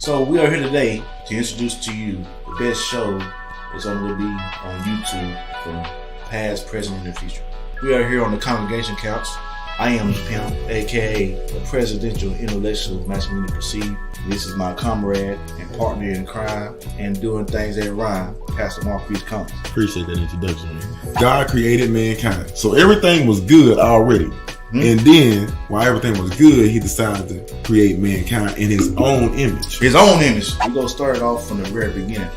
So we are here today to introduce to you the best show that's going to be on YouTube from past, present, and the future. We are here on the congregation couch. I am the pimp, aka the presidential intellectual masculinity perceived. This is my comrade and partner in crime and doing things that rhyme, Pastor Marquise Combs. Appreciate that introduction, man. God created mankind, so everything was good already. And then, while everything was good, he decided to create mankind in his own image. His own image. We're going to start it off from the very beginning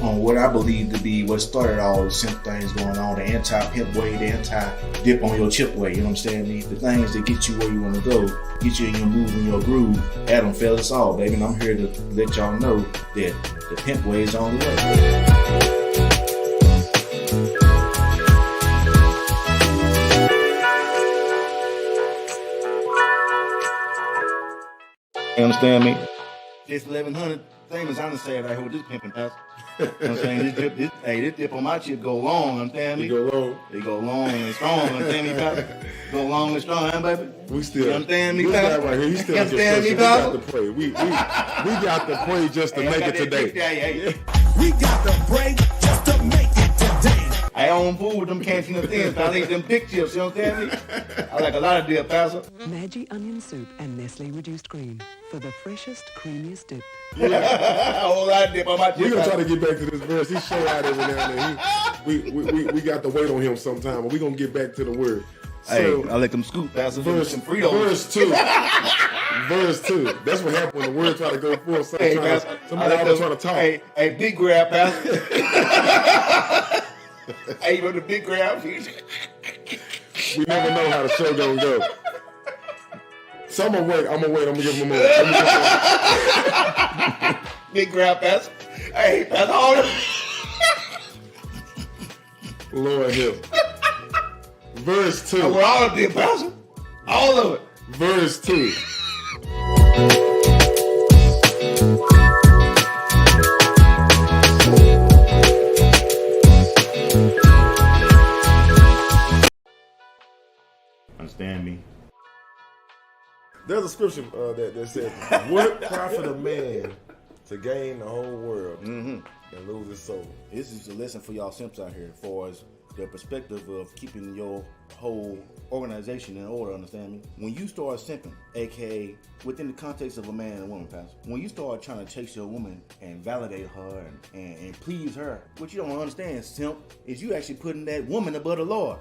on what I believe to be what started all the simp things going on, the anti-pimp way, the anti-dip on your chip way, you know what I'm saying? The things that get you where you want to go, get you in your move, in your groove. Adam fell us all, baby, and I'm here to let y'all know that the pimp way is on the way. You understand me? This 1100 thing is I'm saying right here with this pimping house. You know what I'm saying? This dip on my chip go long, understand me? It go long. It go long and strong, understand me, Pastor? Go long and strong, huh, baby? We still, you understand me, this Pastor? guy right here, he still understand me, we got to pray. We got to pray just to make it today. We got to pray just to make it today. I don't fool with them canteen of things, I like them big chips, you understand me? I like a lot of dip, Pastor. Maggi onion soup and Nestle reduced cream for the freshest, creamiest dip. A whole lot of dip on my chip. We're going to try to get back to this verse. He show out every now and then. We got to wait on him sometime, but we're going to get back to the word. So, hey, I let them scoop, Pastor. Verse 2. Verse 2. That's what happened when the word try to go forth. Somebody always trying to talk. Hey, big grab, Pastor. Hey, you know the big grab? We never know how the show gonna go. So I'm gonna wait. I'm gonna give him a moment. Big grab, Pastor. Hey, Pastor, hold on. Lord help. Verse 2. I want all of it, Pastor. All of it. Verse 2. Understand me? There's a scripture that says, "What profit a man to gain the whole world and lose his soul?" This is a lesson for y'all simps out here, as far as the perspective of keeping your whole organization in order. Understand me? When you start simping, aka within the context of a man and a woman, Pastor, when you start trying to chase your woman and validate her and please her, what you don't understand, simp, is you actually putting that woman above the Lord.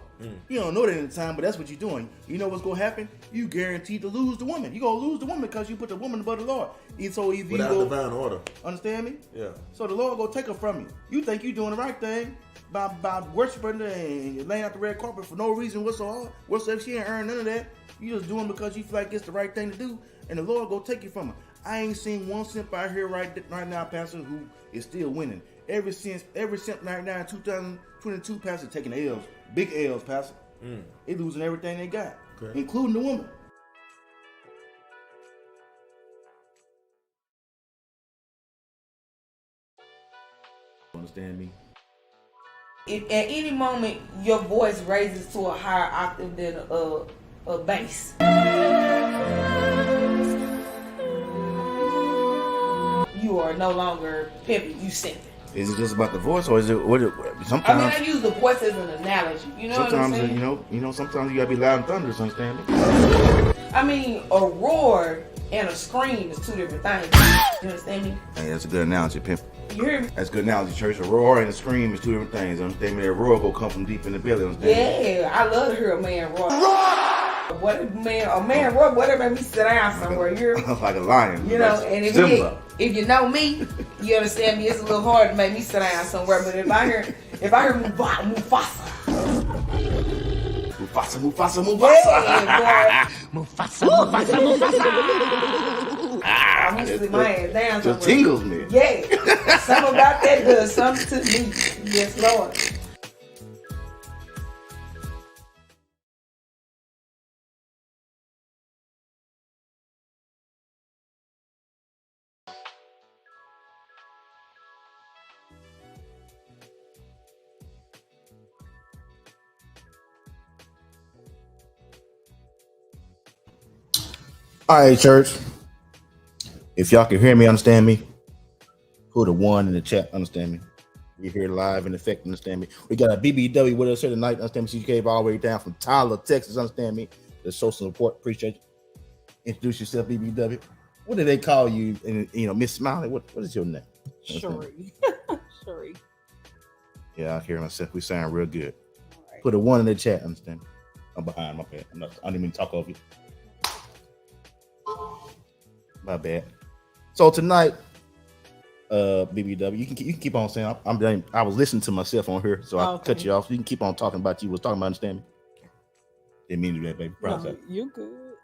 You don't know that in the time, but that's what you're doing. You know what's gonna happen? You guaranteed to lose the woman. You're gonna lose the woman because you put the woman above the Lord. And so if Without you go, divine order. understand me? Yeah. So the Lord gonna take her from you. You think you're doing the right thing by worshiping her and laying out the red carpet for no reason whatsoever. Whatsoever, she ain't earned none of that. You just doing because you feel like it's the right thing to do, and the Lord go take you from her. I ain't seen one simp out here right now, Pastor, who is still winning. Every simp right now in 2022, Pastor, taking L's, big L's, Pastor. They losing everything they got, including the woman. Understand me? If at any moment your voice raises to a higher octave than a bass, you are no longer pimping, you simping. Is it just about the voice, or is it what? Sometimes I mean, I use the voice as an analogy. You know what I'm sometimes saying? you know, sometimes you gotta be loud and thunderous. Understand me? I mean, a roar and a scream is two different things. You understand me? Hey, that's a good analogy, pimp. You hear me? That's a good analogy, church. A roar and a scream is two different things. Understand me? That roar will come from deep in the belly. Understand me? Yeah, I love to hear a man roar. What a man roar, whatever made me sit down somewhere. You hear me? Like a lion. You know, and if you know me, you understand me. It's a little hard to make me sit down somewhere. But if I hear Mufasa. Mufasa. Yeah, Mufasa. I'm used to sit my ass down somewhere. Just tingles me. Yeah, something about that does something to me. Yes, Lord. All right, church. If y'all can hear me, understand me, put a 1 in the chat, understand me. We're here live in effect, understand me. We got a BBW with us here tonight, understand me. She came all the way down from Tyler, Texas, understand me. To show some support, appreciate you. Introduce yourself, BBW. What do they call you? And Miss Smiley. What is your name? Sheree. Sheree. Yeah, I hear myself. We sound real good. Right. Put a 1 in the chat, understand me. I'm behind my bad. I didn't even talk over you. My bad. So tonight, BBW, you can keep on saying. I was listening to myself on here, so I cut you off. You can keep on talking about you was talking about, understand me. Didn't mean to do that, baby. No, you're good.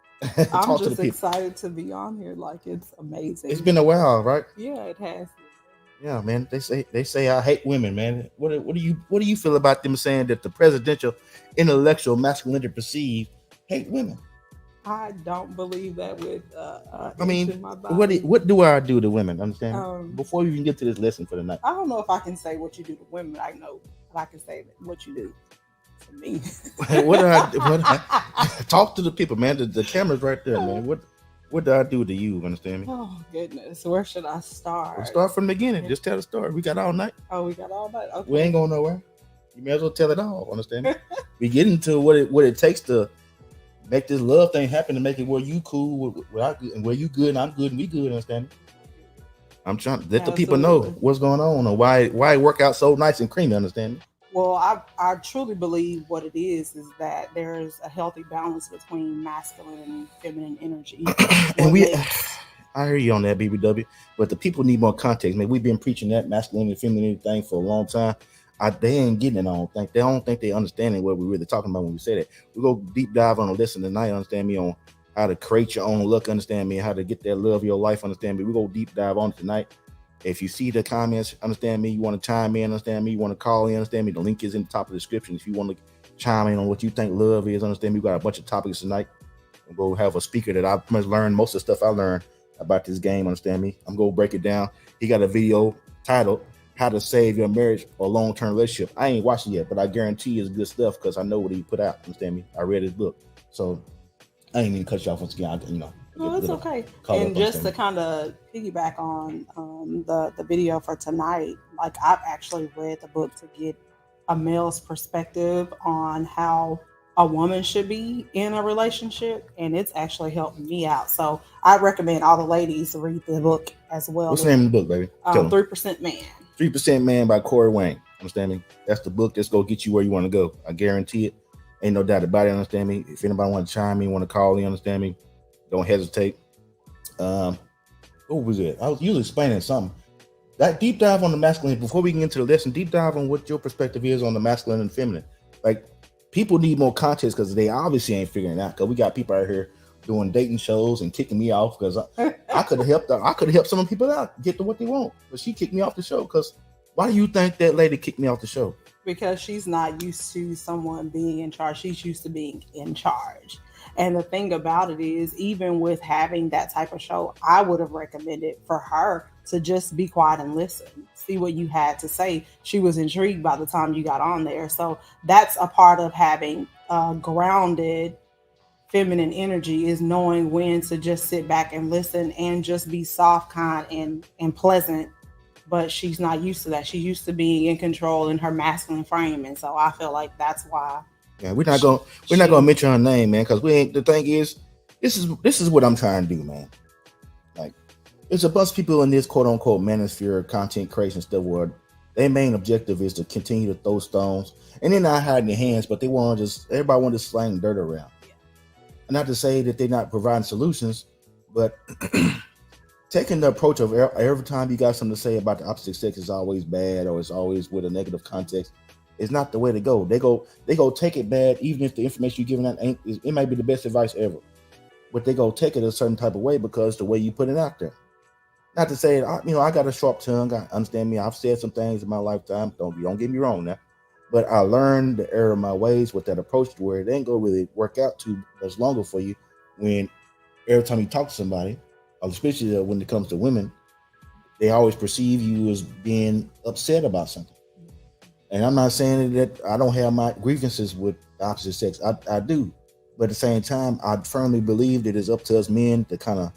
Talk I'm to the just people. excited to be on here. Like, it's amazing. It's been a while, right? Yeah, it has. Yeah, man. They say I hate women, man. What do you feel about them saying that the presidential intellectual masculinity perceived hate women? I don't believe that with I mean, in my body. what do I do to women? Understand? Before we even get to this lesson for the night. I don't know if I can say what you do to women. I know I can say what you do to me. what do I talk to the people, man? The camera's right there, man. What do I do to you? Understand me? Oh goodness, where should I start? We'll start from the beginning. Just tell the story. We got all night. Oh, we got all night. Okay. We ain't going nowhere. You may as well tell it all. Understand me? We get into what it takes to make this love thing happen, to make it where you cool, where you good, and I'm good, and we good. Understand me? I'm trying to let the people know what's going on or why it work out so nice and creamy. Understand me? Well, I truly believe what it is that there's a healthy balance between masculine and feminine energy. I hear you on that, BBW, but the people need more context, man. We've been preaching that masculine and feminine thing for a long time. They ain't getting it. I don't think they understanding what we're really talking about when we say that. We go deep dive on a lesson tonight, understand me, on how to create your own look, understand me, how to get that love of your life, understand me. We go deep dive on it tonight. If you see the comments, understand me, you want to chime in, understand me, you want to call in, understand me, the link is in the top of the description. If you want to chime in on what you think love is, understand me, we got a bunch of topics tonight. We'll have a speaker that I pretty much learned most of the stuff I learned about this game, understand me. I'm going to break it down. He got a video titled How to Save Your Marriage or Long-Term Relationship. I ain't watched it yet, but I guarantee it's good stuff because I know what he put out, understand me. I read his book. So I ain't even cut you off once again. No, it's okay. And just to kind of piggyback on the video for tonight, like I've actually read the book to get a male's perspective on how a woman should be in a relationship, and it's actually helped me out. So I recommend all the ladies read the book as well. What's the name of the book, baby? 3% Man. 3% Man by Corey Wayne. Understand me? That's the book that's gonna get you where you want to go. I guarantee it. Ain't no doubt about it. Understand me? If anybody want to chime in, want to call in, understand me? Don't hesitate. What was it? I was usually explaining something. That deep dive on the masculine, before we get into the lesson, deep dive on what your perspective is on the masculine and feminine. Like, people need more context because they obviously ain't figuring it out. Because we got people out here doing dating shows and kicking me off because I could have helped. I could have helped some of the people out get to what they want, but she kicked me off the show. Because why do you think that lady kicked me off the show? Because she's not used to someone being in charge. She's used to being in charge. And the thing about it is, even with having that type of show, I would have recommended for her to just be quiet and listen, see what you had to say. She was intrigued by the time you got on there. So that's a part of having grounded feminine energy, is knowing when to just sit back and listen and just be soft, kind, and pleasant. But she's not used to that. She's used to being in control in her masculine frame. And so I feel like that's why. Yeah, we're not gonna mention her name, man, because we ain't. The thing is, this is what I'm trying to do, man. Like, there's a bunch of people in this quote unquote manosphere content creation stuff where their main objective is to continue to throw stones, and they're not hiding their hands, but everybody want to slang dirt around. Not to say that they're not providing solutions, but taking the approach of every time you got something to say about the opposite sex is always bad, or it's always with a negative context. It's not the way to go. They go take it bad, even if the information you're giving out it might be the best advice ever, but they go take it a certain type of way because the way you put it out there. Not to say, I got a sharp tongue. I understand me. I've said some things in my lifetime. Don't get me wrong now, but I learned the error of my ways with that approach to where it ain't gonna really work out too much longer for you when every time you talk to somebody, especially when it comes to women, they always perceive you as being upset about something. And I'm not saying that I don't have my grievances with the opposite sex. I do. But at the same time, I firmly believe that it's up to us men to kind of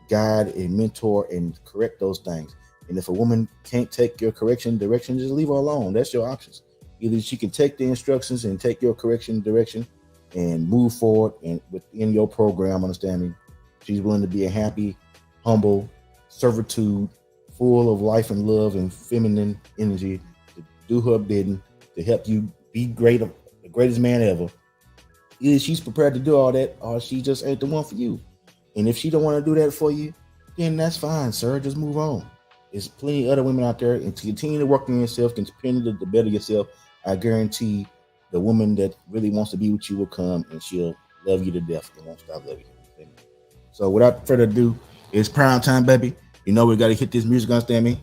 guide and mentor and correct those things. And if a woman can't take your direction, just leave her alone. That's your options. Either she can take the instructions and take your direction and move forward and within your program, understand me. She's willing to be a happy, humble, servitude, full of life and love and feminine energy to do her bidding, to help you be great, the greatest man ever. Either she's prepared to do all that or she just ain't the one for you. And if she don't want to do that for you, then that's fine, sir. Just move on. There's plenty of other women out there, and to continue to work on yourself, continue to better yourself, I guarantee the woman that really wants to be with you will come and she'll love you to death and won't stop loving you. So without further ado, it's prime time, baby. You know we got to hit this music, understand me?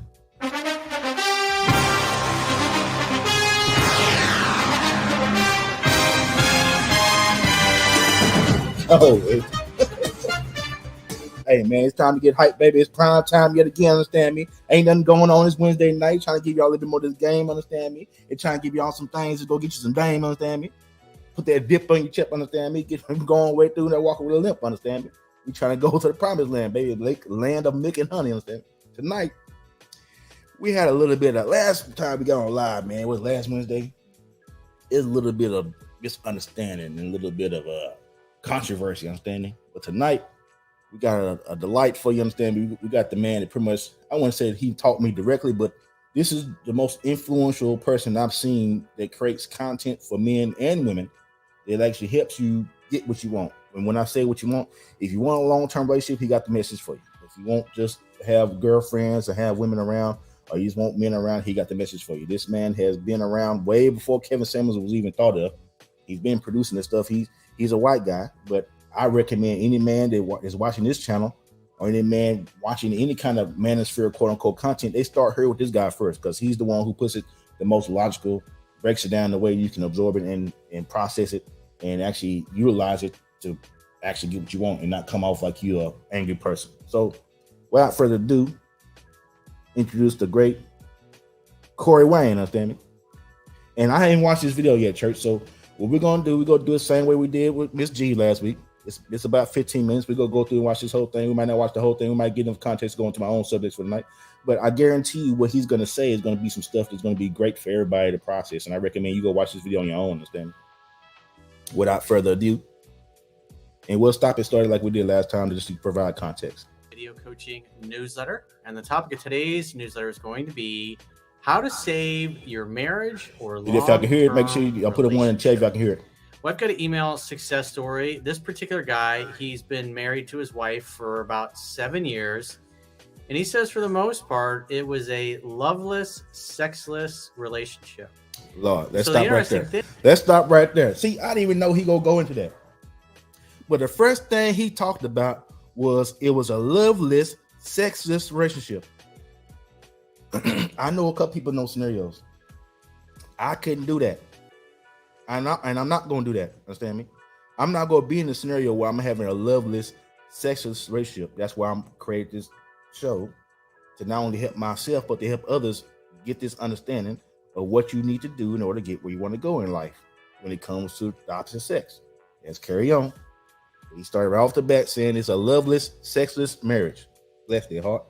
Oh, hey man, it's time to get hyped, baby. It's prime time yet again, understand me? Ain't nothing going on this Wednesday night. Trying to give y'all a little bit more of this game, understand me? And trying to give y'all some things to go get you some game, understand me? Put that dip on your chip, understand me? Get him going way through and walking with a limp, understand me? We trying to go to the promised land, baby. Land of milk and honey, understand me? Tonight, we had a little bit of, last time we got on live, man, it was last Wednesday. It's a little bit of misunderstanding and a little bit of controversy, understanding? But tonight, we got a delight for you, understand me? We got the man that pretty much, I wouldn't say he taught me directly, but this is the most influential person I've seen that creates content for men and women that actually helps you get what you want. And when I say what you want, if you want a long-term relationship, he got the message for you. If you won't just have girlfriends or have women around, or you just want men around, he got the message for you. This man has been around way before Kevin Samuels was even thought of. He's been producing this stuff. He's a white guy, but I recommend any man that is watching this channel or any man watching any kind of manosphere, quote unquote, content, they start here with this guy first because he's the one who puts it the most logical, breaks it down the way you can absorb it and process it and actually utilize it to actually get what you want and not come off like you're an angry person. So without further ado, introduce the great Corey Wayne, understand me? And I haven't watched this video yet, church. So what we're gonna do, we're gonna do the same way we did with Miss G last week. It's about 15 minutes. We're gonna go through and watch this whole thing. We might not watch the whole thing. We might get enough context going to my own subjects for the night. But I guarantee you what he's gonna say is gonna be some stuff that's gonna be great for everybody to process. And I recommend you go watch this video on your own, understand me? Without further ado, and we'll stop it started like we did last time to just provide context. Video coaching newsletter, and the topic of today's newsletter is going to be how to save your marriage or long-term. If I can hear it, make sure I'll put a one in the chat if I can hear it. Well, I've got an email success story. This particular guy, he's been married to his wife for about 7 years. And he says for the most part, it was a loveless, sexless relationship. Lord, let's stop right there. Let's stop right there. See, I didn't even know he gonna go into that. But the first thing he talked about was it was a loveless, sexless relationship. I know a couple people know scenarios. I couldn't do that. I'm not going to do that. Understand me? I'm not going to be in a scenario where I'm having a loveless, sexless relationship. That's why I'm creating this show to not only help myself, but to help others get this understanding of what you need to do in order to get where you want to go in life when it comes to the opposite sex. Let's carry on. He started right off the bat saying it's a loveless, sexless marriage. Bless their heart.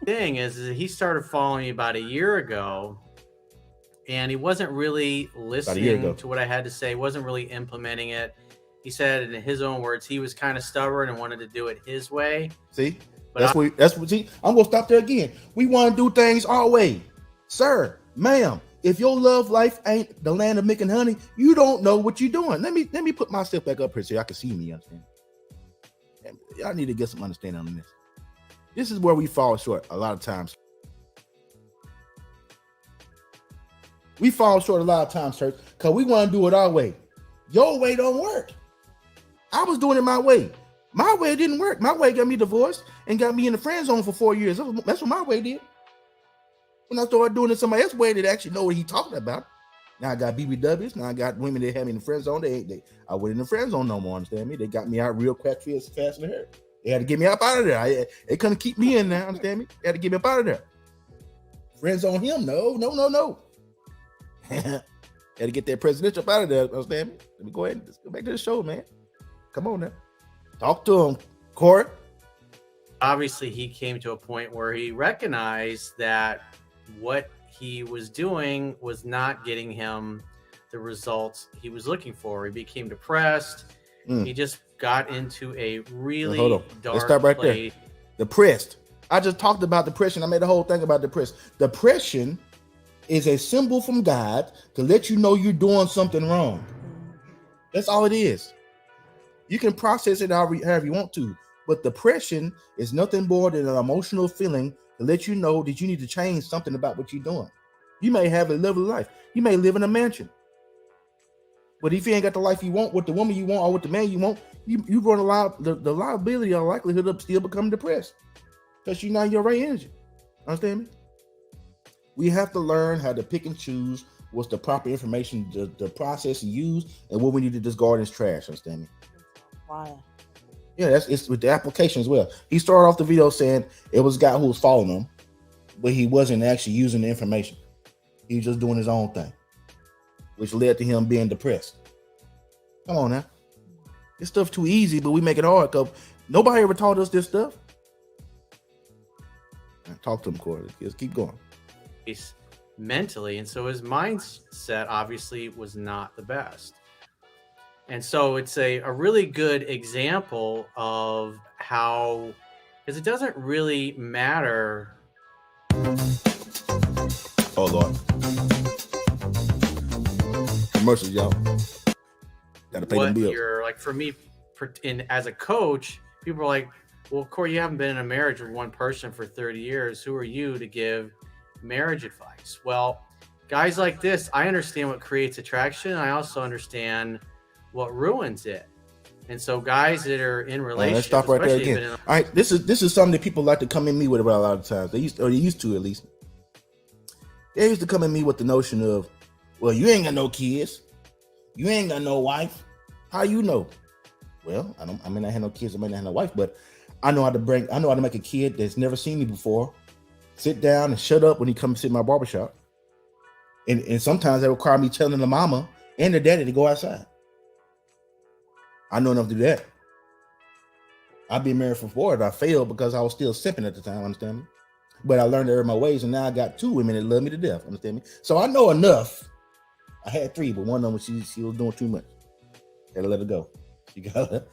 Thing is he started following me about a year ago. And he wasn't really listening to what I had to say, wasn't really implementing it. He said, in his own words, he was kind of stubborn and wanted to do it his way. See, but see, I'm going to stop there again. We want to do things our way. Sir, ma'am, if your love life ain't the land of milk and honey, you don't know what you're doing. Let me put myself back up here so y'all can see me, understand? Y'all need to get some understanding on this. This is where we fall short a lot of times. We fall short a lot of times, church, because we want to do it our way. Your way don't work. I was doing it my way. My way didn't work. My way got me divorced and got me in the friend zone for 4 years. That's what my way did. When I started doing it somebody else's way, that actually know what he's talking about. Now I got BBWs. Now I got women that have me in the friend zone. I wasn't in the friend zone no more, understand me? They got me out real quick, fast in the hair. They had to get me up out of there. They couldn't keep me in there, understand me? They had to get me up out of there. Friends on him, no. Had to get that presidential up out of there, understand me? Let me go ahead and just go back to the show, man. Come on now. Talk to him, Corey. obviously he came to a point where he recognized that what he was doing was not getting him the results he was looking for. He became depressed. He just got into a really hold on. dark Let's stop right place. there. Depressed. I just talked about depression. I made a whole thing about depression. Depression is a symbol from God to let you know you're doing something wrong. That's all it is. You can process it however you want to, but depression is nothing more than an emotional feeling to let you know that you need to change something about what you're doing. You may have a lovely life. You may live in a mansion. But if you ain't got the life you want, with the woman you want, or with the man you want, you run the liability or likelihood of still becoming depressed because you're not in your right energy. Understand me? We have to learn how to pick and choose what's the proper information to process and use, and what we need to discard as trash. Understand me? Wow. Yeah, it's with the application as well. He started off the video saying it was a guy who was following him, but he wasn't actually using the information. He was just doing his own thing, which led to him being depressed. Come on now. This stuff too easy, but we make it hard because nobody ever taught us this stuff. Talk to him, Corey. Just keep going. Mentally, and so his mindset obviously was not the best. And so it's a really good example of how, because it doesn't really matter. Oh Lord. Commercials, y'all. Gotta pay them bills. You're like, for me, as a coach, people are like, well, Corey, you haven't been in a marriage with one person for 30 years. Who are you to give marriage advice? Well, guys like this, I understand what creates attraction. I also understand what ruins it. And so guys that are in relationships, let's stop right there again. All right, this is something that people like to come in me with about a lot of times. They used to at least. They used to come at me with the notion of, well, you ain't got no kids. You ain't got no wife. How you know? Well, I may not have no kids, I may not have no wife, but I know how to make a kid that's never seen me before sit down and shut up when he comes to sit in my barbershop. And sometimes that require me telling the mama and the daddy to go outside. I know enough to do that. I've been married for 4 and I failed because I was still simping at the time, understand me? But I learned to earn my ways, and now I got 2 women that love me to death, understand me? So I know enough. I had 3, but one of them, she was doing too much. Had to let her go. She got her.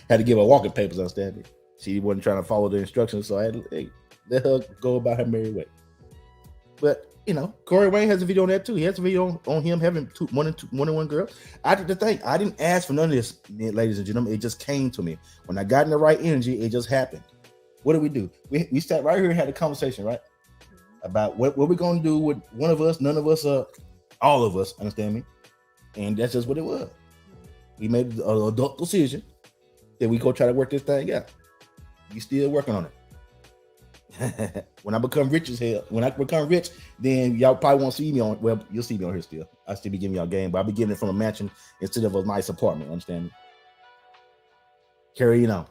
Had to give her walking papers, understand me? She wasn't trying to follow the instructions, so I had to let her go about her merry way. But Corey Wayne has a video on that too. He has a video on him having one and one girl. I didn't ask for none of this, ladies and gentlemen. It just came to me. When I got in the right energy, it just happened. What did we do? We sat right here and had a conversation, right? About what we're gonna do with one of us, none of us, all of us, understand me? And that's just what it was. We made an adult decision that we go try to work this thing out. We still working on it. When I become rich as hell, then y'all probably won't see me on. Well, you'll see me on here still. I'll still be giving y'all game, but I'll be getting it from a mansion instead of a nice apartment. Understand me? Carry on.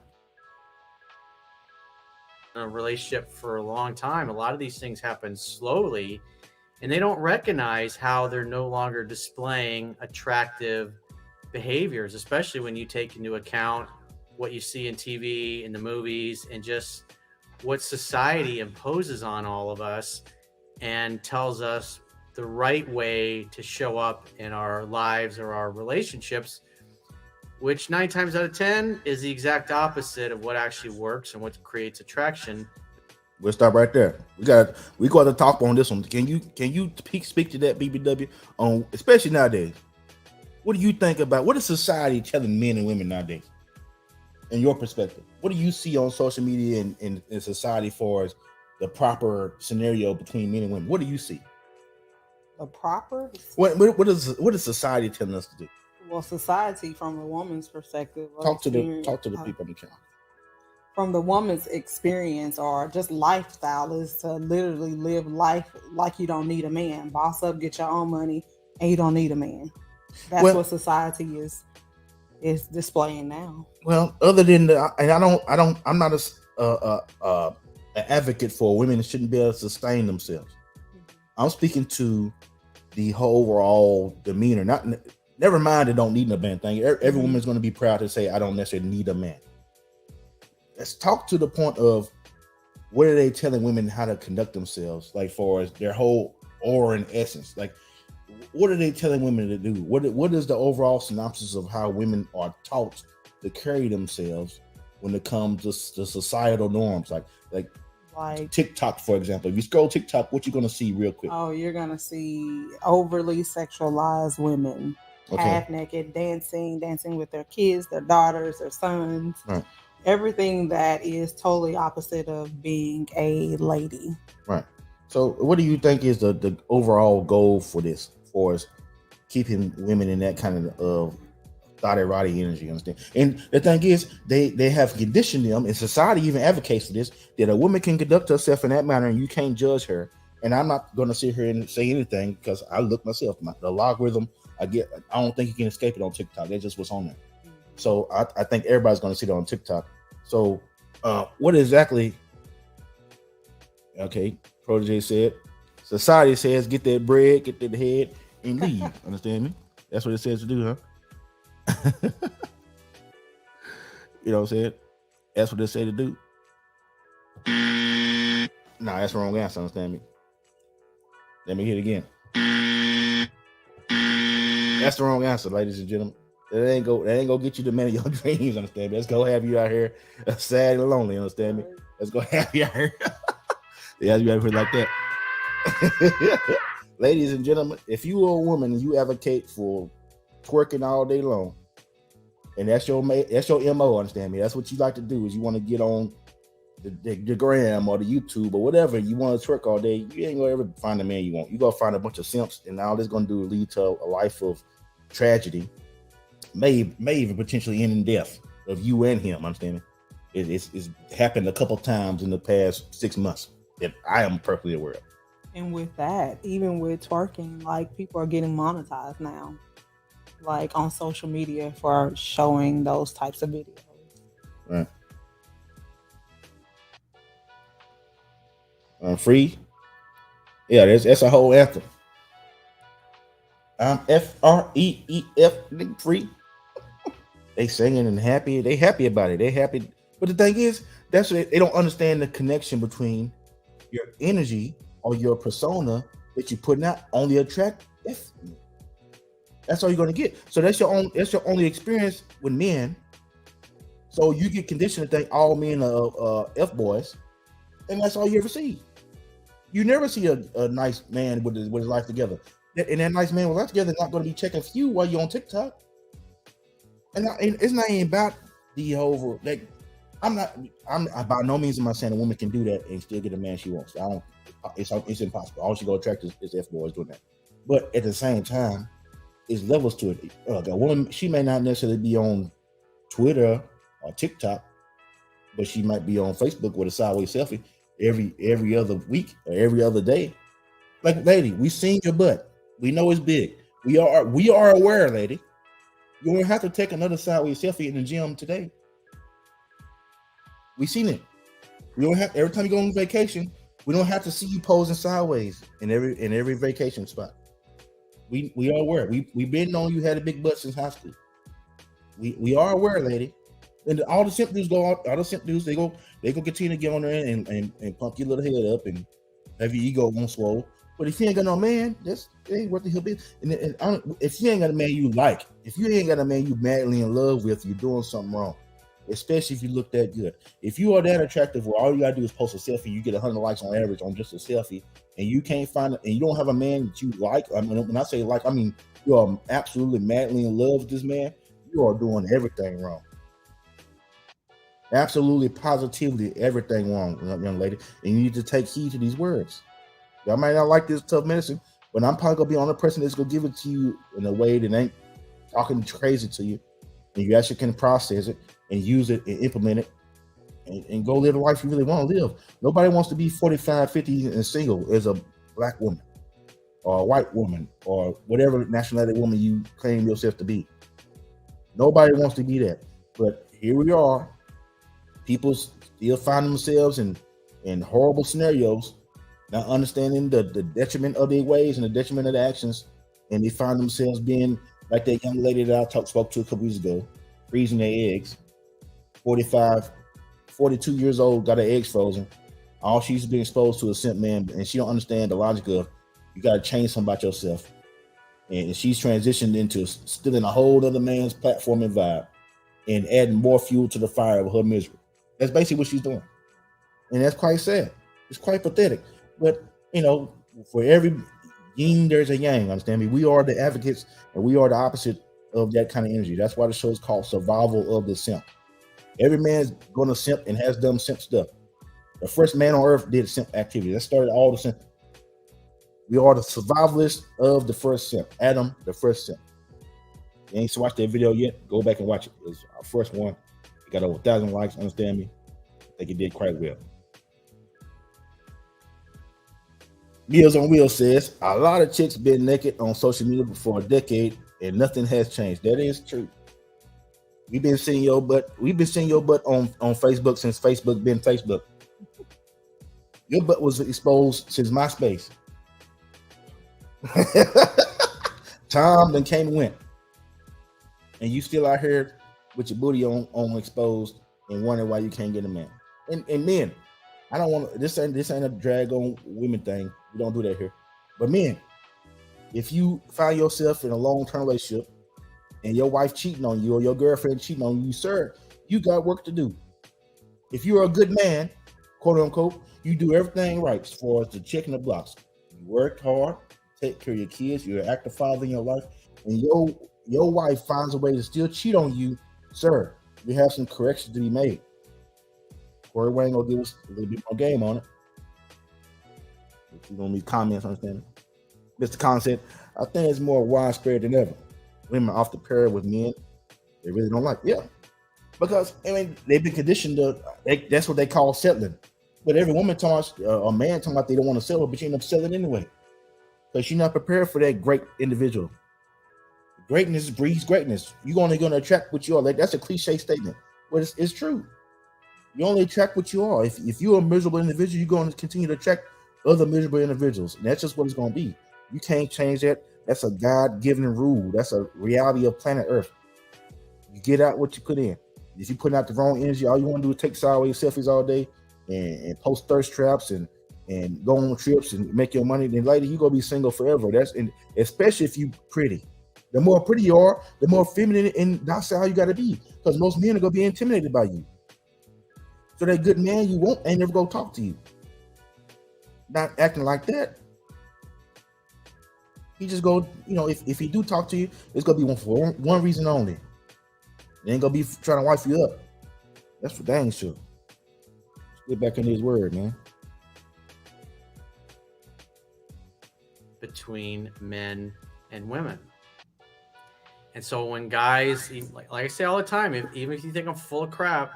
A relationship for a long time, a lot of these things happen slowly, and they don't recognize how they're no longer displaying attractive behaviors, especially when you take into account what you see in TV, in the movies, and just what society imposes on all of us and tells us the right way to show up in our lives or our relationships, which 9 times out of 10 is the exact opposite of what actually works and what creates attraction. We'll stop right there. We got to talk on this one. Can you speak to that, BBW, on especially nowadays? What do you think about what is society telling men and women nowadays? In your perspective, what do you see on social media and in society for as the proper scenario between men and women? What do you see? The proper? What is society telling us to do? Well, society, from a woman's perspective, talk to the people on the channel. From the woman's experience or just lifestyle is to literally live life like you don't need a man. Boss up, get your own money, and you don't need a man. That's what society is displaying now. Well, other than I'm not an advocate for women that shouldn't be able to sustain themselves. I'm speaking to the whole overall demeanor. Never mind, they don't need a man thing. Every woman's going to be proud to say, I don't necessarily need a man. let's talk to the point of what are they telling women how to conduct themselves, like far as their whole aura and essence. Like, what are they telling women to do? What is the overall synopsis of how women are taught to carry themselves when it comes to societal norms, like TikTok, for example? If you scroll TikTok, what you're gonna see real quick? Oh, you're gonna see overly sexualized women, half naked, dancing with their kids, their daughters, their sons. Right. Everything that is totally opposite of being a lady. Right. So, what do you think is the overall goal for this, for us keeping women in that kind of thotty energy? Understand? And the thing is, they have conditioned them, and society even advocates for this, that a woman can conduct herself in that manner, and you can't judge her. And I'm not going to sit here and say anything because I look myself, the logarithm I don't think you can escape it on TikTok. That's just what's on there. So I think everybody's going to see it on TikTok. So what exactly? Okay, Protege said, society says get that bread, get that head, and leave. Understand me? That's what it says to do, huh? You know what I'm saying? That's what it said to do. Nah, that's the wrong answer. Understand me? Let me hear it again. That's the wrong answer, ladies and gentlemen. That ain't go get you the man of your dreams. Understand me? Let's go have you out here sad and lonely. Understand me? Let's go have you out here. Yeah, you out here like that. Ladies and gentlemen, if you are a woman and you advocate for twerking all day long, and that's your MO, understand me? That's what you like to do, is you want to get on the gram or the YouTube or whatever, you want to twerk all day. You ain't gonna ever find the man you want. You gonna find a bunch of simps, and all this gonna do is lead to a life of tragedy, may even potentially end in death of you and him. Understand me? It's happened a couple times in the past 6 months that I am perfectly aware of. And with that, even with twerking, like, people are getting monetized now, like on social media, for showing those types of videos. Right. Free. Yeah, that's a whole anthem. FREEF, free. They singing and happy. They happy about it. They happy. But the thing is, that's what they don't understand, the connection between your energy or your persona that you're putting out only attract F. That's all you're gonna get. So that's your only experience with men. So you get conditioned to think all men are F boys, and that's all you ever see. You never see a nice man with his life together. And that nice man with life together is not going to be checking for you while you're on TikTok. And it's not even about the whole, like, I'm by no means am I saying a woman can do that and still get a man she wants. It's impossible. All she gonna attract is F boys doing that. But at the same time, there's levels to it. A woman, she may not necessarily be on Twitter or TikTok, but she might be on Facebook with a sideways selfie every other week or every other day. Like, lady, we seen your butt. We know it's big. We are aware, lady. You don't have to take another sideways selfie in the gym today. We seen it. We don't have, every time you go on vacation, we don't have to see you posing sideways in every vacation spot. We are aware. We've been knowing you had a big butt since high school. We are aware, lady. And all the simp dudes they go continue to get on there and pump your little head up and have your ego on swole. But if you ain't got no man, it ain't worth the hell bit. And if you ain't got a man you like, if you ain't got a man you madly in love with, you're doing something wrong. Especially if you look that good. If you are that attractive, where all you gotta do is post a selfie, you get 100 likes on average on just a selfie, and you can't find it, and you don't have a man that you like. I mean, when I say like, I mean you are absolutely madly in love with this man. You are doing everything wrong. Absolutely, positively, everything wrong, young lady. And you need to take heed to these words. Y'all might not like this tough medicine, but I'm probably gonna be the only person that's gonna give it to you in a way that ain't talking crazy to you, and you actually can process it and use it and implement it and go live the life you really want to live. Nobody wants to be 45, 50 and single as a black woman or a white woman or whatever nationality woman you claim yourself to be. Nobody wants to be that. But here we are. People still find themselves in horrible scenarios, not understanding the detriment of their ways and the detriment of their actions, and they find themselves being like that young lady that I spoke to a couple weeks ago, freezing their eggs, 45, 42 years old, got her eggs frozen. All she's been exposed to is simp man, and she don't understand the logic of you got to change something about yourself. And she's transitioned into stealing a whole other man's platform and vibe and adding more fuel to the fire of her misery. That's basically what she's doing. And that's quite sad. It's quite pathetic. But, for every yin, there's a yang, understand me? We are the advocates, and we are the opposite of that kind of energy. That's why the show is called Survival of the Simp. Every man's going to simp and has done simp stuff. The first man on earth did simp activity. That started all the simp. We are the survivalists of the first simp. Adam, the first simp. You ain't watched that video yet? Go back and watch it. It was our first one. It got over 1,000 likes, understand me? I think it did quite well. Meals on Wheels says, a lot of chicks been naked on social media for a decade and nothing has changed. That is true. We've been seeing your butt. We've been seeing your butt on Facebook since Facebook been Facebook. Your butt was exposed since MySpace. Time then came and went. And you still out here with your booty on exposed and wondering why you can't get a man. And men, I don't want to, this ain't a drag on women thing. We don't do that here. But men, if you find yourself in a long-term relationship and your wife cheating on you or your girlfriend cheating on you, sir, you got work to do. If you're a good man, quote unquote, you do everything right as far as the checking the blocks. You work hard, take care of your kids, you're an active father in your life, and your wife finds a way to still cheat on you, sir, we have some corrections to be made. Corey Wayne gonna give us a little bit more game on it. If you gonna leave comments, understand? Mr. Collins said, I think it's more widespread than ever. Women off the pair with men they really don't like. Yeah. Because they've been conditioned to that's what they call settling. But every woman talking a man talking about they don't want to settle, but you end up settling anyway. Because you're not prepared for that great individual. Greatness breeds greatness. You're only going to attract what you are. Like, that's a cliche statement, but it's true. You only attract what you are. If you're a miserable individual, you're going to continue to attract other miserable individuals. And that's just what it's going to be. You can't change that. That's a God-given rule. That's a reality of planet Earth. You get out what you put in. If you're putting out the wrong energy, all you want to do is take sideways selfies all day and post thirst traps and go on trips and make your money, then later you're going to be single forever. Especially if you pretty. The more pretty you are, the more feminine and docile you got to be. Because most men are going to be intimidated by you. So that good man you want ain't never going to talk to you. Not acting like that. He just go, if he do talk to you, it's going to be for one reason only. He ain't going to be trying to wife you up. That's for dang sure. Let's get back in his word, man. Between men and women. And so when guys, like I say all the time, even if you think I'm full of crap,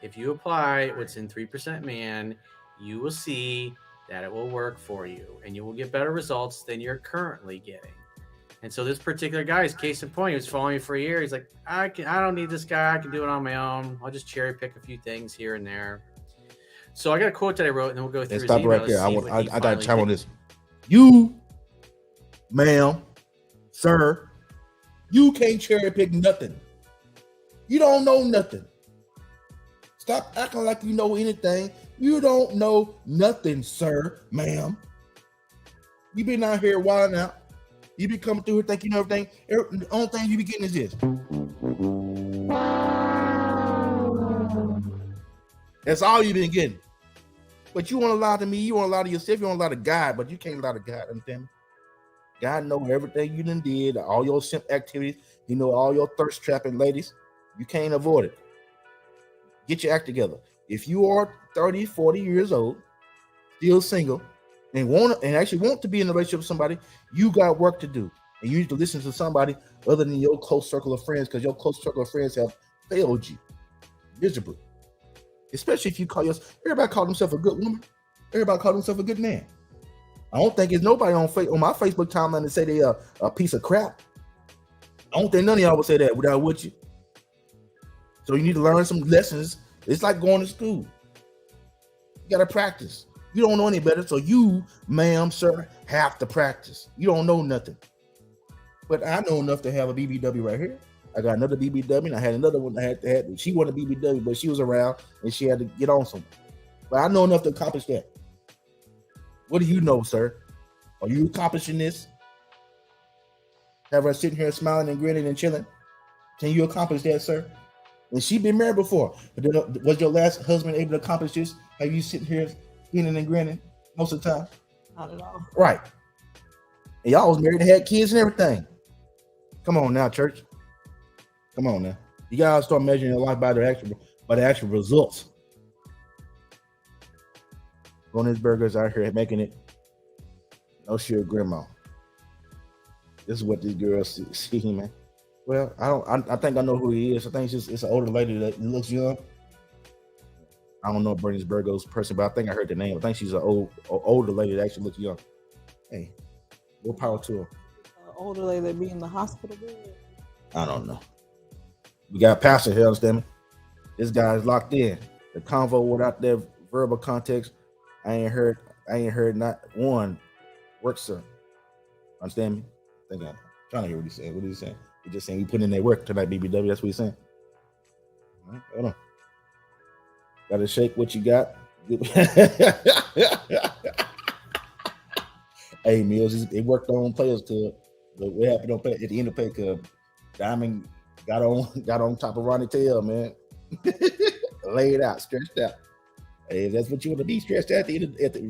if you apply what's in 3% man, you will see that it will work for you and you will get better results than you're currently getting. And so this particular guy is case in point. He was following me for a year. He's like, I don't need this guy. I can do it on my own. I'll just cherry pick a few things here and there. So I got a quote that I wrote, and then we'll go through his emails. Right there. I got to chime on this. You, ma'am, sir, you can't cherry pick nothing. You don't know nothing. Stop acting like you know anything. You don't know nothing, sir, ma'am. You been out here wilding out. You be coming through here thinking you know everything. The only thing you be getting is this. That's all you been getting. But you want to lie to me. You want to lie to yourself. You want to lie to God, but you can't lie to God. Understand me? God know everything you done did, all your simp activities. You know all your thirst trapping ladies. You can't avoid it. Get your act together. If you are 30, 40 years old, still single, and actually want to be in a relationship with somebody, you got work to do. And you need to listen to somebody other than your close circle of friends, because your close circle of friends have failed you miserably. Especially if you everybody call themselves a good woman. Everybody call themselves a good man. I don't think there's nobody on my Facebook timeline that say they a piece of crap. I don't think none of y'all would say that without with you. So you need to learn some lessons. It's like going to school. You got to practice. You don't know any better, so you, ma'am, sir, have to practice. You don't know nothing. But I know enough to have a BBW right here. I got another BBW, and I had another one. She wanted a BBW, but she was around, and she had to get on something. But I know enough to accomplish that. What do you know, sir? Are you accomplishing this? Have her sitting here smiling and grinning and chilling? Can you accomplish that, sir? And she been married before. But was your last husband able to accomplish this? Have you sitting here grinning and grinning most of the time? Not at all. Right. And y'all was married and had kids and everything. Come on now, church. Come on now. You gotta start measuring your life by the actual results. Going these burgers out here making it. No sugar grandma. This is what these girls see, man. Well, I think I know who he is. I think it's an older lady that looks young. I don't know Bernie's Burgos person, but I think I heard the name. I think she's an older lady that actually looks young. Hey, more power to her. Older lady that be in the hospital bed. I don't know. We got a pastor here, understand me? This guy's locked in. The convo without their verbal context, I ain't heard not one work, sir. Understand me? I'm trying to hear what he's saying. What is he saying? He's just saying we put in their work tonight, BBW. That's what he's saying. All right, hold on. Gotta shake what you got. Hey, Mills, it worked on Players Club. But what happened on at the end of Pay Club? Diamond got on top of Ronnie Tail, man. Laid out, stretched out. Hey, if that's what you want to be, stretched out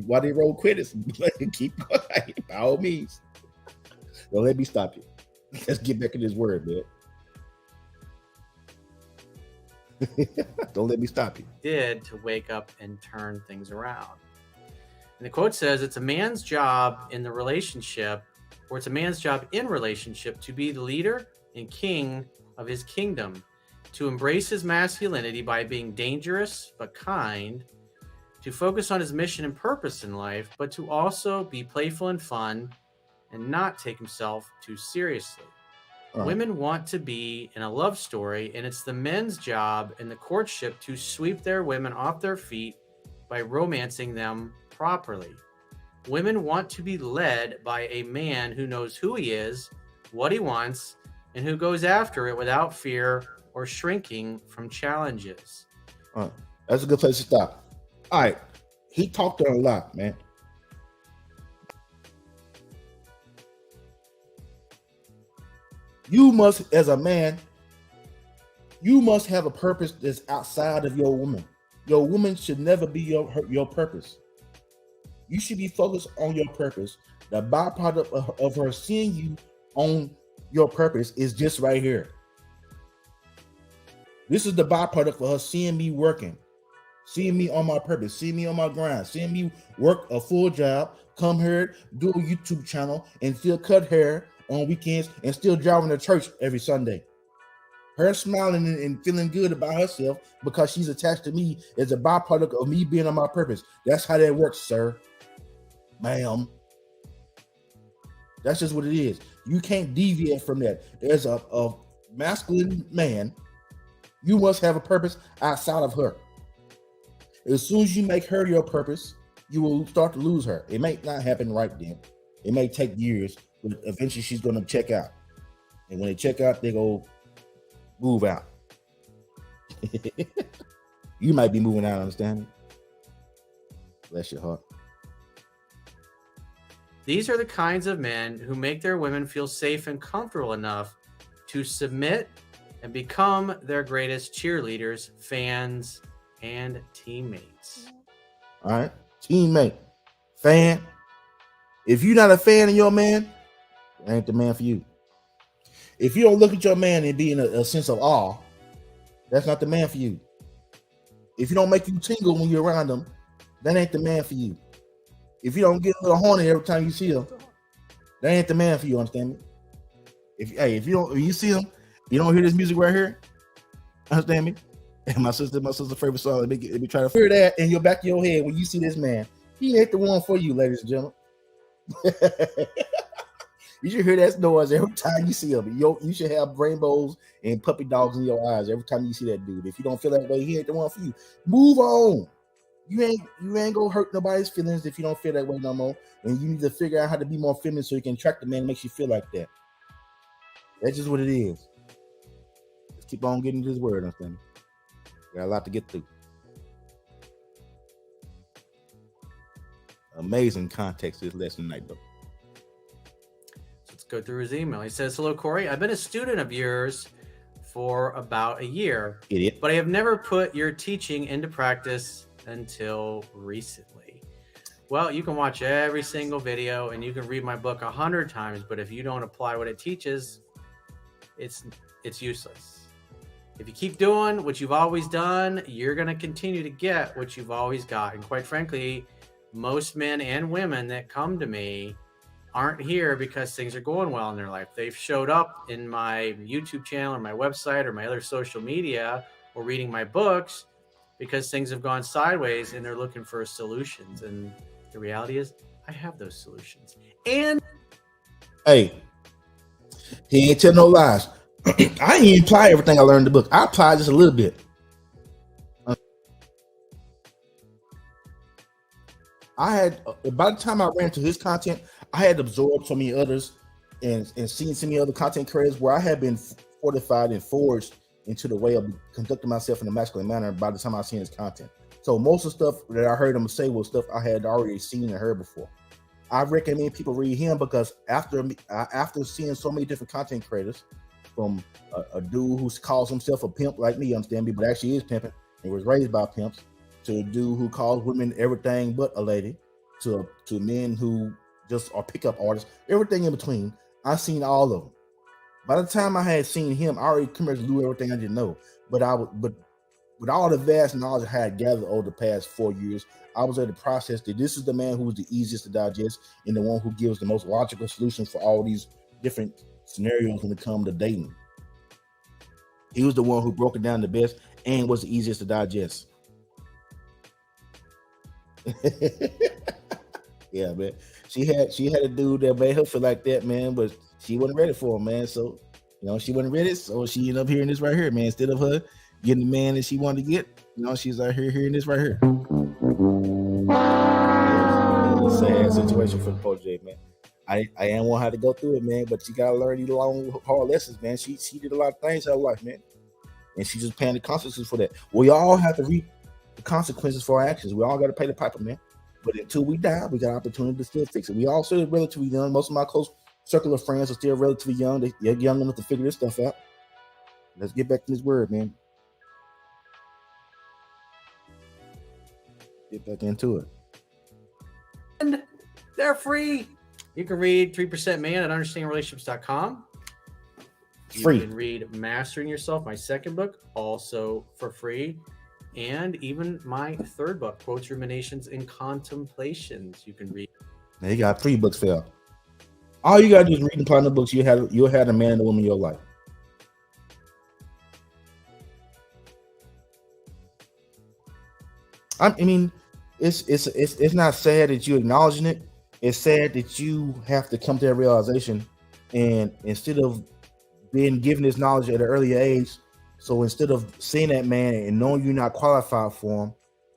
while they roll credits, keep going by all means. Don't let me stop you. Let's get back in this word, man. Don't let me stop you. Did to wake up and turn things around. And the quote says, it's a man's job in the relationship, or it's a man's job in relationship to be the leader and king of his kingdom, to embrace his masculinity by being dangerous but kind, to focus on his mission and purpose in life, but to also be playful and fun and not take himself too seriously. Right. Women want to be in a love story, and it's the men's job in the courtship to sweep their women off their feet by romancing them properly. Women want to be led by a man who knows who he is, what he wants, and who goes after it without fear or shrinking from challenges. All right. That's a good place to stop. All right. He talked on a lot, man. You must, as a man, you must have a purpose that's outside of your woman. Your woman should never be your purpose. You should be focused on your purpose. The byproduct of her seeing you on your purpose is just right here. This is the byproduct for her seeing me working, seeing me on my purpose, seeing me on my grind, seeing me work a full job, come here, do a YouTube channel, and still cut hair on weekends and still driving to church every Sunday. Her smiling and feeling good about herself because she's attached to me is a byproduct of me being on my purpose. That's how that works, sir. Ma'am. That's just what it is. You can't deviate from that. There's a masculine man. You must have a purpose outside of her. As soon as you make her your purpose, you will start to lose her. It may not happen right then. It may take years, but eventually she's going to check out. And when they check out, they go move out. You might be moving out, understand me? Bless your heart. These are the kinds of men who make their women feel safe and comfortable enough to submit and become their greatest cheerleaders, fans, and teammates. All right. Teammate. Fan. If you're not a fan of your man, it ain't the man for you. If you don't look at your man and be in a sense of awe, that's not the man for you. If you don't make you tingle when you're around him, that ain't the man for you. If you don't get a little horny every time you see him, that ain't the man for you, understand me? If you see him, you don't hear this music right here, understand me? And my sister's favorite song, let me try to hear that in your back of your head when you see this man. He ain't the one for you, ladies and gentlemen. You should hear that noise every time you see him. You should have rainbows and puppy dogs in your eyes every time you see that dude. If you don't feel that way, he ain't the one for you. Move on. You ain't gonna hurt nobody's feelings if you don't feel that way no more. And you need to figure out how to be more feminine so you can attract the man that makes you feel like that. That's just what it is. keep on getting this word, understand? Got a lot to get through. Amazing context this lesson tonight, though. Let's go through his email. He says, "Hello, Corey. I've been a student of yours for about a year, Idiot. but I have never put your teaching into practice until recently." Well, you can watch every single video and you can read my book 100 times, but if you don't apply what it teaches, it's useless. If you keep doing what you've always done, you're going to continue to get what you've always got. And quite frankly, most men and women that come to me aren't here because things are going well in their life. They've showed up in my YouTube channel or my website or my other social media or reading my books because things have gone sideways and they're looking for solutions. And the reality is I have those solutions. And hey, he ain't tell no lies. I ain't apply everything I learned in the book. I applied just a little bit. I had, by the time I ran to his content, I had absorbed so many others and seen so many other content creators where I had been fortified and forged into the way of conducting myself in a masculine manner by the time I seen his content. So most of the stuff that I heard him say was stuff I had already seen and heard before. I recommend people read him because after seeing so many different content creators, from a dude who calls himself a pimp like me, understand me, but actually is pimping and was raised by pimps, to a dude who calls women everything but a lady, to men who just are pickup artists, everything in between. I've seen all of them. By the time I had seen him, I already commercially knew everything I didn't know. But with all the vast knowledge I had gathered over the past 4 years, I was able to process that this is the man who was the easiest to digest and the one who gives the most logical solutions for all these different scenarios when it comes to dating. He was the one who broke it down the best and was the easiest to digest. Yeah, man. She had a dude that made her feel like that, man, but she wasn't ready for him, man. So, she wasn't ready, so she ended up hearing this right here, man. Instead of her getting the man that she wanted to get, she's out here hearing this right here. It's a sad situation for the protege, man. I ain't want her to go through it, man, but you gotta learn these long, hard lessons, man. She did a lot of things in her life, man, and she's just paying the consequences for that. We all have to reap the consequences for our actions. We all got to pay the piper, man. But until we die, we got an opportunity to still fix it. We all still relatively young. Most of my close circle of friends are still relatively young. They're young enough to figure this stuff out. Let's get back to this word, man. Get back into it. And they're free. You can read 3% Man at understandingrelationships.com. Free. You can read Mastering Yourself, my second book, also for free. And even my third book, Quotes, Ruminations, and Contemplations, you can read. Now you got 3 books for all you gotta do is read and apply the books. You'll have a man and a woman in your life. I mean, it's not sad that you're acknowledging it. It's sad that you have to come to that realization, and instead of being given this knowledge at an earlier age, so instead of seeing that man and knowing you're not qualified for him,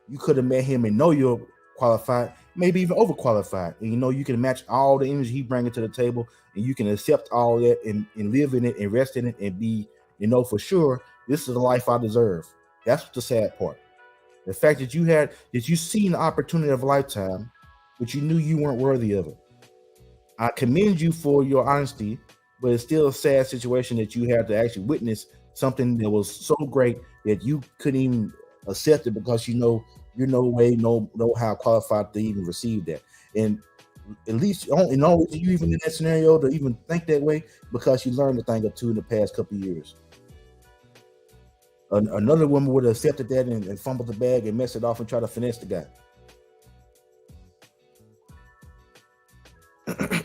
you could have met him and know you're qualified, maybe even overqualified. And you can match all the energy he brings to the table, and you can accept all that and live in it and rest in it and be, for sure, this is the life I deserve. That's the sad part. The fact that you seen the opportunity of a lifetime, but you knew you weren't worthy of it. I commend you for your honesty, but it's still a sad situation that you had to actually witness something that was so great that you couldn't even accept it because you're no how qualified to even receive that. And at least you even in that scenario to even think that way because you learned a thing or two in the past couple of years. Another woman would have accepted that and fumbled the bag and messed it off and try to finesse the guy.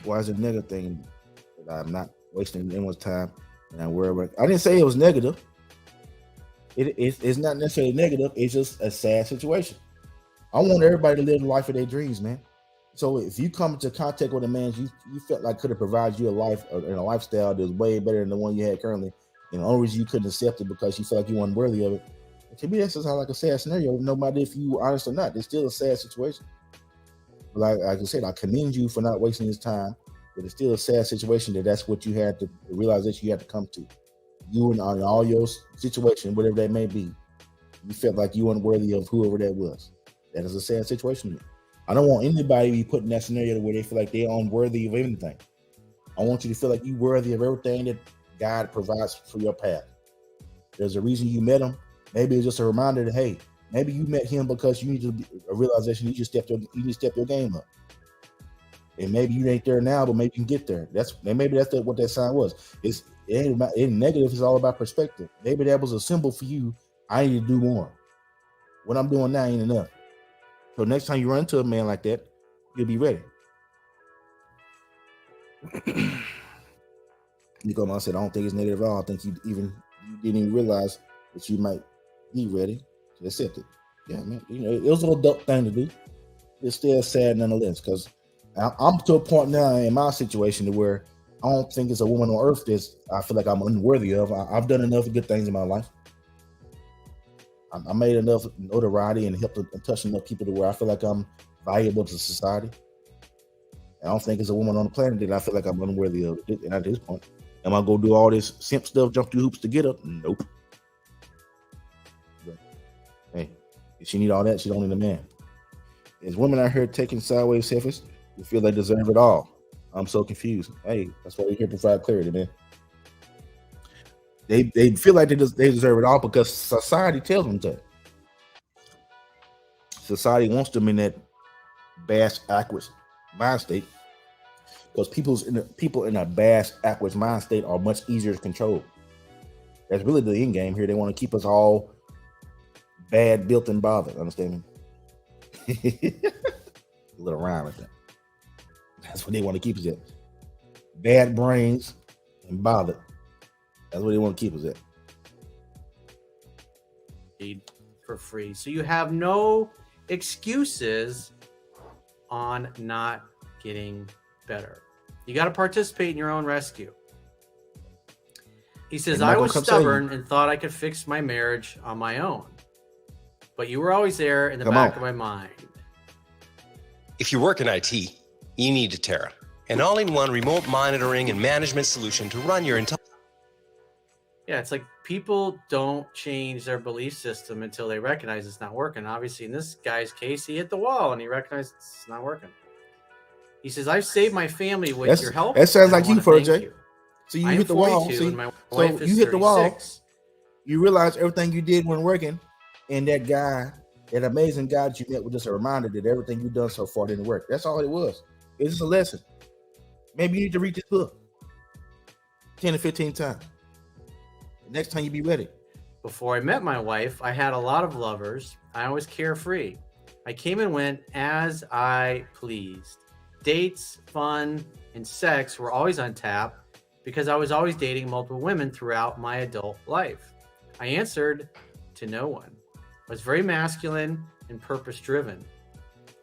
Why is it a negative thing that I'm not wasting anyone's time and I'm worried about? I didn't say it was negative. It's not necessarily negative. It's just a sad situation. I want everybody to live the life of their dreams, man. So if you come into contact with a man you felt like could have provided you a life and a lifestyle that's way better than the one you had currently, and the only reason you couldn't accept it because you felt like you weren't worthy of it, to me that's just like a sad scenario. No matter if you were honest or not, it's still a sad situation. Like I said, I commend you for not wasting his time, but it's still a sad situation that's what you had to realize that you had to come to. you and all your situation, whatever that may be, you felt like you weren't worthy of whoever that was. That is a sad situation to me. I don't want anybody to be put in that scenario where they feel like they're unworthy of anything. I want you to feel like you're worthy of everything that God provides for your path. There's a reason you met him. Maybe it's just a reminder that, hey, maybe you met him because you need to be a realization you need to step your game up. And maybe you ain't there now, but maybe you can get there. Maybe that's what that sign was. It ain't negative. It's all about perspective. Maybe that was a symbol for you. I need to do more. What I'm doing now ain't enough. So next time you run into a man like that, you'll be ready. Nico Mom said, I don't think it's negative at all. I think you didn't even realize that you might be ready to accept it. Yeah, man. It was a little dope thing to do. It's still sad nonetheless, because I'm to a point now in my situation to where I don't think it's a woman on earth that I feel like I'm unworthy of. I've done enough good things in my life. I made enough notoriety and helped and touched enough people to where I feel like I'm valuable to society. I don't think there's a woman on the planet that I feel like I'm unworthy of it. And at this point, am I going to do all this simp stuff, jump through hoops to get up? Nope. But, hey, if she need all that, she don't need a man. There's women out here taking sideways selfies who feel they deserve it all. I'm so confused. Hey, that's why we're here to provide clarity, man. They feel like they deserve it all because society tells them to. Society wants them in that bass backwards mind state, because people in a bass backwards mind state are much easier to control. That's really the end game here. They want to keep us all bad, built, and bothered. Understand me? A little rhyme with that. That's what they want to keep us at. Bad brains and bothered. That's what they want to keep us at. For free. So you have no excuses on not getting better. You got to participate in your own rescue. He says, I was stubborn and thought I could fix my marriage on my own. But you were always there in the back of my mind. If you work in IT, you need Terra, an all-in-one remote monitoring and management solution to run your entire... Yeah, it's like people don't change their belief system until they recognize it's not working. Obviously, in this guy's case, he hit the wall and he recognized it's not working. He says, I've saved my family with your help. That sounds like you, Jay. So you hit the wall. So you hit the wall. You realize everything you did wasn't working. And that guy, that amazing guy that you met, was just a reminder that everything you've done so far didn't work. That's all it was. It's just a lesson. Maybe you need to read this book 10 to 15 times. Next time you be ready. Before I met my wife, I had a lot of lovers. I was carefree. I came and went as I pleased. Dates, fun, and sex were always on tap because I was always dating multiple women throughout my adult life. I answered to no one. I was very masculine and purpose-driven.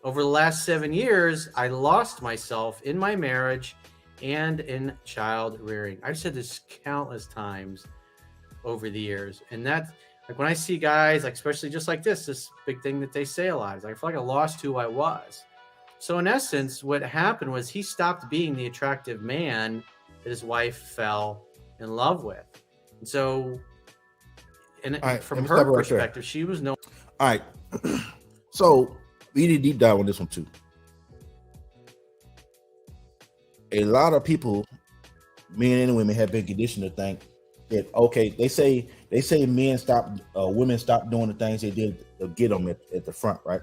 Over the last 7 years, I lost myself in my marriage and in child rearing. I've said this countless times over the years. And that's like when I see guys, like especially just like this big thing that they say a lot is like, I feel like I lost who I was. So in essence, what happened was he stopped being the attractive man that his wife fell in love with. And so from her perspective, she was no. All right. So we need a deep dive on this one too. A lot of people, men and women, have been conditioned to think that, okay, they say women stop doing the things they did to get them at the front, right?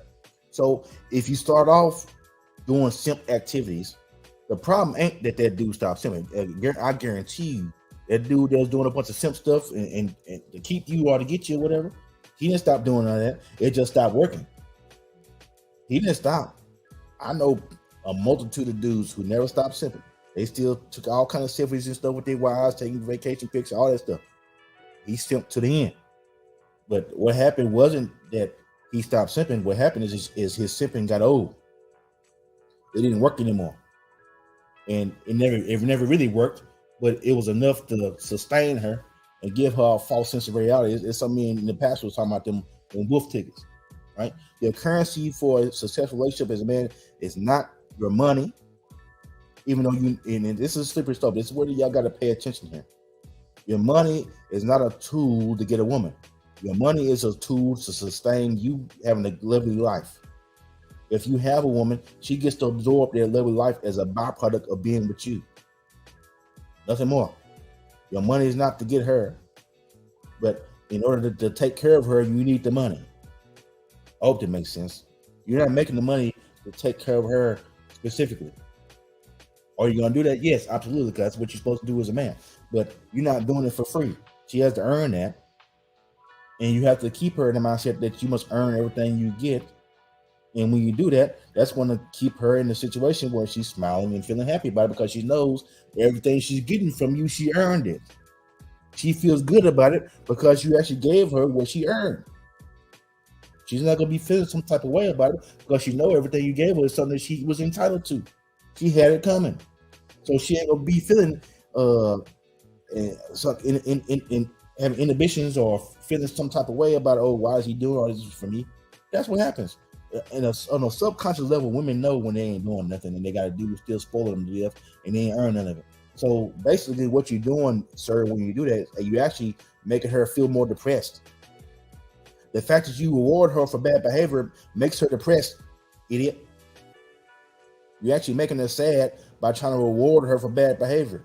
So if you start off doing simp activities, the problem ain't that dude stopped simping. I guarantee you, that dude that was doing a bunch of simp stuff and to keep you or to get you or whatever, he didn't stop doing all that. It just stopped working. He didn't stop. I know a multitude of dudes who never stopped simping. They still took all kind of selfies and stuff with their wives, taking vacation pictures, all that stuff. He simped to the end. But what happened wasn't that he stopped simping. What happened is his simping got old. It didn't work anymore. And it never really worked, but it was enough to sustain her and give her a false sense of reality. It's something in the past was talking about them wolf tickets, right? Your currency for a successful relationship as a man is not your money, even though and this is slippery stuff. This is where y'all got to pay attention here. Your money is not a tool to get a woman. Your money is a tool to sustain you having a lovely life. If you have a woman, she gets to absorb their lovely life as a byproduct of being with you. Nothing more. Your money is not to get her, but in order to take care of her, you need the money. I hope that makes sense. You're not making the money to take care of her specifically. Are you going to do that? Yes, absolutely, because that's what you're supposed to do as a man. But you're not doing it for free. She has to earn that. And you have to keep her in the mindset that you must earn everything you get. And when you do that, that's going to keep her in a situation where she's smiling and feeling happy about it because she knows everything she's getting from you, she earned it. She feels good about it because you actually gave her what she earned. She's not going to be feeling some type of way about it because she knows everything you gave her is something that she was entitled to. She had it coming. So she ain't going to be feeling in having inhibitions or feeling some type of way about, oh, why is he doing all this for me? That's what happens. On a subconscious level, women know when they ain't doing nothing and they got to do is still spoil them to death and they ain't earn none of it. So basically what you're doing, sir, when you do that, you actually making her feel more depressed. The fact that you reward her for bad behavior makes her depressed, idiot. You're actually making her sad by trying to reward her for bad behavior.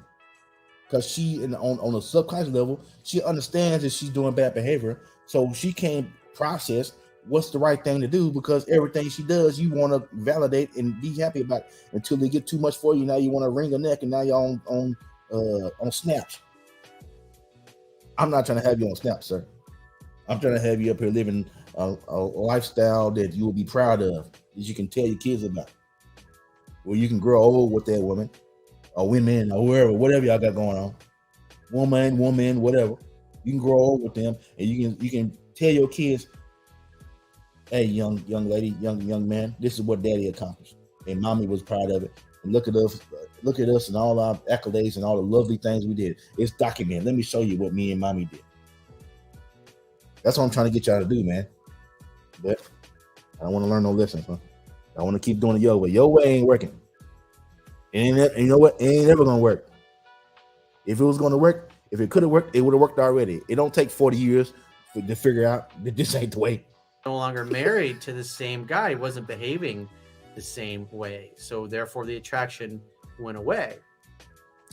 Because she, on a subconscious level, she understands that she's doing bad behavior, so she can't process what's the right thing to do because everything she does, you want to validate and be happy about it until they get too much for you. Now you want to wring her neck, and now you're on snaps. I'm not trying to have you on snaps, sir. I'm trying to have you up here living a lifestyle that you will be proud of, that you can tell your kids about, where you can grow old with that woman, or women, or whoever, whatever y'all got going on, woman, whatever. You can grow old with them, and you can tell your kids, hey, young lady, young man, this is what daddy accomplished, and mommy was proud of it. And look at us and all our accolades and all the lovely things we did. It's documented. Let me show you what me and mommy did. That's what I'm trying to get y'all to do, man. But I don't want to learn no lessons, huh? I want to keep doing it your way. Your way ain't working. And you know what? It ain't ever gonna work. If it was gonna work, if it could have worked, it would have worked already. It don't take 40 years to figure out that this ain't the way. No longer married to the same guy. He wasn't behaving the same way. So therefore the attraction went away.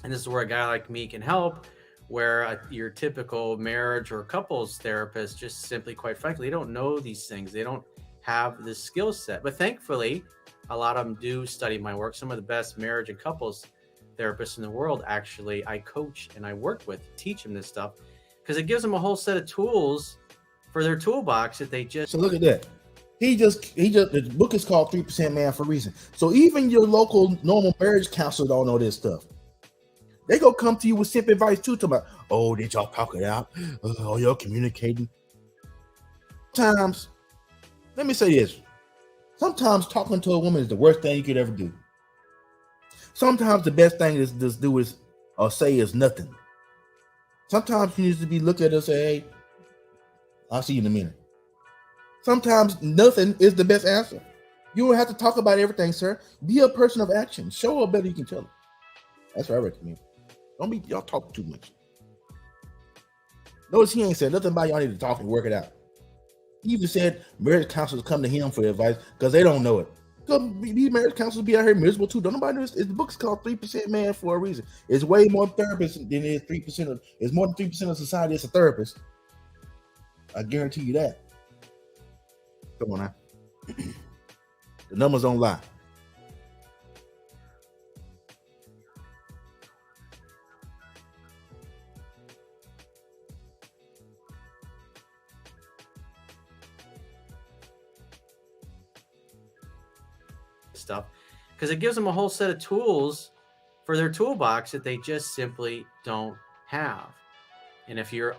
And this is where a guy like me can help, where your typical marriage or couples therapist just simply, quite frankly, they don't know these things. They don't have this skill set. But thankfully, a lot of them do study my work. Some of the best marriage and couples therapists in the world, actually, I coach and I work with, teach them this stuff, because it gives them a whole set of tools for their toolbox that they just. So look at that. He just the book is called 3% Man for a reason. So even your local normal marriage counselor don't know this stuff. They go come to you with simp advice too, talking about, oh, did y'all talk it out? Oh, y'all communicating? Sometimes, let me say this. Sometimes talking to a woman is the worst thing you could ever do. Sometimes the best thing is just do is or say is nothing. Sometimes you need to be look at her and say, hey, I'll see you in a minute. Sometimes nothing is the best answer. You don't have to talk about everything, sir. Be a person of action. Show her better you can tell her. That's what I recommend. Don't be y'all talk too much. Notice he ain't said nothing about y'all need to talk and work it out. He even said marriage counselors come to him for advice because they don't know it. These marriage counselors be out here miserable too. Don't nobody know this? The book's called 3% Man for a reason. It's way more therapists than it is 3% of. It's more than 3% of society is a therapist. I guarantee you that. Come on now. The numbers don't lie. Stuff, because it gives them a whole set of tools for their toolbox that they just simply don't have. And if you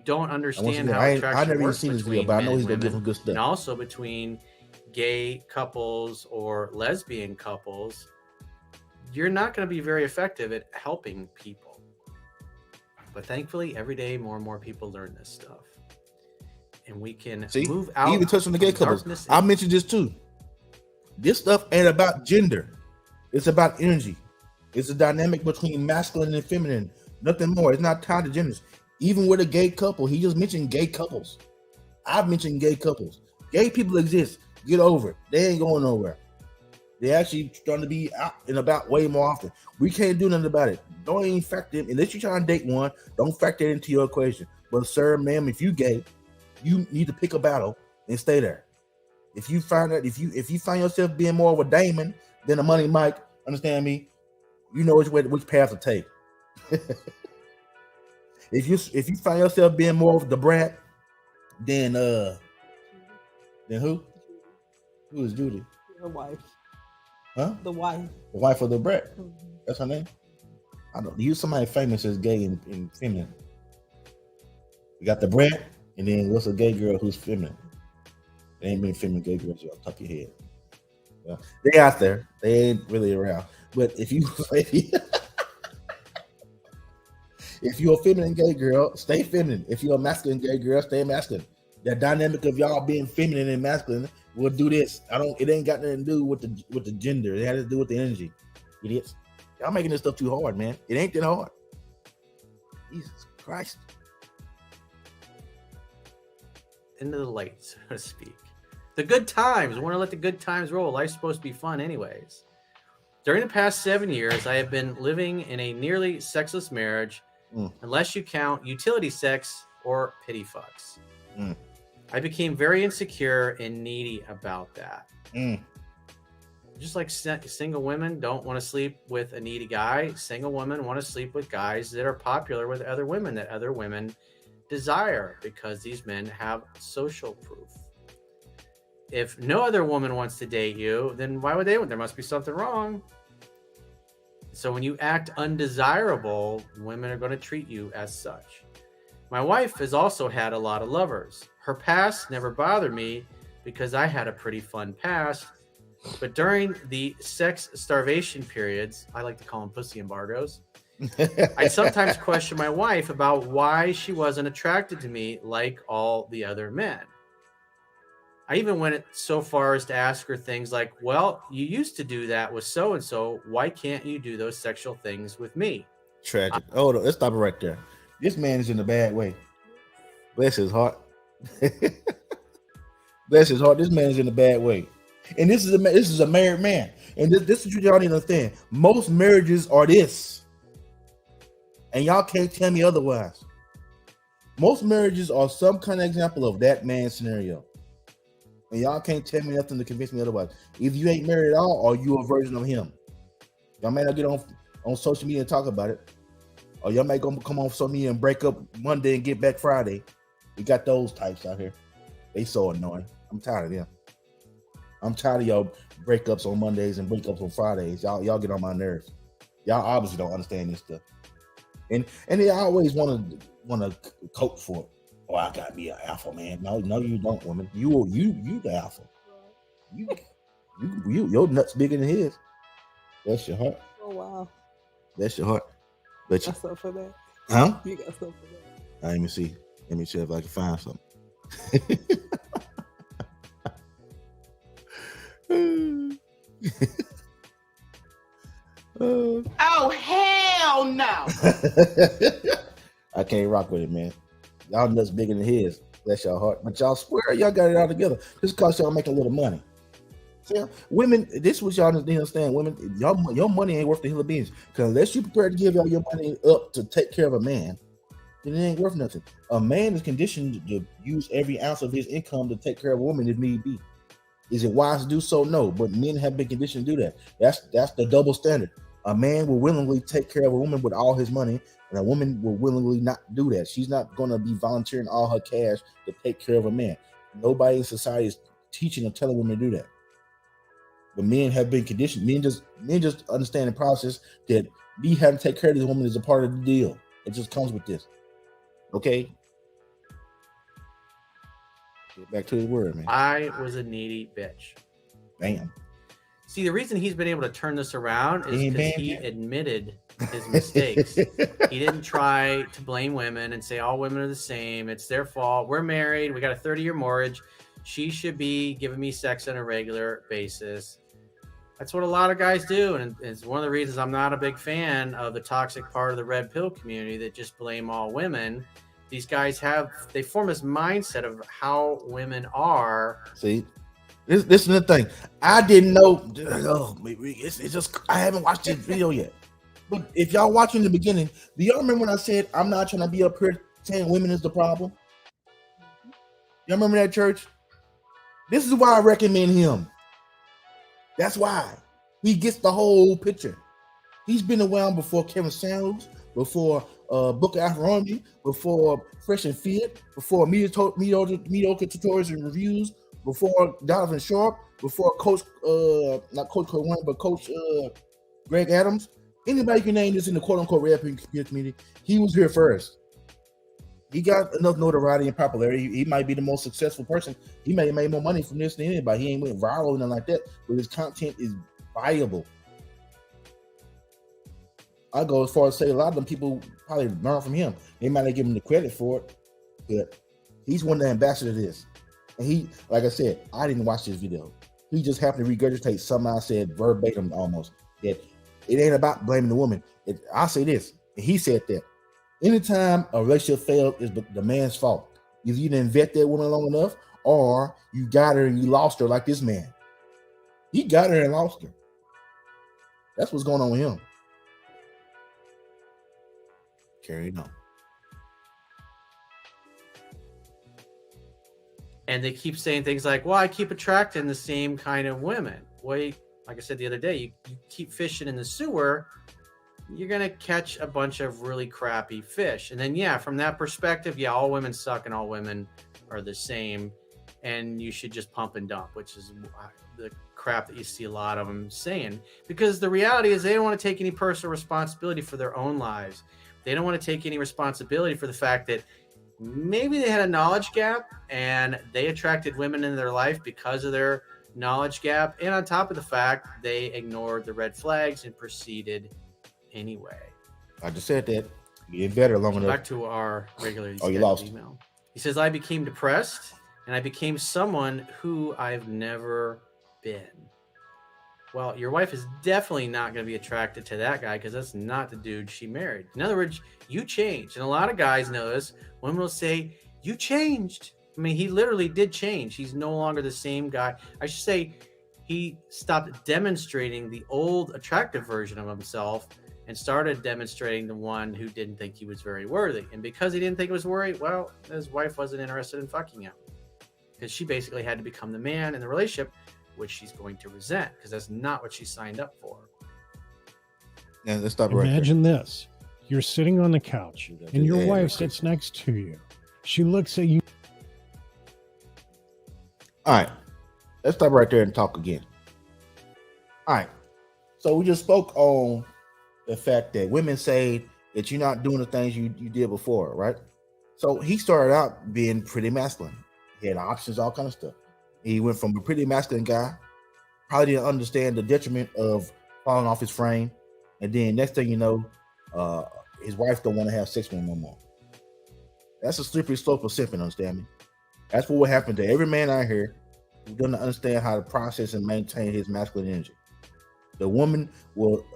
don't understand how attraction works between men and women, and also between gay couples or lesbian couples, you're not going to be very effective at helping people. But thankfully, every day more and more people learn this stuff, and we can move out. Even touch on the gay couples. I mentioned this too. This stuff ain't about gender. It's about energy. It's a dynamic between masculine and feminine. Nothing more. It's not tied to genders. Even with a gay couple, he just mentioned gay couples. I've mentioned gay couples. Gay people exist. Get over it. They ain't going nowhere. They actually starting to be out and about way more often. We can't do nothing about it. Don't even factor in, unless you're trying to date one, don't factor it into your equation. But sir, ma'am, if you gay, you need to pick a battle and stay there. If you find that, if you find yourself being more of a Damon than a Money Mike, understand me, you know which path to take. If you find yourself being more of the brat, then who? Who is Judy? The wife. Huh? The wife. The wife of the brat. Mhm. That's her name. I don't use somebody famous as gay and feminine. You got the brat, and then what's a gay girl who's feminine? They ain't been feminine gay girls off the top of your head. Well, they out there. They ain't really around. But if you're a feminine gay girl, stay feminine. If you're a masculine gay girl, stay masculine. The dynamic of y'all being feminine and masculine will do this. It ain't got nothing to do with the gender. It has to do with the energy. Idiots. Y'all making this stuff too hard, man. It ain't that hard. Jesus Christ. Into the light, so to speak. The good times. We want to let the good times roll. Life's supposed to be fun anyways. During the past 7 years, I have been living in a nearly sexless marriage, unless you count utility sex or pity fucks. I became very insecure and needy about that. Just like single women don't want to sleep with a needy guy, single women want to sleep with guys that are popular with other women, that other women desire, because these men have social proof. If no other woman wants to date you, then why would they? There must be something wrong. So when you act undesirable, women are going to treat you as such. My wife has also had a lot of lovers. Her past never bothered me because I had a pretty fun past. But during the sex starvation periods, I like to call them pussy embargoes, I sometimes question my wife about why she wasn't attracted to me like all the other men. I even went so far as to ask her things like, well, you used to do that with so-and-so. Why can't you do those sexual things with me? Tragic. Hold on. Let's stop it right there. This man is in a bad way. Bless his heart. Bless his heart. This man is in a bad way. And this is a married man. And this is what y'all need to understand. Most marriages are this. And y'all can't tell me otherwise. Most marriages are some kind of example of that man's scenario. And y'all can't tell me nothing to convince me otherwise. Either you ain't married at all or you a version of him. Y'all may not get on social media and talk about it. Or y'all may come on social media and break up Monday and get back Friday. We got those types out here. They so annoying. I'm tired of them. I'm tired of y'all breakups on Mondays and breakups on Fridays. Y'all get on my nerves. Y'all obviously don't understand this stuff. And they always want to coach for it. Oh, I gotta be an alpha man. No, you don't, woman. You the alpha. You your nuts bigger than his. That's your heart. Oh wow. That's your heart. But Got something for that. Huh? You got something for that. Let me see. Let me see if I can find something. Oh hell no! I can't rock with it, man. Y'all nuts bigger than his. Bless your heart. But y'all swear y'all got it all together. Just because y'all make a little money. See, women, this is what y'all need to understand. Women, your money ain't worth the hill of beans. Because unless you're prepared to give y'all your money up to take care of a man, then it ain't worth nothing. A man is conditioned to use every ounce of his income to take care of a woman if need be. Is it wise to do so? No, but men have been conditioned to do that. That's the double standard. A man will willingly take care of a woman with all his money, and a woman will willingly not do that. She's not going to be volunteering all her cash to take care of a man. Nobody in society is teaching or telling women to do that. But men have been conditioned. Men just understand the process that me having to take care of this woman is a part of the deal. It just comes with this. Okay? Get back to his word, man. I was a needy bitch. Bam. See, the reason he's been able to turn this around is because he admitted his mistakes. He didn't try to blame women and say all women are the same. It's their fault. We're married. We got a 30-year mortgage. She should be giving me sex on a regular basis. That's what a lot of guys do, and it's one of the reasons I'm not a big fan of the toxic part of the red pill community that just blame all women. These guys they form this mindset of how women are. See, this is the thing. I didn't know. Oh, it's just I haven't watched this video yet. But if y'all watching the beginning, do y'all remember when I said I'm not trying to be up here saying women is the problem? Y'all remember that, church? This is why I recommend him. That's why he gets the whole picture. He's been around before Kevin Samuels, before Book of Afro-Army, before Fresh and Fit, before mediocre tutorials and reviews, before Donovan Sharp, before Coach not Coach Coleman, but Coach Greg Adams. Anybody can name this in the quote-unquote rap community. He was here first. He got enough notoriety and popularity. He might be the most successful person. He may have made more money from this than anybody. He ain't went viral or nothing like that, but his content is viable. I go as far as say a lot of them people probably learn from him. They might not give him the credit for it, but he's one of the ambassadors of this. And he, like I said, I didn't watch this video. He just happened to regurgitate something I said verbatim almost. That it ain't about blaming the woman. I'll say this, and he said that. Anytime a relationship fails, is the man's fault. Either you didn't vet that woman long enough, or you got her and you lost her like this man. He got her and lost her. That's what's going on with him. Carry on. And they keep saying things like, well, I keep attracting the same kind of women. Well, like I said the other day, you keep fishing in the sewer, you're going to catch a bunch of really crappy fish. And then, yeah, from that perspective, yeah, all women suck and all women are the same. And you should just pump and dump, which is the crap that you see a lot of them saying. Because the reality is they don't want to take any personal responsibility for their own lives. They don't want to take any responsibility for the fact that maybe they had a knowledge gap and they attracted women into their life because of their knowledge gap. And on top of the fact, they ignored the red flags and proceeded anyway. I just said that. You get better long enough. Back to our regular you lost. Email. He says, I became depressed and I became someone who I've never been. Well, your wife is definitely not going to be attracted to that guy because that's not the dude she married. In other words, you changed. And a lot of guys know this. Women will say, you changed. I mean, he literally did change. He's no longer the same guy. I should say he stopped demonstrating the old attractive version of himself and started demonstrating the one who didn't think he was very worthy. And because he didn't think he was worthy, well, his wife wasn't interested in fucking him because she basically had to become the man in the relationship, which she's going to resent because that's not what she signed up for. Yeah, let's stop right there. Imagine this. You're sitting on the couch and your wife sits next to you. She looks at you. All right. Let's stop right there and talk again. All right. So we just spoke on the fact that women say that you're not doing the things you did before, right? So he started out being pretty masculine. He had options, all kind of stuff. He went from a pretty masculine guy, probably didn't understand the detriment of falling off his frame. And then next thing you know, his wife don't want to have sex with him no more. That's a slippery slope of simping, understand me? That's what will happen to every man out here who doesn't understand how to process and maintain his masculine energy. The woman will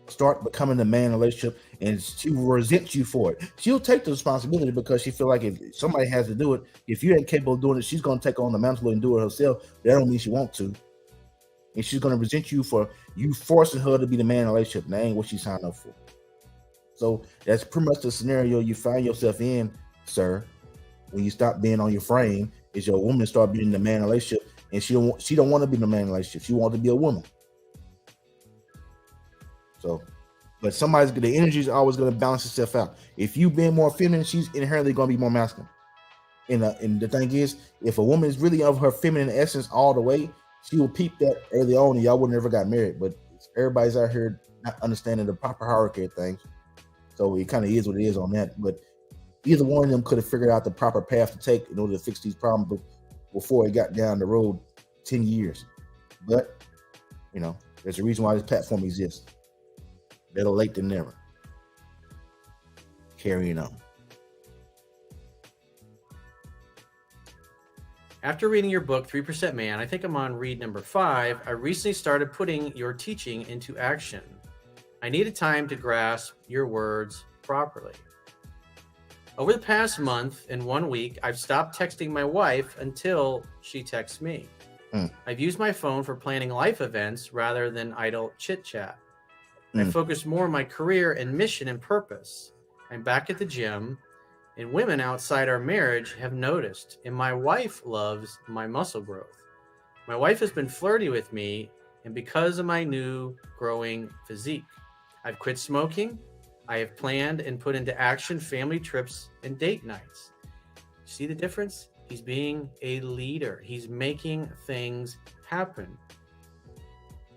start becoming the man in a relationship and she will resent you for it. She'll take the responsibility because she feel like if somebody has to do it, if you ain't capable of doing it, she's going to take on the mantle and do it herself. That don't mean she want to. And she's going to resent you for you forcing her to be the man in a relationship. And that ain't what she signed up for. So that's pretty much the scenario you find yourself in, sir, when you stop being on your frame, is your woman start being the man in a relationship, and she don't want to be the man in a relationship. She wants to be a woman. So, but the energy is always going to balance itself out. If you being more feminine, she's inherently going to be more masculine. And the thing is, if a woman is really of her feminine essence all the way, she will peep that early on, and y'all would never got married. But everybody's out here not understanding the proper hierarchy of things. So it kind of is what it is on that. But either one of them could have figured out the proper path to take in order to fix these problems before it got down the road 10 years. But, there's a reason why this platform exists. Better late than never. Carrying on. After reading your book, 3% Man, I think I'm on read number 5. I recently started putting your teaching into action. I needed time to grasp your words properly. Over the past month and 1 week, I've stopped texting my wife until she texts me. I've used my phone for planning life events rather than idle chit-chat. I focus more on my career and mission and purpose. I'm back at the gym, and women outside our marriage have noticed, and my wife loves my muscle growth. My wife has been flirty with me, and because of my new growing physique, I've quit smoking. I have planned and put into action family trips and date nights. See the difference? He's being a leader. He's making things happen.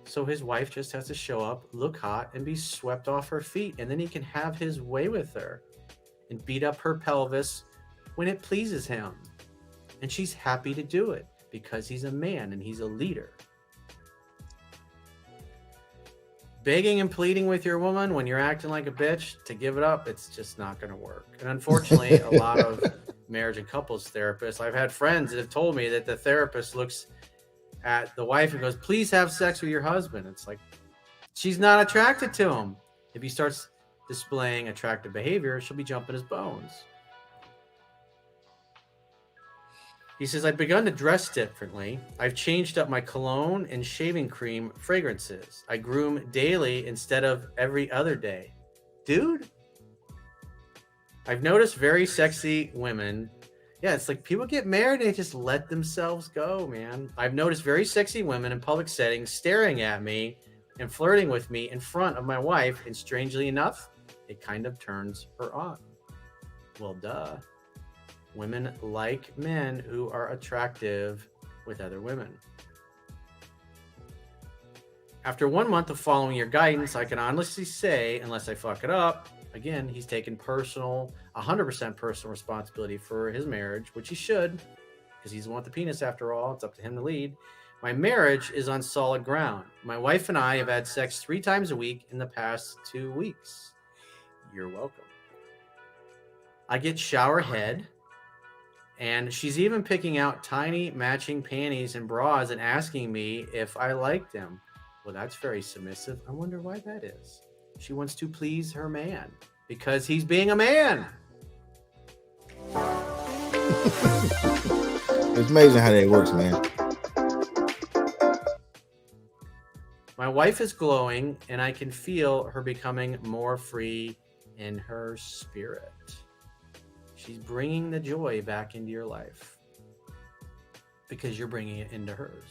So his wife just has to show up, look hot, and be swept off her feet. And then he can have his way with her and beat up her pelvis when it pleases him. And she's happy to do it because he's a man and he's a leader. Begging and pleading with your woman when you're acting like a bitch to give it up, it's just not going to work. And unfortunately, a lot of marriage and couples therapists, I've had friends that have told me that the therapist looks at the wife and goes, please have sex with your husband. It's like, she's not attracted to him. If he starts displaying attractive behavior, she'll be jumping his bones. He says, I've begun to dress differently. I've changed up my cologne and shaving cream fragrances. I groom daily instead of every other day. Dude, I've noticed very sexy women. Yeah, it's like people get married and they just let themselves go, man. I've noticed very sexy women in public settings staring at me and flirting with me in front of my wife. And strangely enough, it kind of turns her on. Well, duh. Women like men who are attractive with other women. After 1 month of following your guidance, I can honestly say, unless I fuck it up, again, he's taken 100% personal responsibility for his marriage, which he should, because he's the one with the penis after all. It's up to him to lead. My marriage is on solid ground. My wife and I have had sex 3 times a week in the past 2 weeks. You're welcome. I get shower head. And she's even picking out tiny matching panties and bras and asking me if I like them. Well, that's very submissive. I wonder why that is. She wants to please her man because he's being a man. It's amazing how that works, man. My wife is glowing and I can feel her becoming more free in her spirit. She's bringing the joy back into your life because you're bringing it into hers.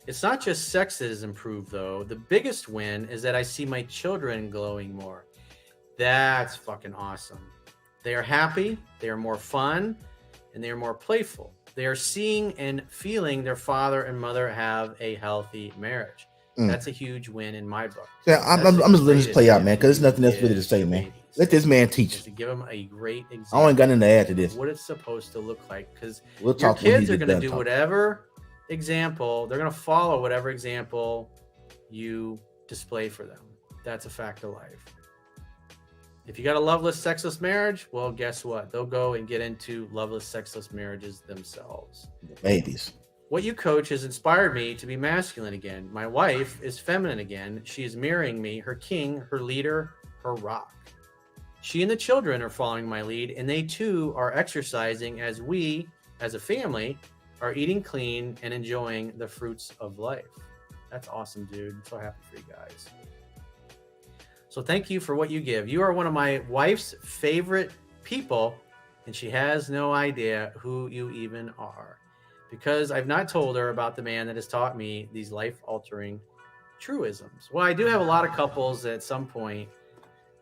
It's not just sex that has improved, though. The biggest win is that I see my children glowing more. That's fucking awesome. They are happy, they are more fun, and they are more playful. They are seeing and feeling their father and mother have a healthy marriage. That's a huge win in my book. Yeah, I'm just letting this play out, man, because there's nothing else really to say, man. Let this man teach. To give him a great example. I ain't got nothing to add to this. What it's supposed to look like, because your kids are going to do whatever example, they're going to follow whatever example you display for them. That's a fact of life. If you got a loveless, sexless marriage, well, guess what? They'll go and get into loveless, sexless marriages themselves. Babies. What you coach has inspired me to be masculine again. My wife is feminine again. She is mirroring me, her king, her leader, her rock. She and the children are following my lead, and they too are exercising as we, as a family, are eating clean and enjoying the fruits of life. That's awesome, dude. I'm so happy for you guys. So thank you for what you give. You are one of my wife's favorite people, and she has no idea who you even are, because I've not told her about the man that has taught me these life-altering truisms. Well, I do have a lot of couples that at some point,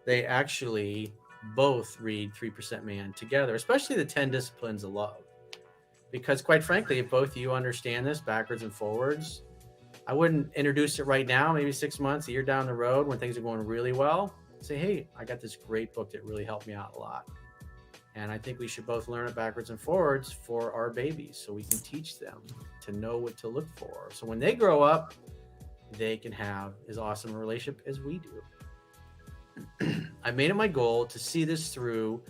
they actually both read 3% Man together, especially the 10 Disciplines of Love. Because quite frankly, if both of you understand this backwards and forwards, I wouldn't introduce it right now, maybe 6 months, a year down the road when things are going really well. Say, hey, I got this great book that really helped me out a lot. And I think we should both learn it backwards and forwards for our babies so we can teach them to know what to look for. So when they grow up, they can have as awesome a relationship as we do. I made it my goal to see this through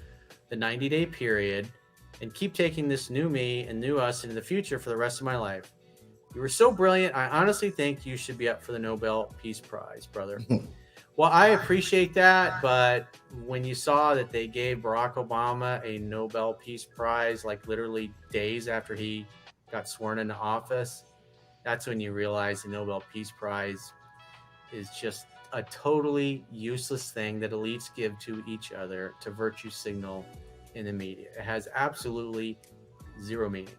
the 90-day period and keep taking this new me and new us into the future for the rest of my life. You were so brilliant. I honestly think you should be up for the Nobel Peace Prize, brother. Well, I appreciate that, but when you saw that they gave Barack Obama a Nobel Peace Prize, like literally days after he got sworn into office, that's when you realize the Nobel Peace Prize is just a totally useless thing that elites give to each other to virtue signal in the media. It has absolutely zero meaning.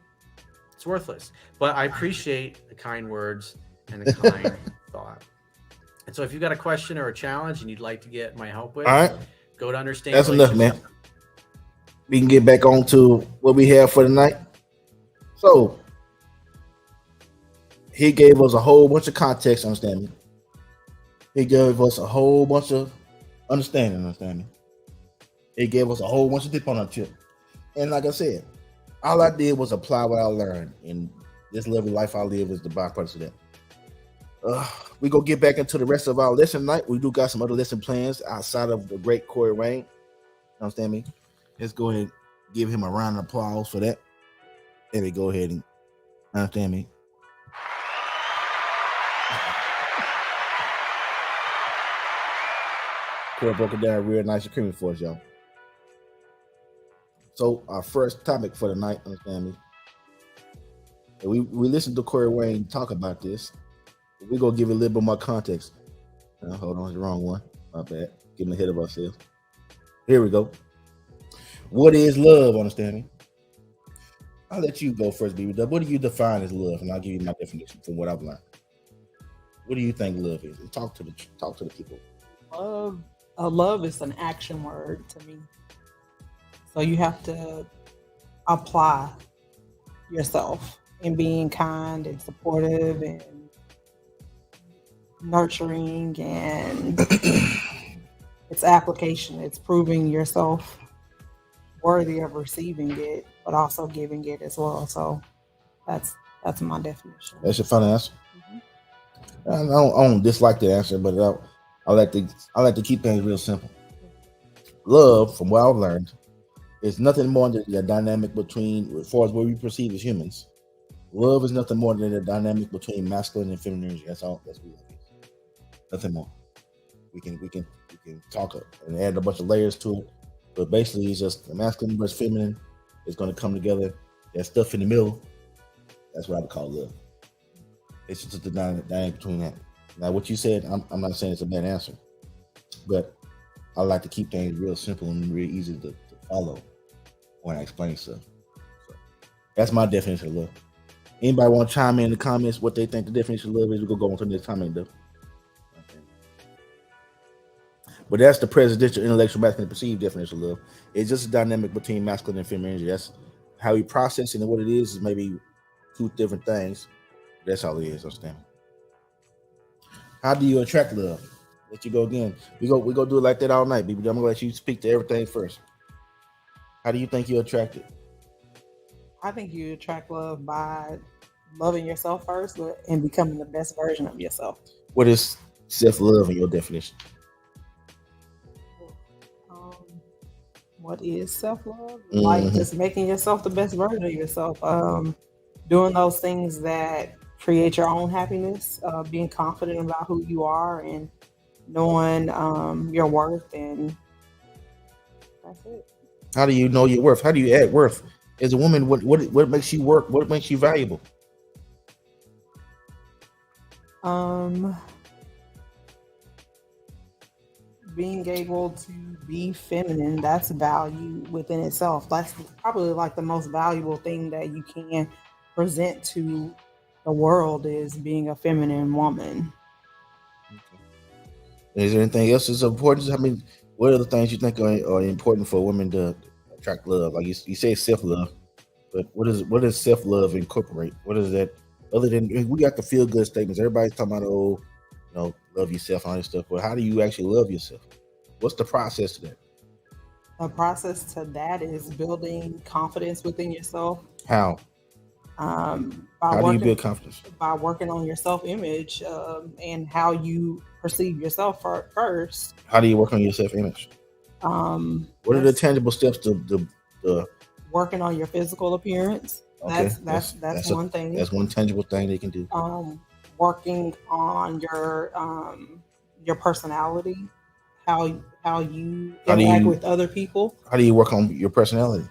It's worthless. But I appreciate the kind words and the kind thought. And so if you've got a question or a challenge and you'd like to get my help with, all right, go to understand. That's enough, man. We can get back on to what we have for tonight. So he gave us a whole bunch of context, understanding. He gave us a whole bunch of understanding. He gave us a whole bunch of dip on our chip. And like I said, all I did was apply what I learned. And this level of life I live is the byproduct of that. We go get back into the rest of our lesson tonight. We do got some other lesson plans outside of the great Corey Wayne. Understand me? Let's go ahead and give him a round of applause for that. Let me go ahead and understand me. Corey broke it down real nice and creamy for us, y'all. So our first topic for the night, understand me? We listened to Corey Wayne talk about this. We're gonna give it a little bit more context. Hold on, it's the wrong one. My bad. Getting ahead of ourselves. Here we go. What is love? Understand me? I'll let you go first, baby. What do you define as love? And I'll give you my definition from what I've learned. What do you think love is? And talk to the people. Love is an action word to me. So you have to apply yourself in being kind and supportive and nurturing, and it's application. It's proving yourself worthy of receiving it, but also giving it as well. So that's my definition. That's your final answer. I don't dislike the answer, but I like to keep things real simple. Love, from what I've learned, is nothing more than the dynamic between, as far as what we perceive as humans. Love is nothing more than the dynamic between masculine and feminine energy. That's all. That's what love is. Nothing more. We can talk and add a bunch of layers to it, but basically it's just the masculine versus feminine is going to come together. That stuff in the middle, that's what I would call love. It's just the dynamic between that. Now, what you said, I'm not saying it's a bad answer, but I like to keep things real simple and real easy to follow when I explain stuff. So that's my definition of love. Anybody want to chime in the comments what they think the definition of love is? We'll go on to the next comment, though. But that's the presidential intellectual masculine perceived definition of love. It's just a dynamic between masculine and feminine energy. That's how we process it, and what it is maybe two different things. That's all it is. Understand? How do you attract love? Let you go again. We go do it like that all night, baby. I'm gonna let you speak to everything first. How do you think you attract it? I think you attract love by loving yourself first and becoming the best version of yourself. What is self-love in your definition? What is self-love? Like just making yourself the best version of yourself. Doing those things that create your own happiness, being confident about who you are and knowing your worth, and that's it. How do you know your worth? How do you add worth? As a woman, what makes you work? What makes you valuable? Being able to be feminine, that's value within itself. That's probably like the most valuable thing that you can present to the world, is being a feminine woman. Is there anything else that's important? I mean, what are the things you think are important for women to attract love? Like you say self-love, but what does self-love incorporate? What is that? Other than, we got the feel-good statements. Everybody's talking about, love yourself and all this stuff. But how do you actually love yourself? What's the process to that? The process to that is building confidence within yourself. How? How do you build confidence? By working on your self-image and how you perceive yourself first. How do you work on your self-image? What are the tangible steps to working on your physical appearance. Okay, That's one thing. That's one tangible thing they can do. Working on your personality, how you interact with other people. How do you work on your personality?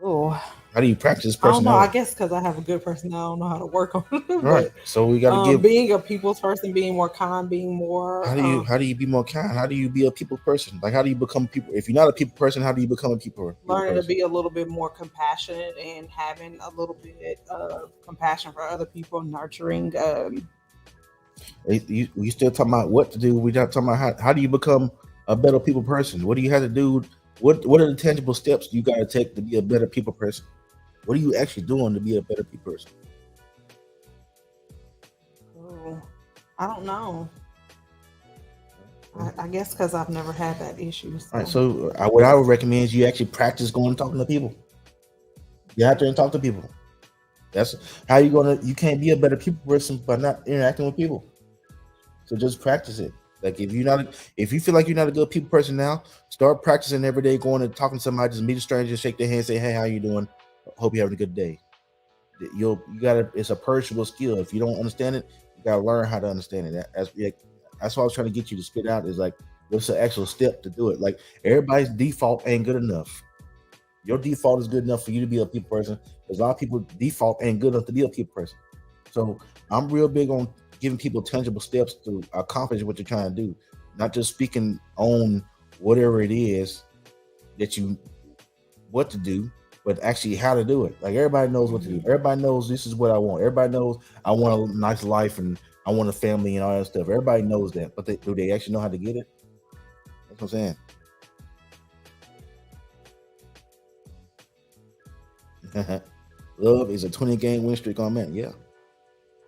Oh, how do you practice I don't know. I personality? guess because I have a good personality, I don't know how to work on it. Right. So we got to give. Being a people's person, being more kind, being more. How do you be more kind? How do you be a people person? Like, how do you become people? If you're not a people person, how do you become a people learning person? to be a little bit more compassionate and having a little bit of compassion for other people, nurturing. We still talking about what to do. We're not talking about how do you become a better people person? What do you have to do? What are the tangible steps you got to take to be a better people person? What are you actually doing to be a better people person? Oh, I don't know. I guess because I've never had that issue. So. All right. So what I would recommend is you actually practice going and talking to people. Get out there and talk to people. That's how you can't be a better people person by not interacting with people. So just practice it. Like if you feel like you're not a good people person now, start practicing every day, going and talking to somebody, just meet a stranger, shake their hand, say, hey, how you doing? Hope you're having a good day. It's a perishable skill. If you don't understand it, you gotta learn how to understand it. That's what I was trying to get you to spit out, is like, what's the actual step to do it? Like, everybody's default ain't good enough. Your default is good enough for you to be a people person. There's a lot of people default ain't good enough to be a people person. So I'm real big on giving people tangible steps to accomplish what you're trying to do, not just speaking on whatever it is what to do, but actually how to do it. Like, everybody knows what to do. Everybody knows this is what I want. Everybody knows I want a nice life and I want a family and all that stuff. Everybody knows that, but do they actually know how to get it? That's what I'm saying. Love is a 20-game win streak on man. Yeah.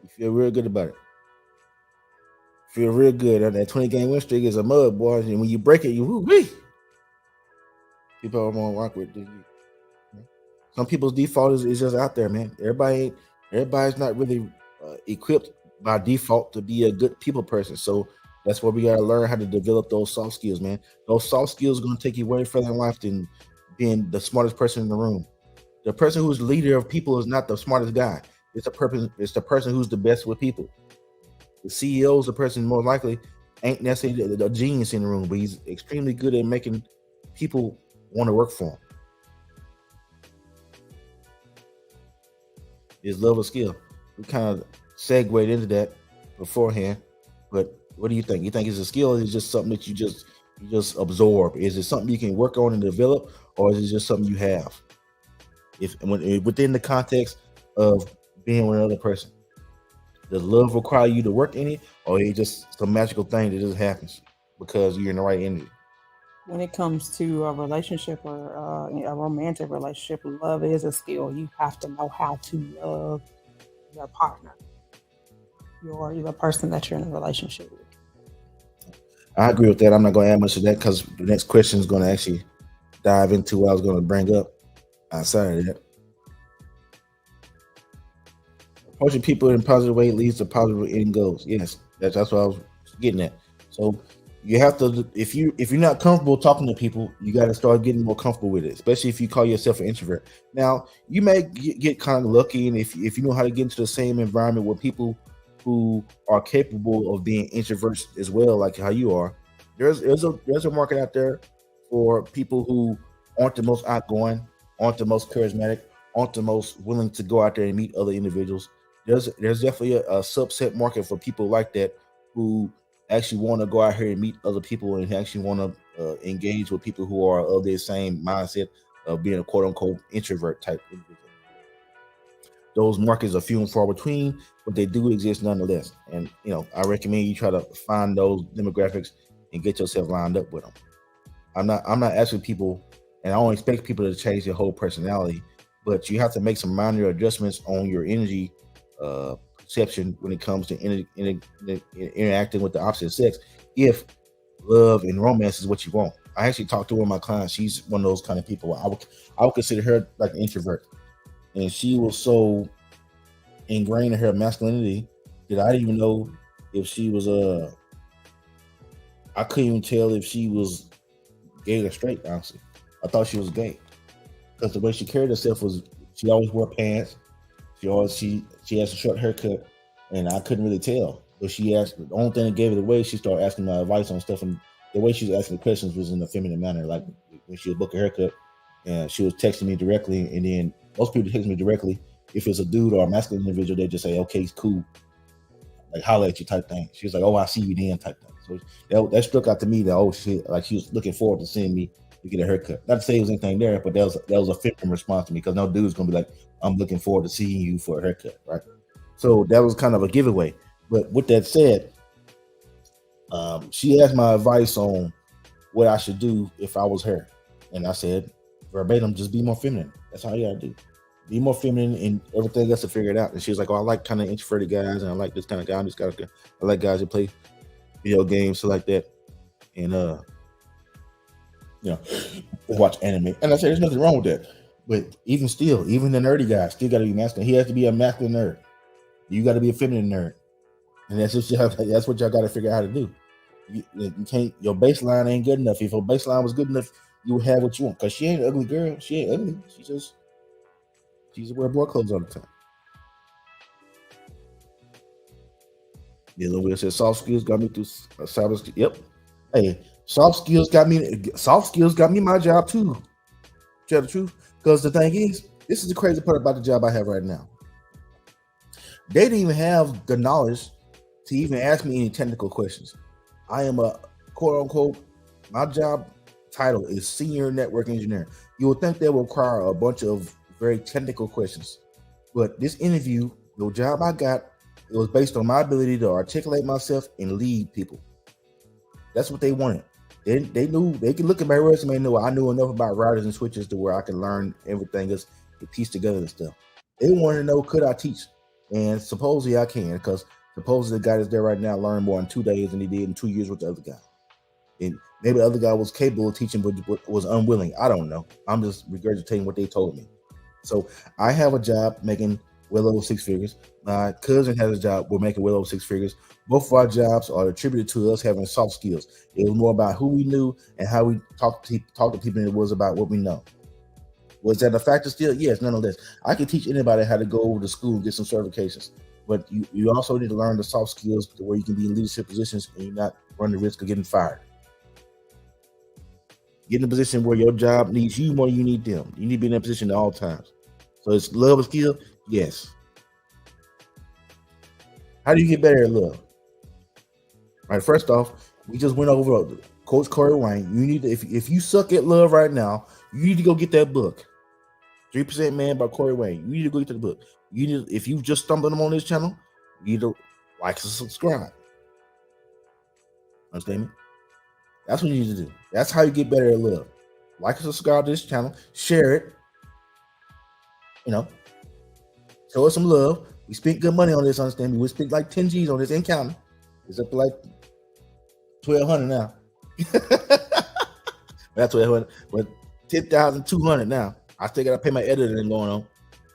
You feel real good about it. Feel real good. That 20-game win streak is a mud, boy. And when you break it, you woo-wee. People are more rock with you. Some people's default is just out there, man. Everybody's not really equipped by default to be a good people person. So that's where we gotta learn how to develop those soft skills, man. Those soft skills are gonna take you way further in life than being the smartest person in the room. The person who's the leader of people is not the smartest guy. It's the person who's the best with people. The CEO is the person more likely ain't necessarily the genius in the room, but he's extremely good at making people want to work for him. Is love a skill? We kind of segued into that beforehand, but what do you think? You think it's a skill, or is it just something that you just absorb? Is it something you can work on and develop, or is it just something you have? Within the context of being with another person, does love require you to work in it, or is it just some magical thing that just happens because you're in the right energy? When it comes to a relationship or a romantic relationship, love is a skill. You have to know how to love your partner, the person that you're in a relationship with. I agree with that. I'm not going to add much to that because the next question is going to actually dive into what I was going to bring up outside of that. Approaching people in a positive way leads to positive end goals. Yes, that's what I was getting at. So you have to, if you're not comfortable talking to people, you got to start getting more comfortable with it, especially if you call yourself an introvert. Now, you may get kind of lucky, and if you know how to get into the same environment with people who are capable of being introverts as well, like how you are, there's a market out there for people who aren't the most outgoing, aren't the most charismatic, aren't the most willing to go out there and meet other individuals. There's definitely a subset market for people like that who actually want to go out here and meet other people and actually want to engage with people who are of their same mindset of being a quote-unquote introvert type individual. Those markets are few and far between, but they do exist nonetheless. And I recommend you try to find those demographics and get yourself lined up with them. I'm not asking people, and I don't expect people to change their whole personality, but you have to make some minor adjustments on your energy perception when it comes to interacting with the opposite sex, if love and romance is what you want. I actually talked to one of my clients. She's one of those kind of people. I would consider her like an introvert, and she was so ingrained in her masculinity that I didn't even know if she was I couldn't even tell if she was gay or straight. Honestly, I thought she was gay because the way she carried herself was she always wore pants. She has a short haircut, and I couldn't really tell. But she asked the only thing that gave it away. She started asking my advice on stuff, and the way she was asking the questions was in a feminine manner. Like when she would book a haircut, and she was texting me directly, and then most people text me directly. If it's a dude or a masculine individual, they just say, "Okay, he's cool," like holler at you type thing. She was like, "Oh, I see you then," type thing. So that struck out to me that oh shit, like she was looking forward to seeing me to get a haircut. Not to say it was anything there, but that was a feminine response to me because no dude's gonna be like, "I'm looking forward to seeing you for a haircut," right? So that was kind of a giveaway. But with that said, she asked my advice on what I should do if I was her, and I said verbatim, just be more feminine. That's all you gotta do. Be more feminine, and everything else to figure it out. And she was like, "Oh, I like kind of introverted guys, and I like this kind of guy. I like guys that play video games, so like that, and watch anime." And I said, "There's nothing wrong with that." But even still, even the nerdy guy still got to be masculine. He has to be a masculine nerd. You got to be a feminine nerd, and that's what y'all got to figure out how to do. You can't. Your baseline ain't good enough. If your baseline was good enough, you would have what you want. Cause she ain't an ugly girl. She ain't ugly. She just wear boy clothes all the time. Will says soft skills got me through cyber skills. Yep. Hey, soft skills got me my job too. Tell the truth. Because the thing is, this is the crazy part about the job I have right now. They didn't even have the knowledge to even ask me any technical questions. I am a quote unquote, my job title is senior network engineer. You would think that would require a bunch of very technical questions. But this interview, the job I got, it was based on my ability to articulate myself and lead people. That's what they wanted. They knew they could look at my resume and know I knew enough about routers and switches to where I could learn everything else to piece together the stuff. They wanted to know, could I teach? And supposedly I can, because supposedly the guy that's there right now learned more in 2 days than he did in 2 years with the other guy. And maybe the other guy was capable of teaching, but was unwilling. I don't know. I'm just regurgitating what they told me. So I have a job making well over 6 figures. My cousin has a job. We're making well over 6 figures. Both of our jobs are attributed to us having soft skills. It was more about who we knew and how we talk to people than it was about what we know. Was that a factor still? Yes, nonetheless. I can teach anybody how to go over to school and get some certifications. But you also need to learn the soft skills to where you can be in leadership positions and you not run the risk of getting fired. Get in a position where your job needs you more than you need them. You need to be in that position at all times. So it's love a skill? Yes. How do you get better at love? All right, first off, we just went over Coach Corey Wayne. You need to, if you suck at love right now, you need to go get that book. 3% Man by Corey Wayne. You need to go get the book. You need, if you just stumbled on this channel, you need to like and subscribe. Understand me? That's what you need to do. That's how you get better at love. Like and subscribe to this channel. Share it. Show us some love. We spent good money on this, understand me? We spent like 10 G's on this and counting. It's up to like 1,200 now. That's 1,200, but 10,200 now. I still gotta pay my editor and going on.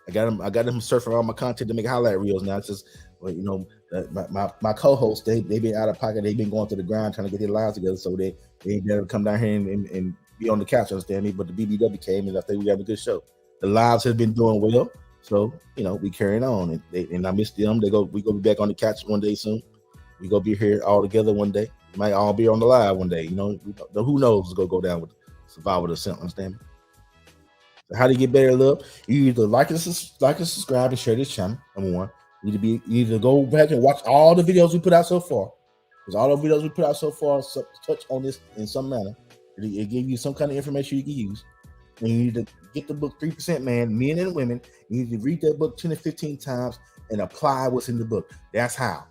I got them surfing all my content to make highlight reels now. It's just, my co-hosts, they've been out of pocket. They've been going through the grind trying to get their lives together, so they ain't never come down here and be on the couch, understand me? But the BBW came, and I think we have a good show. The lives have been doing well, so we carrying on, and I miss them. We go be back on the couch one day soon. We go be here all together one day. We might all be on the live one day. Who knows what's gonna go down with Survival of the Simp, understand me? So how do you get better at love? You either like and subscribe and share this channel. Number one, you need to go back and watch all the videos we put out so far, because all the videos we put out so far touch on this in some manner. It give you some kind of information you can use. And you need to get the book 3% Man, Men and Women. You need to read that book 10 to 15 times and apply what's in the book. That's how.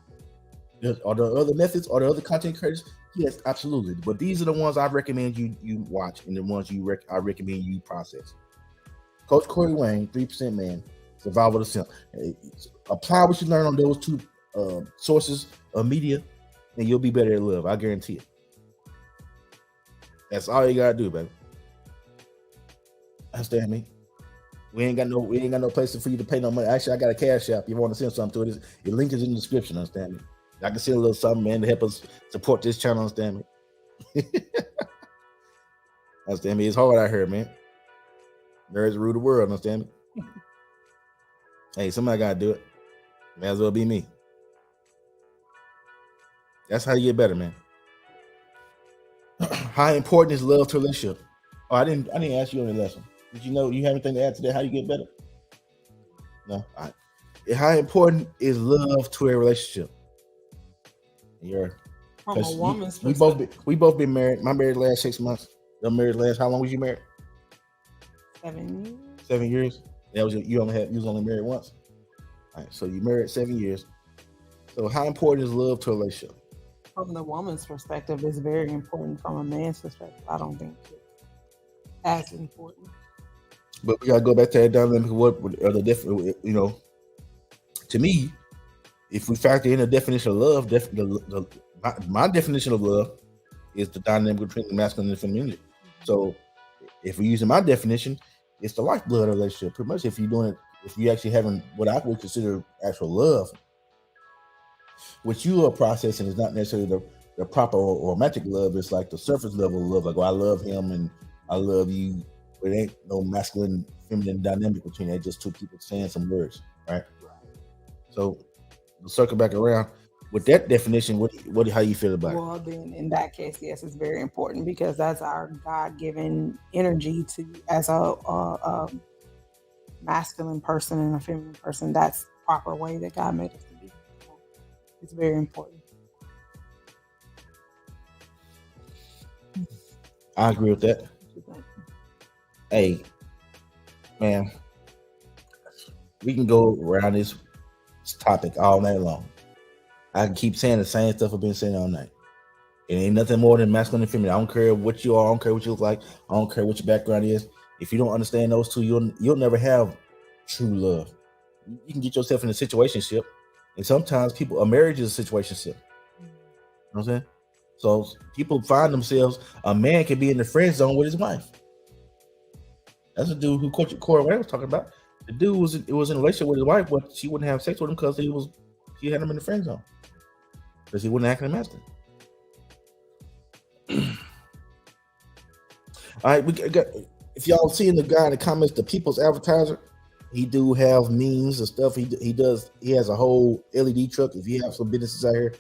Are there other methods? Are there other content creators? Yes, absolutely. But these are the ones I recommend you watch, and the ones I recommend you process. Coach Corey Wayne, 3% Man, Survival of the Simp. Apply what you learn on those two sources of media, and you'll be better at love. I guarantee it. That's all you gotta do, baby. Understand me? We ain't got no place for you to pay no money. Actually, I got a cash app. If you want to send something to it, your link is in the description. Understand me? I can send a little something, man, to help us support this channel. Understand me? Understand me? It's hard out here, man. Marriage rule the world, understand me? Hey, somebody gotta do it. May as well be me. That's how you get better, man. How important is love to a relationship? Oh, I didn't ask you any lesson. Did you know you have anything to add to that? How you get better? No. All right. How important is love to a relationship? From a woman's we both been married. My marriage last 6 months. Your marriage last, how long was you married? 7 years. 7 years. That was you was only married once. All right, so you married 7 years. So how important is love to a relationship? From the woman's perspective, it's very important. From a man's perspective, I don't think it's as important. But we gotta go back to that dynamic. What are the different? You know, to me, if we factor in the definition of love, my definition of love is the dynamic between the masculine and femininity. So, if we're using my definition, it's the lifeblood relationship. Pretty much, if you're doing it, if you actually having what I would consider actual love, what you are processing is not necessarily the proper romantic love. It's like the surface level of love. Like, I love him and I love you. But it ain't no masculine, feminine dynamic between that. Just two people saying some words, right? So, to circle back around with that definition, how you feel about it? Well, then in that case, yes, it's very important because that's our God-given energy to as a masculine person and a feminine person. That's the proper way that God made us to be. It's very important. I agree with that. Hey, man, we can go around this topic all night long. I can keep saying the same stuff I've been saying all night. It ain't nothing more than masculine and feminine. I don't care what you are. I don't care what you look like. I don't care what your background is. If you don't understand those two, you'll never have true love. You can get yourself in a situationship, and sometimes a marriage is a situationship. You know what I'm saying? So people find themselves. A man can be in the friend zone with his wife. That's a dude who Corey Wayne was talking about. The dude was in a relationship with his wife, but she wouldn't have sex with him because she had him in the friend zone because he wouldn't act like a master. All right, if y'all seen the guy in the comments, the People's Advertiser, he do have memes and stuff. He has a whole LED truck. If you have some businesses out here,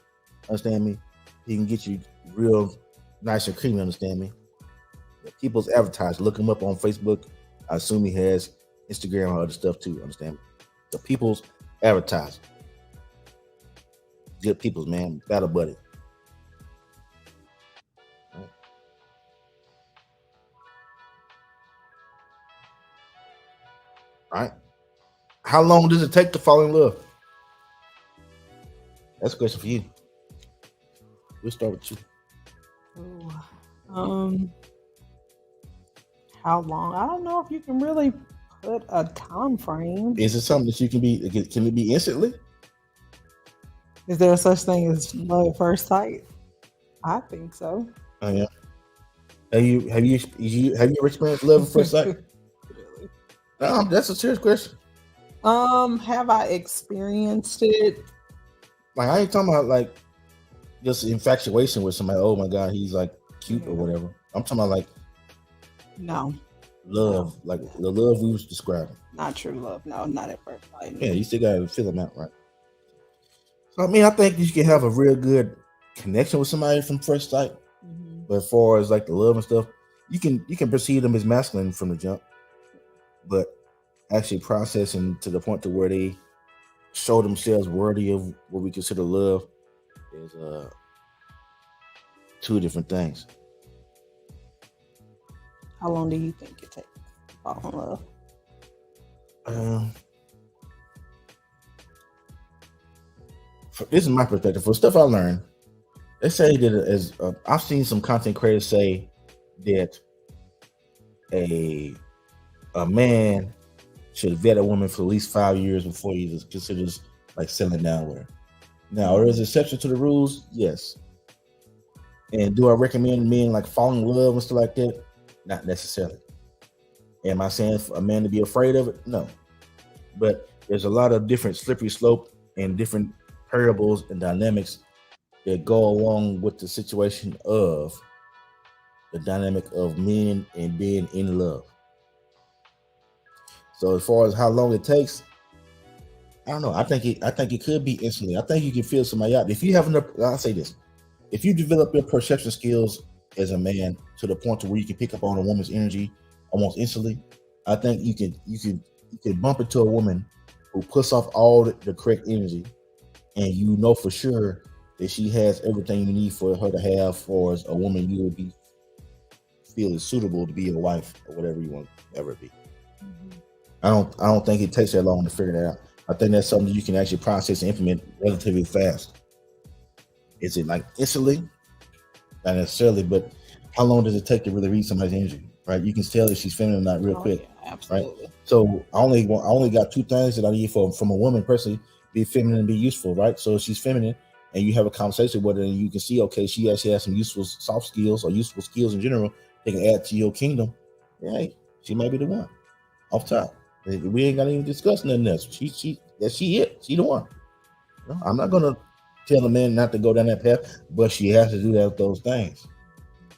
understand me, he can get you real nice and creamy. Understand me. The People's Advertiser, look him up on Facebook. I assume he has Instagram and other stuff too. Understand me? The People's Advertiser. Good people's, man. Battle buddy. All right. How long does it take to fall in love? That's a question for you. We'll start with you. How long? I don't know if you can really put a time frame. Is it something that can it be instantly? Is there such thing as love at first sight? I think so. Oh yeah. Have you experienced love at first sight? That's a serious question. Have I experienced it? Like, I ain't talking about like just infatuation with somebody. Oh my God, he's like cute or whatever. I'm talking about like no love, like the love we was describing. Not true love. No, not at first sight. Yeah, you still gotta feel them out, right? So I mean, I think you can have a real good connection with somebody from first sight. Mm-hmm. But as far as like the love and stuff, you can perceive them as masculine from the jump. But actually processing to the point to where they show themselves worthy of what we consider love is two different things. How long do you think it takes to fall in love? This is my perspective. For stuff I learned, they say that I've seen some content creators say that a man should vet a woman for at least 5 years before he considers like settling down with her. Now, are there exceptions to the rules? Yes. And do I recommend men like falling in love and stuff like that? Not necessarily. Am I saying for a man to be afraid of it? No. But there's a lot of different slippery slope and different parables and dynamics that go along with the situation of the dynamic of men and being in love. So as far as how long it takes, I don't know. I think it could be instantly. I think you can feel somebody out. If you have enough, I'll say this: if you develop your perception skills as a man to the point to where you can pick up on a woman's energy almost instantly, I think you could bump into a woman who puts off all the correct energy, and you know for sure that she has everything you need for her to have for as a woman you would feel is suitable to be your wife or whatever you want to ever be. I don't think it takes that long to figure that out. I think that's something you can actually process and implement relatively fast. Is it like instantly? Not necessarily, but how long does it take to really read somebody's energy? Right? You can tell if she's feminine or not real quick. Yeah, absolutely. Right? So I only got two things that I need from a woman personally: be feminine and be useful. Right? So if she's feminine and you have a conversation with her and you can see, okay, she actually has some useful soft skills or useful skills in general they can add to your kingdom. Yeah, hey, she may be the one. Off top. We ain't gotta even discuss nothing else. She the one. No, I'm not gonna tell a man not to go down that path, but she has to do that with those things.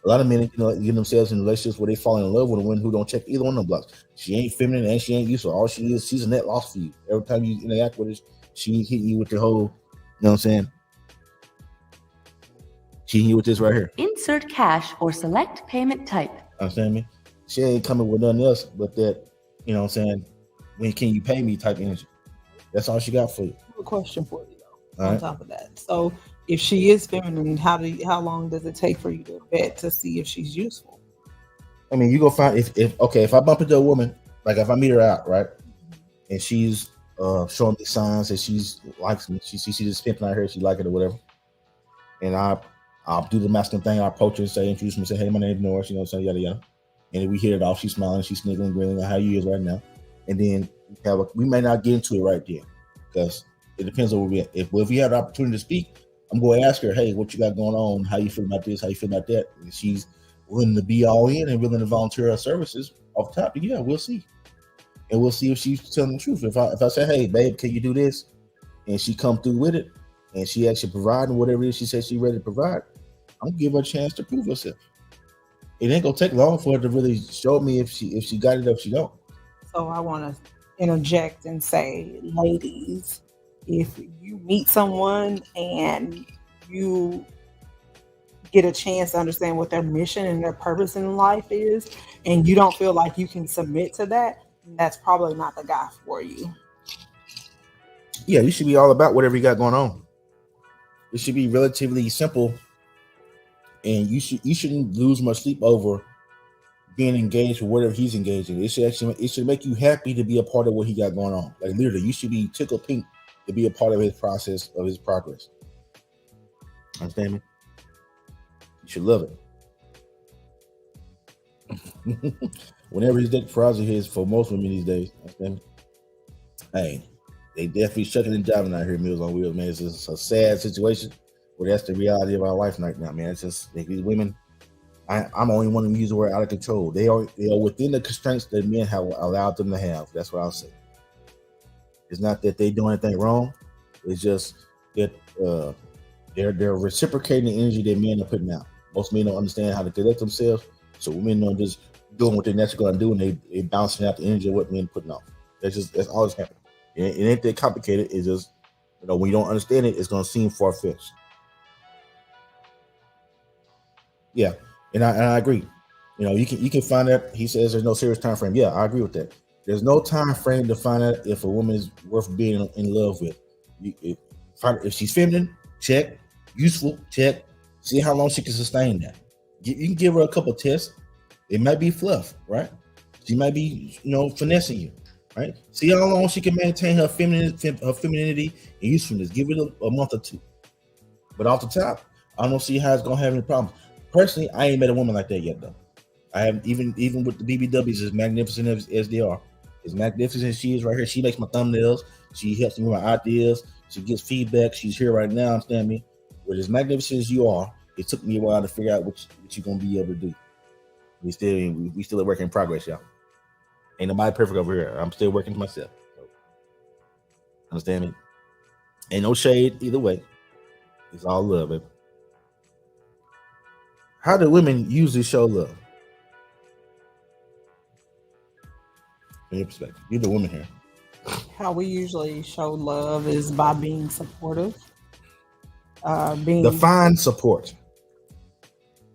A lot of men, get themselves in relationships where they fall in love with a woman who don't check either one of them blocks. She ain't feminine and she ain't useful. All she is, she's a net loss for you. Every time you interact with her, she hitting you with the whole, you know what I'm saying? She hitting you with this right here. Insert cash or select payment type. Understand me? She ain't coming with nothing else but that, you know what I'm saying? When can you pay me type energy? That's all she got for you. I have a question for you though. All On right. top of that, so if she is feminine, how long does it take for you to vet to see if she's useful? I mean, you go find if I bump into a woman, like if I meet her out, right, and she's showing me signs that she's likes me, she just pimping out her, she like it or whatever, and I'll do the masculine thing. I approach her and say, introduce me, say, hey, my name's Norris, you know what I'm saying, yada yada, and then we hit it off. She's smiling, she's sniggering, grinning, how you is right now, and then we may not get into it right there because it depends on where we at. If we have the opportunity to speak, I'm going to ask her, hey, what you got going on? How you feel about this? How you feel about that? And she's willing to be all in and willing to volunteer her services off the top. Yeah, we'll see. And we'll see if she's telling the truth. If I say, hey, babe, can you do this? And she come through with it and she actually providing whatever it is she says she's ready to provide, I'm going to give her a chance to prove herself. It ain't going to take long for her to really show me if she got it or if she don't. So I want to interject and say, ladies, if you meet someone and you get a chance to understand what their mission and their purpose in life is, and you don't feel like you can submit to that, that's probably not the guy for you. Yeah, you should be all about whatever you got going on. It should be relatively simple, and you shouldn't lose much sleep over being engaged with whatever he's engaged in. It should make you happy to be a part of what he got going on. Like literally, you should be tickled pink to be a part of his process, of his progress. Understand me? You should love it. Whenever his dick fries is for most women these days, understand me? Hey, they definitely shucking and jiving out here, Meals on Wheels, man. It's just a sad situation where that's the reality of our life right now, man. It's just these women. I'm only one to use the word out of control. They are within the constraints that men have allowed them to have. That's what I'll say. It's not that they do anything wrong. It's just that they're reciprocating the energy that men are putting out. Most men don't understand how to collect themselves, so women don't just doing what they're naturally going to do, and they bouncing out the energy of what men are putting off. That's all that's happening. It ain't that complicated. It's just when you don't understand it, it's going to seem far fetched. Yeah. And I agree. You can find that. He says there's no serious time frame. Yeah, I agree with that. There's no time frame to find out if a woman is worth being in love with. If she's feminine, check. Useful, check. See how long she can sustain that. You can give her a couple of tests. It might be fluff, right? She might be, finessing you, right? See how long she can maintain her femininity and usefulness. Give it a month or two. But off the top, I don't see how it's gonna have any problems. Personally, I ain't met a woman like that yet, though. I haven't even with the BBWs, as magnificent as they are, as magnificent as she is right here. She makes my thumbnails. She helps me with my ideas. She gets feedback. She's here right now. Understand me? But as magnificent as you are, it took me a while to figure out what you're gonna be able to do. We still a work in progress, y'all. Ain't nobody perfect over here. I'm still working to myself. So, understand me? Ain't no shade either way. It's all love, baby. How do women usually show love? From your perspective, you're the woman here. How we usually show love is by being supportive. Define support.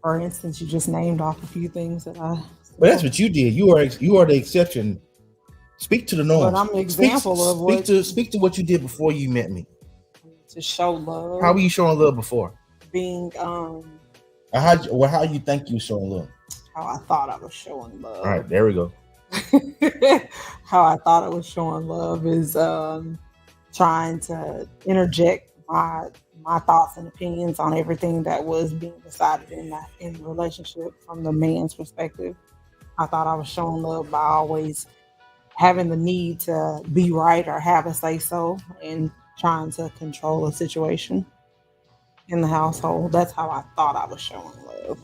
For instance, you just named off a few things that I. Well, that's what you did. You are the exception. Speak to the norm. But I'm an example of what. Speak to what you did before you met me. To show love. How were you showing love before? Being how you think you showing love? How I thought I was showing love. All right, there we go. How I thought I was showing love is trying to interject my thoughts and opinions on everything that was being decided in the relationship from the man's perspective. I thought I was showing love by always having the need to be right or have a say so and trying to control a situation in the household. That's how I thought I was showing love.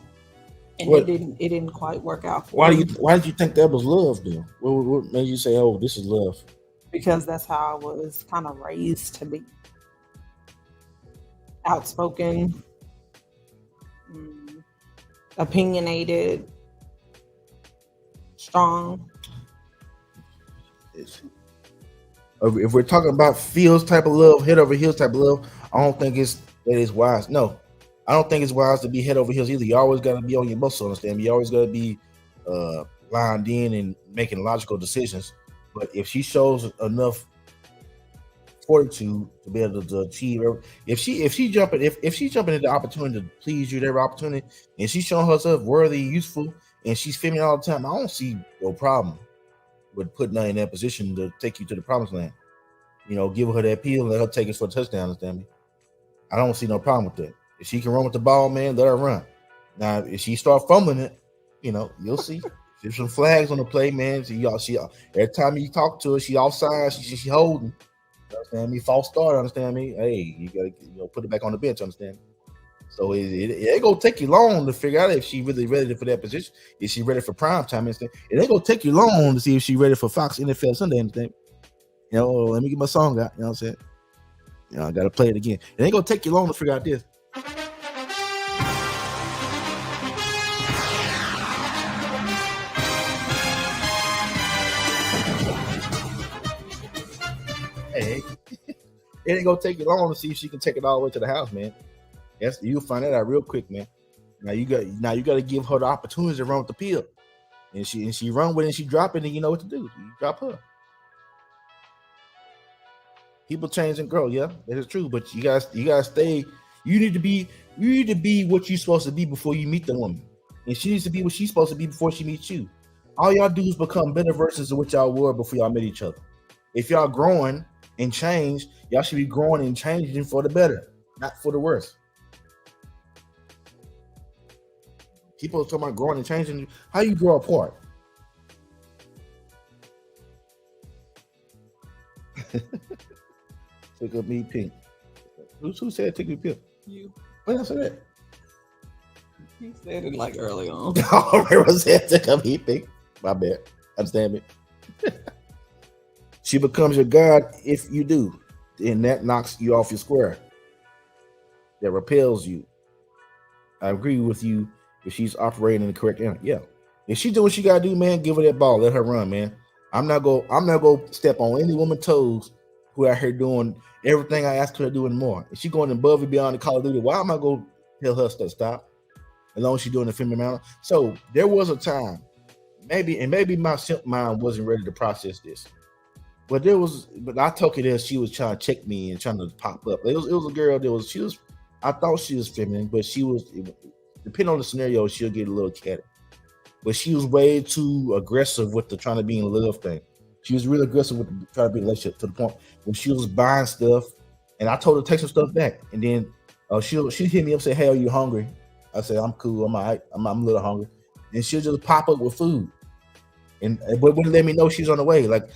And it didn't quite work out for me. Why did you think that was love then? What made you say, oh, this is love? Because that's how I was kind of raised to be. Outspoken, opinionated, strong. If we're talking about feels type of love, head over heels type of love, I don't think it's wise. No, I don't think it's wise to be head over heels either. You always got to be on your muscle, understand? You always got to be lined in and making logical decisions. But if she shows enough fortitude to be able to achieve, if she jumping at the opportunity to please you, every opportunity, and she's showing herself worthy, useful, and she's feminine all the time, I don't see no problem with putting her in that position to take you to the promised land. You know, give her that peel and let her take it for a touchdown, understand me? I don't see no problem with that. If she can run with the ball, man, let her run. Now, if she start fumbling it, you know, you'll see. There's some flags on the play, man. She every time you talk to her, she offside, she holding. You understand me? False start, understand me? Hey, you gotta put it back on the bench, understand me? So it ain't gonna take you long to figure out if she really ready for that position. Is she ready for prime time? It ain't gonna take you long to see if she ready for Fox NFL Sunday. Understand? You know, let me get my song out. You know what I'm saying? You know, I gotta play it again. It ain't gonna take you long to figure out this. Hey, it ain't gonna take you long to see if she can take it all the way to the house, man. Yes, you'll find that out real quick, man. Now you got to give her the opportunity to run with the peel, and she run with it, and she drop it, and you know what to do. You drop her. People change and grow, yeah, that is true. But you gotta stay. You need to be what you're supposed to be before you meet the woman, and she needs to be what she's supposed to be before she meets you. All y'all do is become better versions of what y'all were before y'all met each other. If y'all growing and change, y'all should be growing and changing for the better, not for the worse. People are talking about growing and changing. How you grow apart? Take up me pink. Who said take me pink? You. When I said that? You said it like early on. I said take up me pink. My bad. Understand me? She becomes your God if you do. And that knocks you off your square. That repels you. I agree with you. If she's operating in the correct area, yeah. If she do what she gotta do, man, give her that ball. Let her run, man. I'm not gonna step on any woman's toes who out here doing everything I asked her to do and more. If she going above and beyond the Call of Duty, why am I gonna tell her to stop? As long as she's doing the feminine manner. So there was a time, maybe my simp mind wasn't ready to process this. But I took it as she was trying to check me and trying to pop up. It was a girl I thought she was feminine, but she was. Depending on the scenario, she'll get a little catty. But she was way too aggressive with the trying to be in love thing. She was really aggressive with the trying to be in a relationship to the point when she was buying stuff, and I told her to take some stuff back. And then she'll hit me up and say, "Hey, are you hungry?" I said, "I'm cool. I'm all right. I'm a little hungry." And she'll just pop up with food, but wouldn't let me know she's on the way. Like,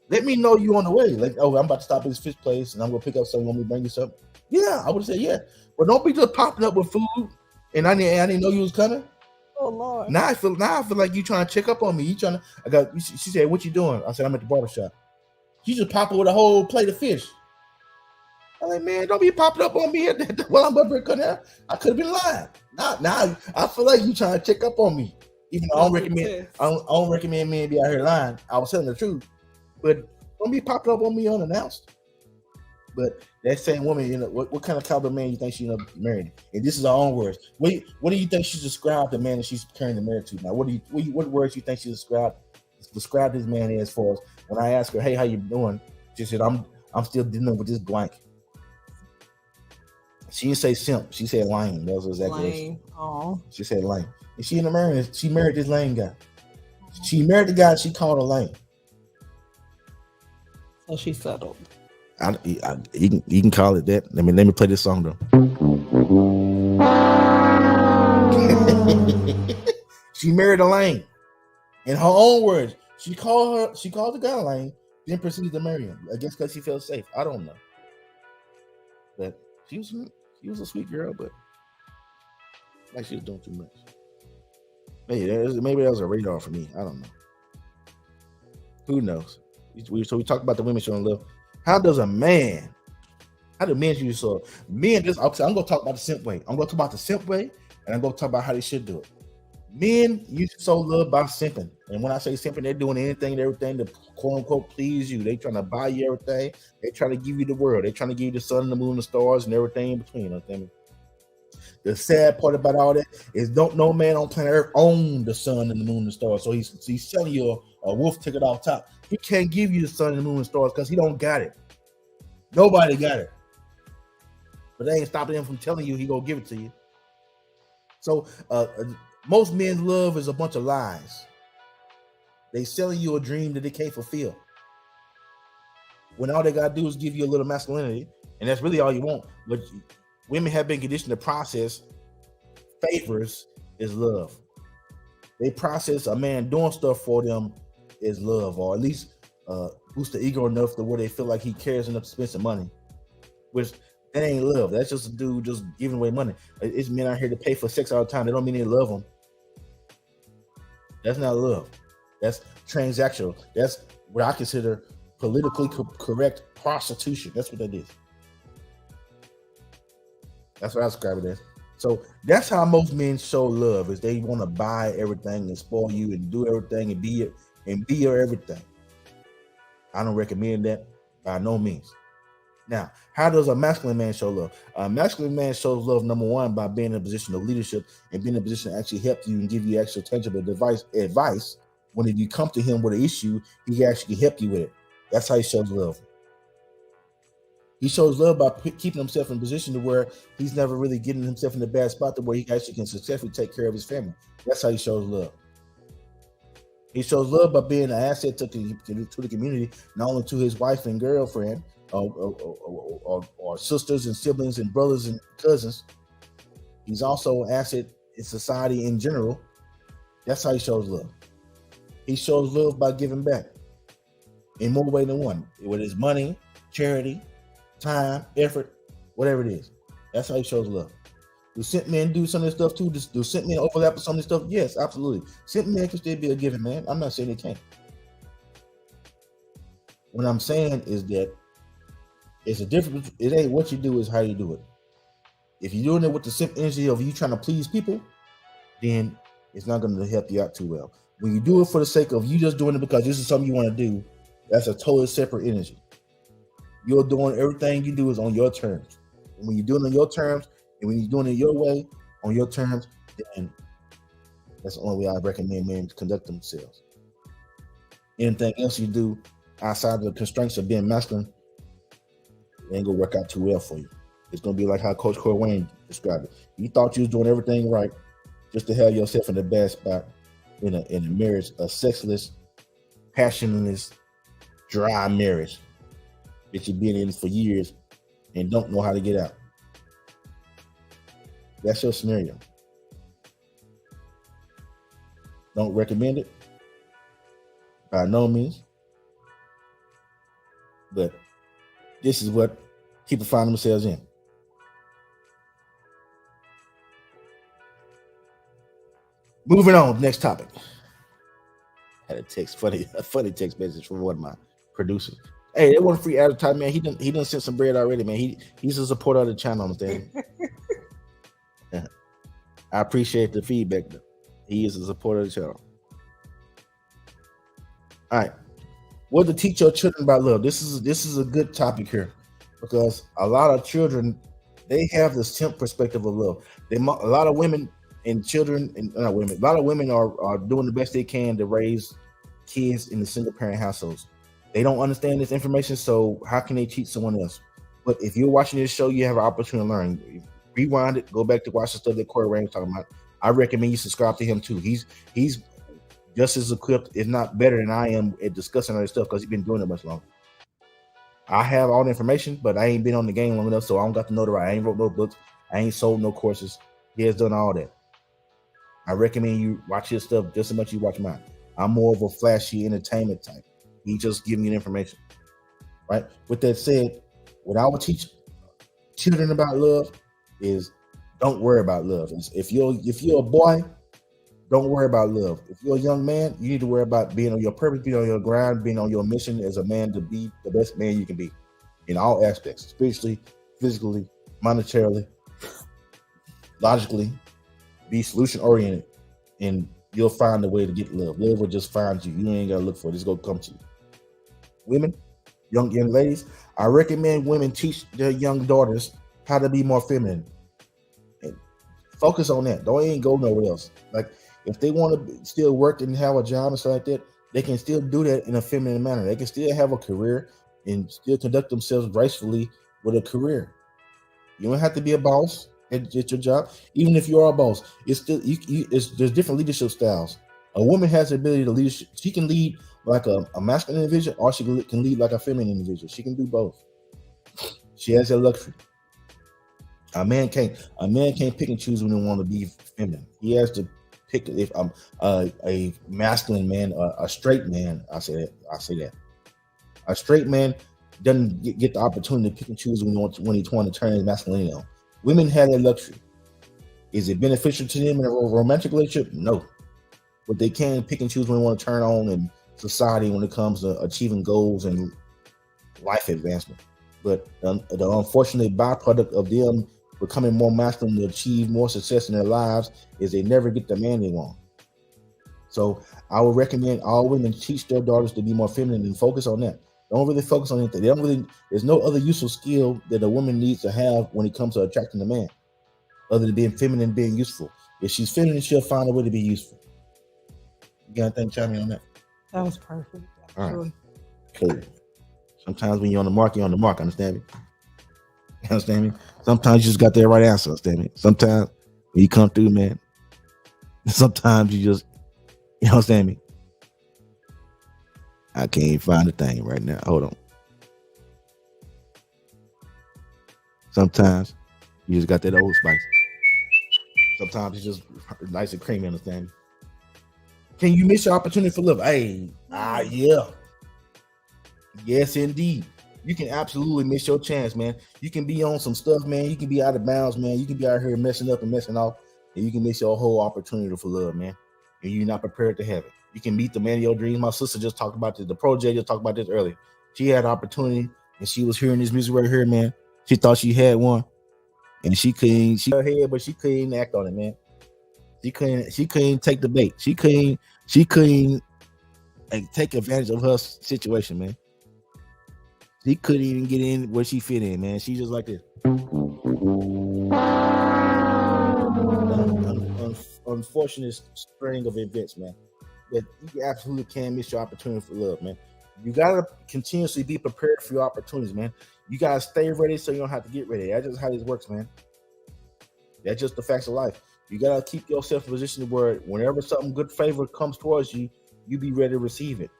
let me know you on the way. Like, oh, I'm about to stop at this fish place, and I'm gonna pick up something. Want me to bring you something? Yeah, I would say yeah. But don't be just popping up with food. And I didn't know you was coming. Oh Lord! Now I feel like you trying to check up on me. She said, "What you doing?" I said, "I'm at the barbershop." She just popped up with a whole plate of fish. I'm like, man, don't be popping up on me while I'm up here cutting out. I could have been lying. Now I feel like you trying to check up on me. Even though I don't recommend men be out here lying. I was telling the truth, but don't be popping up on me unannounced. But that same woman, what kind of caliber man you think she married? And this is her own words. What do you think she described the man that she's currently married to now? What words you think she described this man as far as when I asked her, hey, how you doing? She said, I'm still dealing with this blank. She didn't say simp. She said lame. That was exactly what she said lame. And she married this lame guy. She married the guy she called a lame. So she settled. You can call it that. Let me play this song though. She married a lame. In her own words, she called the guy lame, then proceeded to marry him. I guess because she felt safe. I don't know. But she was a sweet girl, but like she was doing too much. Maybe that was a radar for me. I don't know. Who knows? So we talked about the women showing love. How do men use so? Men just I'm gonna talk about the simp way. I'm gonna talk about the simp way, and I'm gonna talk about how they should do it. Men use so love by simping, and when I say simping, they're doing anything and everything to quote unquote please you. They trying to buy you everything. They trying to give you the world. They trying to give you the sun, the moon, the stars, and everything in between. Understand me? The sad part about all that is no man on planet Earth own the sun and the moon and the stars. So he's selling you a wolf ticket off top. He can't give you the sun and the moon and stars because he don't got it. Nobody got it. But they ain't stopping him from telling you he gonna give it to you. So most men's love is a bunch of lies. They selling you a dream that they can't fulfill. When all they gotta do is give you a little masculinity, and that's really all you want. But women have been conditioned to process favors is love. They process a man doing stuff for them is love, or at least boost the ego enough to where they feel like he cares enough to spend some money. Which that ain't love. That's just a dude just giving away money. It's men out here to pay for sex all the time. They don't mean they love them. That's not love. That's transactional. That's what I consider politically correct prostitution. That's what that is. That's what I describe it as. So that's how most men show love, is they want to buy everything and spoil you and do everything and be your everything. I don't recommend that by no means. Now, how does a masculine man show love? A masculine man shows love, number one, by being in a position of leadership and being in a position to actually help you and give you actual tangible advice. When you come to him with an issue, he can actually help you with it. That's how he shows love. He shows love by keeping himself in a position to where he's never really getting himself in a bad spot to where he actually can successfully take care of his family. That's how he shows love. He shows love by being an asset to the community, not only to his wife and girlfriend, or sisters and siblings and brothers and cousins. He's also an asset in society in general. That's how he shows love. He shows love by giving back in more ways than one, whether it's money, charity, time, effort, whatever it is. That's how he shows love. Do simp men do some of this stuff too? Do simp men overlap with some of this stuff? Yes, absolutely. Simp men can still be a giving man. I'm not saying they can't. What I'm saying is that it's a difference. It ain't what you do, is how you do it. If you're doing it with the simp energy of you trying to please people, then it's not going to help you out too well. When you do it for the sake of you just doing it because this is something you want to do, that's a totally separate energy. You're doing everything you do is on your terms. And when you're doing it on your terms, and when you're doing it your way, on your terms, then that's the only way I recommend men to conduct themselves. Anything else you do outside of the constraints of being masculine, it ain't gonna work out too well for you. It's gonna be like how Coach Corwin described it. You thought you was doing everything right just to have yourself in the bad spot in a marriage, a sexless, passionless, dry marriage that you've been in for years and don't know how to get out. That's your scenario. Don't recommend it by no means, but this is what people find themselves in. Moving on, next topic. I had a funny text message from one of my producers. Hey, they want free advertising, man. He done sent some bread already, man. He's a supporter of the channel, understand? I appreciate the feedback, though. He is a supporter of the channel. All right. What to teach your children about love? This is a good topic here because a lot of children, they have this simp perspective of love. A lot of women and children, and not women, a lot of women are doing the best they can to raise kids in the single parent households. They don't understand this information, so how can they teach someone else? But if you're watching this show, you have an opportunity to learn. Rewind it, go back to watch the stuff that Corey Ray was talking about. I recommend you subscribe to him too. He's just as equipped, if not better than I am at discussing all this stuff because he's been doing it much longer. I have all the information, but I ain't been on the game long enough, so I don't got to know the right. I ain't wrote no books. I ain't sold no courses. He has done all that. I recommend you watch his stuff just as much as you watch mine. I'm more of a flashy entertainment type. He just giving you information, right? With that said, what I would teach children about love is don't worry about love. If you're a boy, don't worry about love. If you're a young man, you need to worry about being on your purpose, being on your grind, being on your mission as a man to be the best man you can be in all aspects, spiritually, physically, monetarily, logically. Be solution oriented, and you'll find a way to get love. Love will just find you. You ain't gotta look for it. It's gonna come to you. Women, young ladies, I recommend women teach their young daughters how to be more feminine. And focus on that. Don't even go nowhere else. Like if they want to still work and have a job and stuff like that, they can still do that in a feminine manner. They can still have a career and still conduct themselves gracefully with a career. You don't have to be a boss at your job. Even if you are a boss, it's still there's different leadership styles. A woman has the ability to lead. She can lead like a masculine individual, or she can lead like a feminine individual. She can do both. She has that luxury. A man can't pick and choose when they want to be feminine. He has to pick. If I'm a masculine man, a straight man, I say that. A straight man doesn't get the opportunity to pick and choose when he's trying to turn his masculinity on. Women have that luxury. Is it beneficial to them in a romantic relationship? No. But they can pick and choose when they want to turn on in society when it comes to achieving goals and life advancement. But the unfortunate byproduct of them becoming more masculine to achieve more success in their lives is they never get the man they want. So I would recommend all women teach their daughters to be more feminine and focus on that. Don't really focus on anything. There's no other useful skill that a woman needs to have when it comes to attracting a man, other than being feminine and being useful. If she's feminine, she'll find a way to be useful. You got anything to chime in on that? That was perfect. All right. Cool. Sometimes when you're on the mark, you're on the mark. Understand me? You understand me? Sometimes you just got the right answer. Understand me? Sometimes when you come through, man, sometimes you just, you understand me? I can't find a thing right now. Hold on. Sometimes you just got that old spice. Sometimes it's just nice and creamy, understand me? Can you miss your opportunity for love? Hey, yeah. Yes, indeed. You can absolutely miss your chance, man. You can be on some stuff, man. You can be out of bounds, man. You can be out here messing up and messing off, and you can miss your whole opportunity for love, man. And you're not prepared to have it. You can meet the man of your dreams. My sister just talked about this. The project just talked about this earlier. She had an opportunity, and she was hearing this music right here, man. She thought she had one, and she her head, but she couldn't act on it, man. She couldn't take the bait. She couldn't take advantage of her situation, man. She couldn't even get in where she fit in, man. She just like this. Unfortunate string of events, man. But you absolutely can miss your opportunity for love, man. You gotta continuously be prepared for your opportunities, man. You gotta stay ready so you don't have to get ready. That's just how this works, man. That's just the facts of life. You gotta keep yourself in a position where whenever something good favor comes towards you, you be ready to receive it.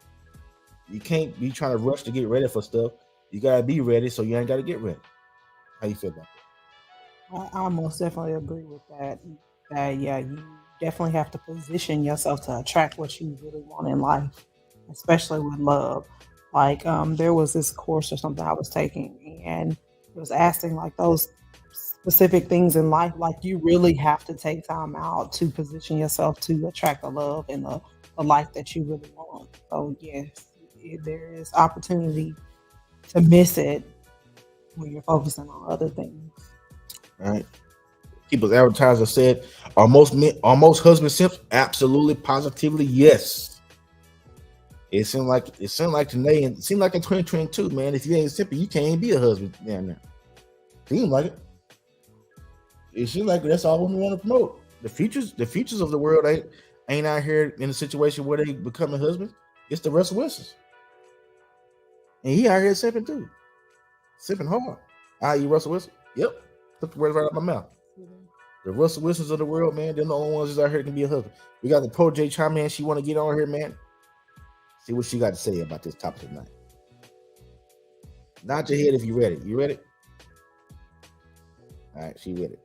You can't be trying to rush to get ready for stuff. You gotta be ready so you ain't gotta get ready. How you feel about that? I most definitely agree with that. Yeah, you definitely have to position yourself to attract what you really want in life, especially with love. Like there was this course or something I was taking, and it was asking like those specific things in life. Like you really have to take time out to position yourself to attract the love and the life that you really want. So yes, there is opportunity to miss it when you're focusing on other things. All right. people's advertiser said, are most husband simps? Absolutely, positively, yes. It seemed like today, and it seemed like in 2022, man. If you ain't simping, you can't be a husband down there. Seems like it. It seems like that's all we want to promote. The futures of the world ain't out here in a situation where they become a husband. It's the Russell Wilsons, and he out here simping too, simping hard. I.e. Russell Wilson. Yep, took the words right out of my mouth. The Russell Wilsons of the world, man. They're the only ones that's out here can be a husband. We got the Pro J chime in. She want to get on here, man. See what she got to say about this topic tonight. Nod your head if you ready. You ready? All right, she ready.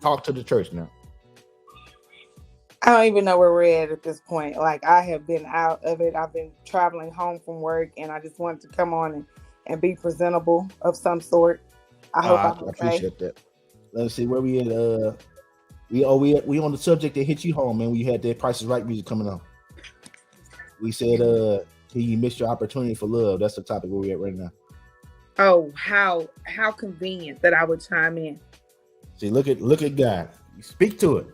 Talk to the church now. I don't even know where we're at this point. Like, I have been out of it. I've been traveling home from work, and I just wanted to come on and be presentable of some sort. I hope I'm okay. I appreciate that. Let's see where we at. We on the subject that hit you home, man. We had that Price is Right music coming on. We said, "Can you miss your opportunity for love?" That's the topic where we at right now. Oh, how convenient that I would chime in. See, look at God. You speak to it.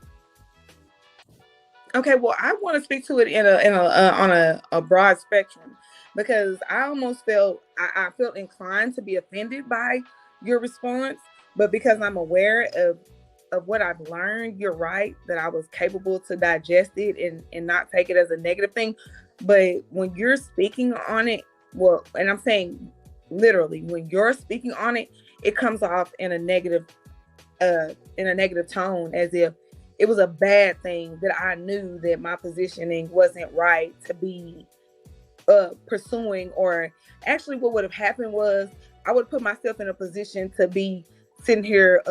Okay, well, I want to speak to it on a broad spectrum, because I almost felt I felt inclined to be offended by your response, but because I'm aware of what I've learned, you're right that I was capable to digest it and not take it as a negative thing. But when you're speaking on it, well, and I'm saying literally, when you're speaking on it, it comes off in a negative tone, as if it was a bad thing that I knew that my positioning wasn't right to be pursuing. Or actually what would have happened was I would put myself in a position to be sitting here,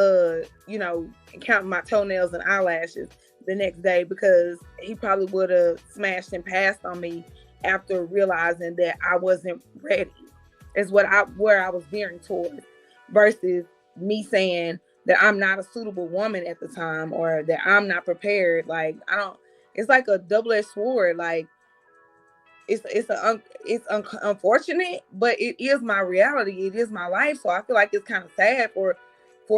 counting my toenails and eyelashes the next day, because he probably would have smashed and passed on me after realizing that I wasn't ready, is where I was veering towards, versus me saying that I'm not a suitable woman at the time, or that I'm not prepared. Like, it's like a double-edged sword. Like, it's unfortunate, but it is my reality. It is my life. So I feel like it's kind of sad for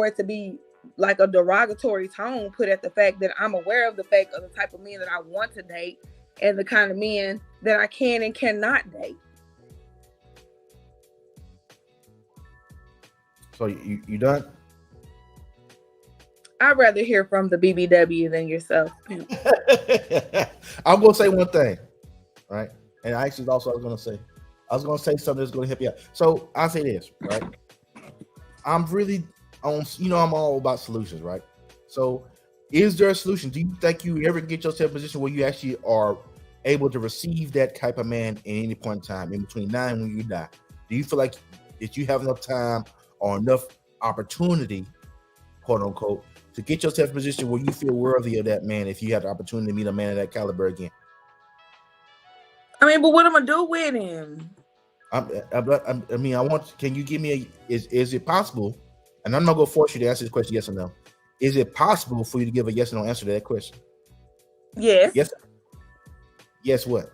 it to be like a derogatory tone put at the fact that I'm aware of the fact of the type of men that I want to date and the kind of men that I can and cannot date. So you done? I'd rather hear from the BBW than yourself. I'm gonna say one thing, right? And I was gonna say something that's gonna help you out. So I say this, right? I'm really on, I'm all about solutions, right? So is there a solution? Do you think you ever get yourself in a position where you actually are able to receive that type of man at any point in time, in between now and when you die? Do you feel like that you have enough time or enough opportunity, quote unquote, to get yourself in a position where you feel worthy of that man if you have the opportunity to meet a man of that caliber again? I mean, but what am I do with him? Can you give me is it possible? And I'm not gonna force you to answer this question yes or no. Is it possible for you to give a yes or no answer to that question? Yes. Yes. Yes, what?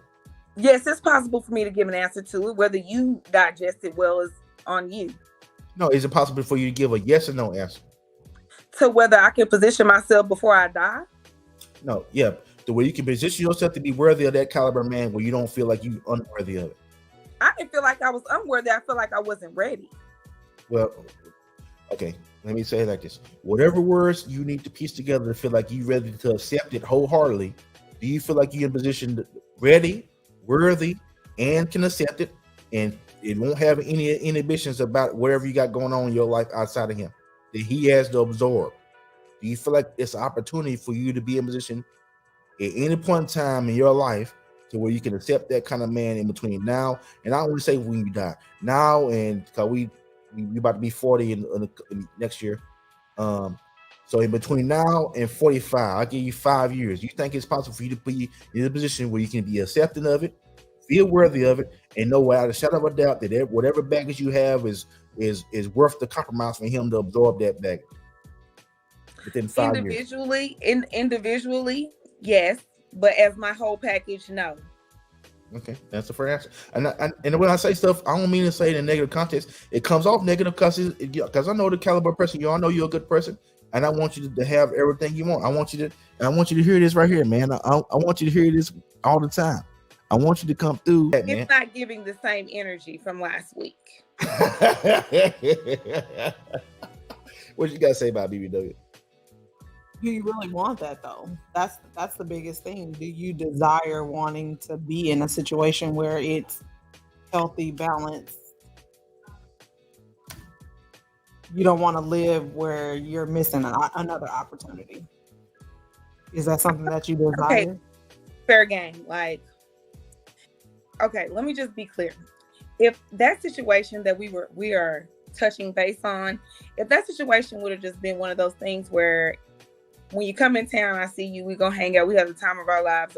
Yes, it's possible for me to give an answer to it. Whether you digest it well is on you. No, is it possible for you to give a yes or no answer? To whether I can position myself before I die? No, yeah. The way you can position yourself to be worthy of that caliber man where you don't feel like you unworthy of it. I didn't feel like I was unworthy. I feel like I wasn't ready. Well, okay. Let me say it like this. Whatever words you need to piece together to feel like you're ready to accept it wholeheartedly, do you feel like you're in position ready, worthy, and can accept it, and it won't have any inhibitions about whatever you got going on in your life outside of him that he has to absorb? Do you feel like it's an opportunity for you to be in position at any point in time in your life to where you can accept that kind of man in between now, and I don't want to say when you die, now, and because we about to be 40 in next year, so in between now and 45, I'll give you 5 years. You think it's possible for you to be in a position where you can be accepting of it, feel worthy of it, and know without a shadow of a doubt that whatever baggage you have is worth the compromise for him to absorb that baggage within 5 years? Individually, yes, but as my whole package, no. Okay, that's the fair answer. And when I say stuff, I don't mean to say it in negative context. It comes off negative because I know the caliber of person you are. I know you're a good person, and I want you to have everything you want. I want you to hear this right here, man. I want you to hear this all the time. I want you to come through. It's not giving the same energy from last week. What you gotta say about BBW? Do you really want that though? That's the biggest thing. Do you desire wanting to be in a situation where it's healthy, balanced? You don't want to live where you're missing another opportunity. Is that something that you desire? Okay, fair game. Like, okay, let me just be clear. If that situation that we are touching base on, if that situation would have just been one of those things where when you come in town, I see you, we gonna hang out, we have the time of our lives,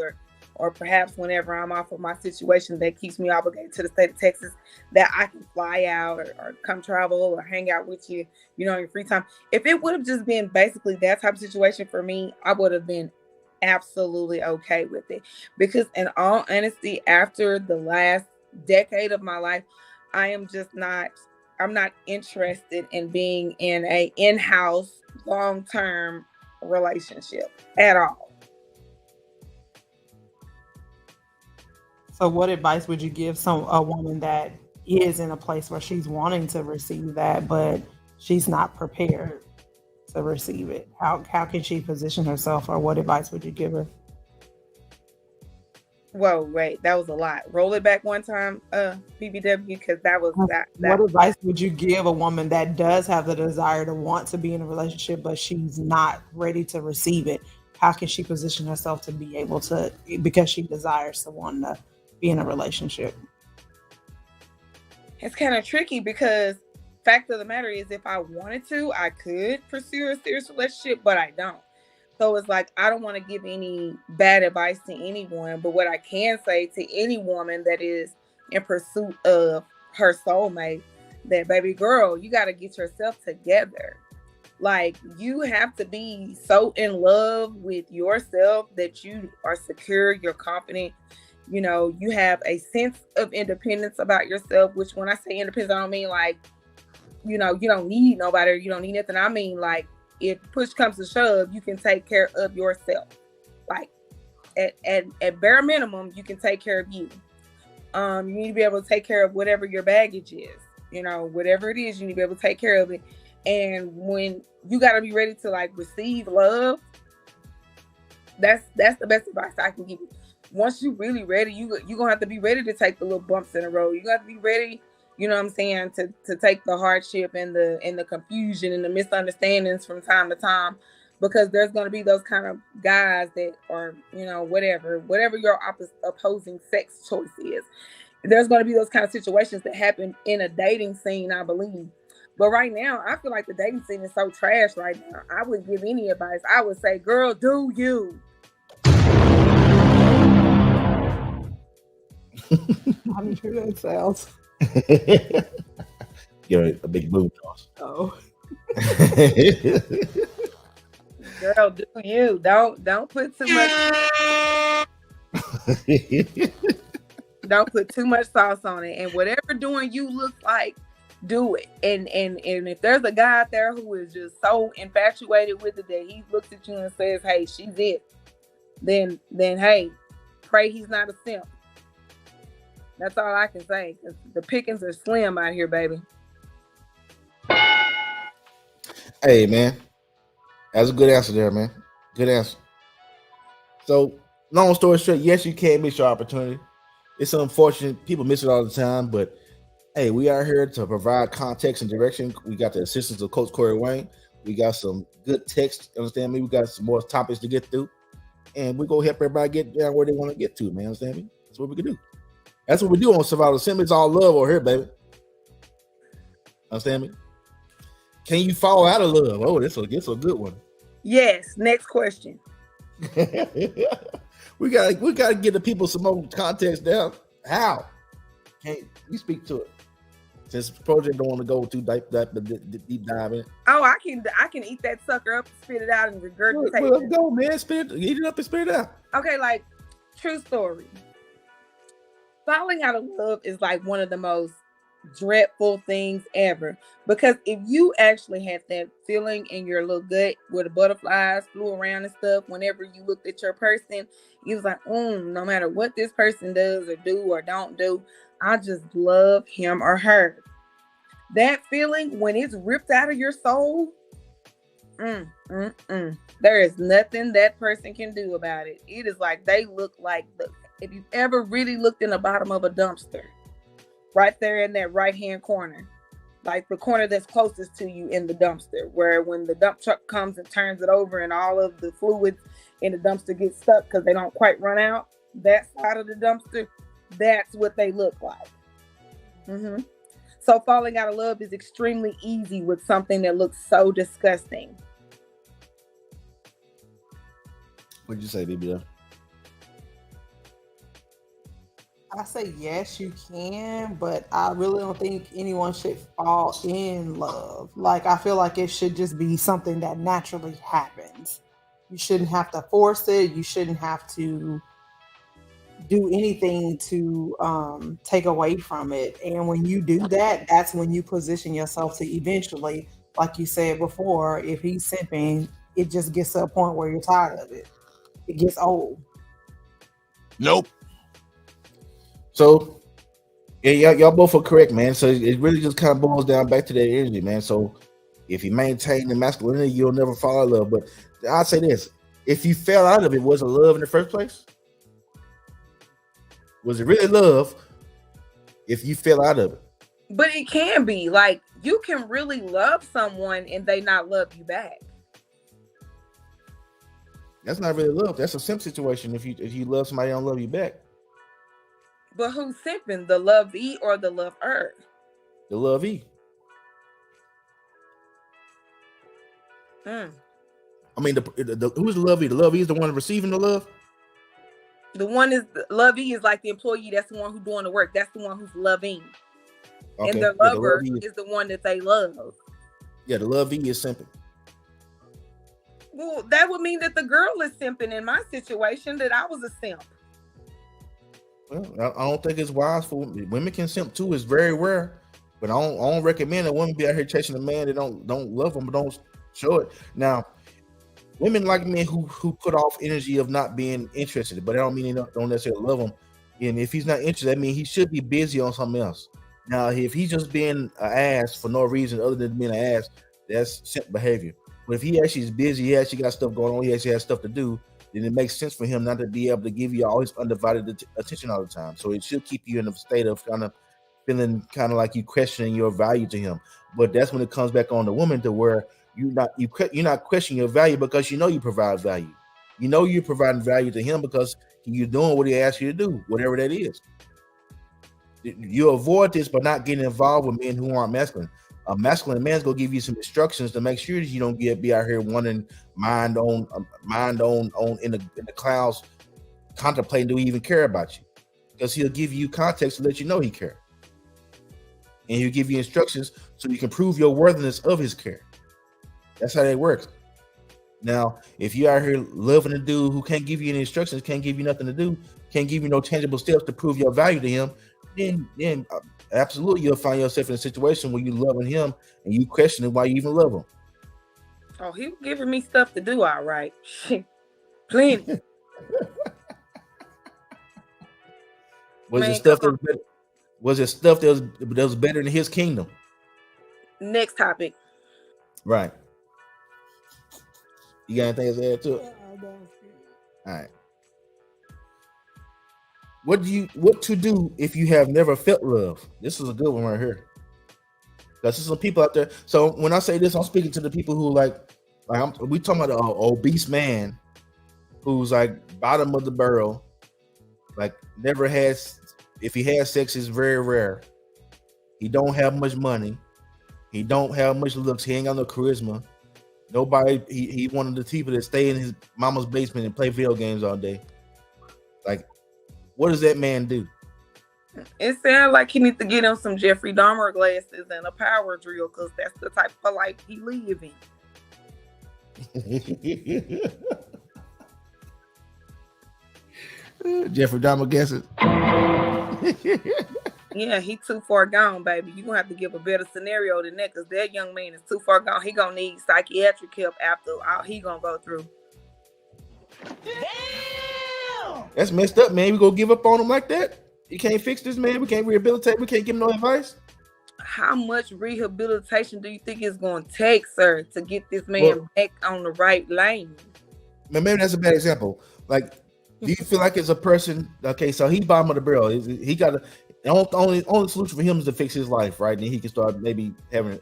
or perhaps whenever I'm off of my situation that keeps me obligated to the state of Texas, that I can fly out or come travel or hang out with you, in your free time. If it would have just been basically that type of situation for me, I would have been absolutely okay with it. Because in all honesty, after the last decade of my life, I'm not interested in being in a in-house long-term relationship at all. So what advice would you give a woman that is in a place where she's wanting to receive that, but she's not prepared to receive it? How can she position herself, or what advice would you give her? Whoa, wait, that was a lot. Roll it back one time, BBW, because that was that. What advice would you give a woman that does have the desire to want to be in a relationship, but she's not ready to receive it? How can she position herself to be able to, because she desires to want to be in a relationship? It's kind of tricky because fact of the matter is, if I wanted to, I could pursue a serious relationship, but I don't. So it's like, I don't want to give any bad advice to anyone, but what I can say to any woman that is in pursuit of her soulmate, that baby girl, you got to get yourself together. Like, you have to be so in love with yourself that you are secure, you're confident, you have a sense of independence about yourself, which when I say independence, I don't mean like, you don't need nobody, or you don't need nothing. I mean, like, if push comes to shove, you can take care of yourself. Like, at bare minimum, you can take care of you. You need to be able to take care of whatever your baggage is. Whatever it is, you need to be able to take care of it. And when you got to be ready to like receive love, that's the best advice I can give you. Once you're really ready, you're gonna have to be ready to take the little bumps in the road. You got to be ready, you know what I'm saying, to take the hardship and the confusion and the misunderstandings from time to time, because there's going to be those kind of guys that are, whatever your opposing sex choice is. There's going to be those kind of situations that happen in a dating scene, I believe. But right now, I feel like the dating scene is so trash right now. I wouldn't give any advice. I would say, girl, do you. I'm sure that sounds. Give it a big boom toss. Oh. Girl, do you. Don't put too much. Don't put too much sauce on it. And whatever doing you looks like, do it. And if there's a guy out there who is just so infatuated with it that he looks at you and says, hey, she's it, then hey, pray he's not a simp. That's all I can say. The pickings are slim out here, baby. Hey, man. That's a good answer there, man. Good answer. So, long story short, yes, you can miss your opportunity. It's unfortunate. People miss it all the time, but hey, we are here to provide context and direction. We got the assistance of Coach Corey Wayne. We got some good text. Understand me? We got some more topics to get through. And we're going to help everybody get down where they want to get to, man. Understand me? That's what we can do. That's what we do on Survival Simp. It's all love over here, baby. Understand me? Can you fall out of love? Oh, this a good one. Yes. Next question. we gotta get the people some more context down. How? Can you speak to it? Since the project don't want to go too deep dive in. Oh, I can eat that sucker up, spit it out, and regurgitate. Well, let's go, man. Eat it up and spit it out. Okay, like, true story. falling out of love is like one of the most dreadful things ever, because if you actually had that feeling in your little gut where the butterflies flew around and stuff whenever you looked at your person, you was like, no matter what this person does or do or don't do, I just love him or her. That feeling, when it's ripped out of your soul, there is nothing that person can do about it. It is like they look like if you've ever really looked in the bottom of a dumpster, right there in that right hand corner, like the corner that's closest to you in the dumpster, where when the dump truck comes and turns it over and all of the fluids in the dumpster get stuck because they don't quite run out, that side of the dumpster, that's what they look like. So falling out of love is extremely easy with something that looks so disgusting. What'd you say, BBL? I say yes, you can, but I really don't think anyone should fall in love. Like, I feel like it should just be something that naturally happens. You shouldn't have to force it. You shouldn't have to do anything to take away from it. And when you do that, that's when you position yourself to eventually, like you said before, if he's simping, it just gets to a point where you're tired of it. It gets old. Nope. So, yeah, y'all both are correct, man. So it really just kind of boils down back to that energy, man. So if you maintain the masculinity, you'll never fall in love. But I'll say this: if you fell out of it, was it love in the first place? Was it really love if you fell out of it? But it can be like you can really love someone and they not love you back. That's not really love. That's a simp situation. If you love somebody, they don't love you back. But who's simping, the lovee or the lover? The lovee. I mean, who's the lovee? The lovee is the one receiving the love. The one is the lovee is like the employee. That's the one who's doing the work. That's the one who's loving. Okay. And the lover is the one that they love. Yeah, the lovee is simping. Well, that would mean that the girl is simping in my situation, that I was a simp. Well, I don't think it's wise for women can simp too. It's very rare, but I don't recommend a woman be out here chasing a man that don't love them, but don't show it. Now, women like men who put off energy of not being interested, but I don't mean they don't necessarily love him. And if he's not interested, that means he should be busy on something else. Now, if he's just being an ass for no reason other than being an ass, that's simp behavior. But if he actually is busy, he actually got stuff going on, he actually has stuff to do, then it makes sense for him not to be able to give you all his undivided attention all the time. So it should keep you in a state of kind of feeling kind of like you questioning your value to him. But that's when it comes back on the woman to where you're not questioning your value because you know you provide value. You know you're providing value to him because you're doing what he asks you to do, whatever that is. You avoid this by not getting involved with men who aren't masculine. A masculine man's gonna give you some instructions to make sure that you don't be out here wondering, mind on in the clouds, contemplating, do he even care about you? Because he'll give you context to let you know he cares, and he'll give you instructions so you can prove your worthiness of his care. That's how that works. Now, if you out here loving a dude who can't give you any instructions, can't give you nothing to do, can't give you no tangible steps to prove your value to him, then absolutely you'll find yourself in a situation where you loving him and you questioning why you even love him. Oh, he was giving me stuff to do, all right. Plenty. Was it stuff that was better than his kingdom? Next topic. Right. You got anything to add to it? All right. What to do if you have never felt love? This is a good one right here. Because there's some people out there. So when I say this, I'm speaking to the people who we talking about an obese man who's like bottom of the barrel, like never has. If he has sex, it's very rare. He don't have much money. He don't have much looks. He ain't got no charisma. Nobody. He one of the people that stay in his mama's basement and play video games all day. Like, what does that man do? It sounds like he needs to get him some Jeffrey Dahmer glasses and a power drill, because that's the type of life he live in. Jeffrey Dahmer glasses. Yeah, he too far gone, baby. You gonna have to give a better scenario than that, because that young man is too far gone. He gonna need psychiatric help after all he gonna go through. Damn! That's messed up, man. We gonna give up on him like that? You can't fix this, man. We can't rehabilitate. We can't give him no advice. How much rehabilitation do you think it's gonna take, sir, to get this man back on the right lane? Maybe that's a bad example. Like, do you feel like it's a person? Okay, so he bottom of the barrel. He got the only solution for him is to fix his life, right? And he can start maybe having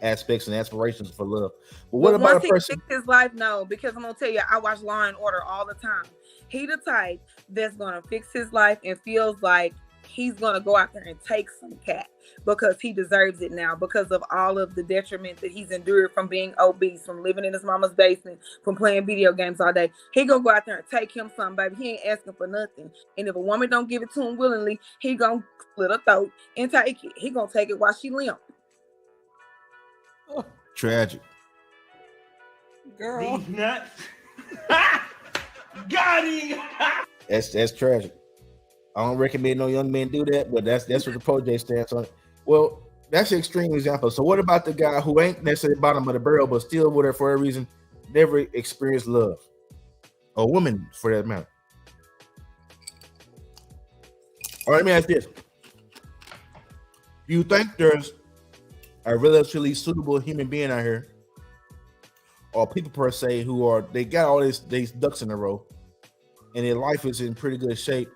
aspects and aspirations for love. But what about a person? Fix his life? No, because I'm gonna tell you, I watch Law and Order all the time. He the type that's gonna fix his life and feels like he's gonna go out there and take some cat because he deserves it now, because of all of the detriment that he's endured from being obese, from living in his mama's basement, from playing video games all day. He gonna go out there and take him something, baby. He ain't asking for nothing. And if a woman don't give it to him willingly, he gonna split her throat and take it. He gonna take it while she limp. Tragic. Girl. These nuts. Got him. That's tragic. I don't recommend no young men do that, but that's what the Pro-J stands on. Well, that's an extreme example. So what about the guy who ain't necessarily bottom of the barrel, but still with her for a reason, never experienced love? Or woman, for that matter. All right, let me ask this. Do you think there's a relatively suitable human being out here, or people per se, they got all these ducks in a row, and their life is in pretty good shape,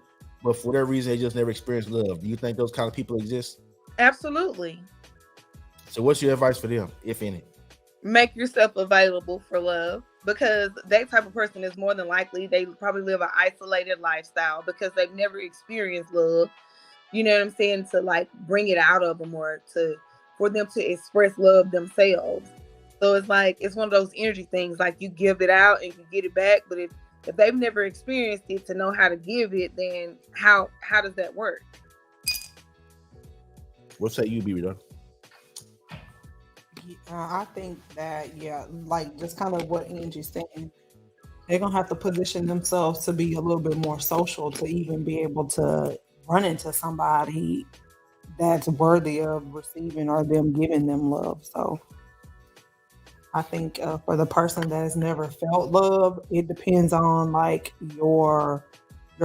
but for whatever reason, they just never experienced love? Do you think those kind of people exist? Absolutely. So what's your advice for them, if any? Make yourself available for love, because that type of person is more than likely, they probably live an isolated lifestyle because they've never experienced love. You know what I'm saying? To like bring it out of them, or for them to express love themselves. So it's like, it's one of those energy things, like you give it out and you get it back. But if they've never experienced it to know how to give it, then how does that work? What say you, BB? I think that, like just kind of what Angie's saying, they're gonna have to position themselves to be a little bit more social to even be able to run into somebody that's worthy of receiving or them giving them love. So I think for the person that has never felt love, it depends on like your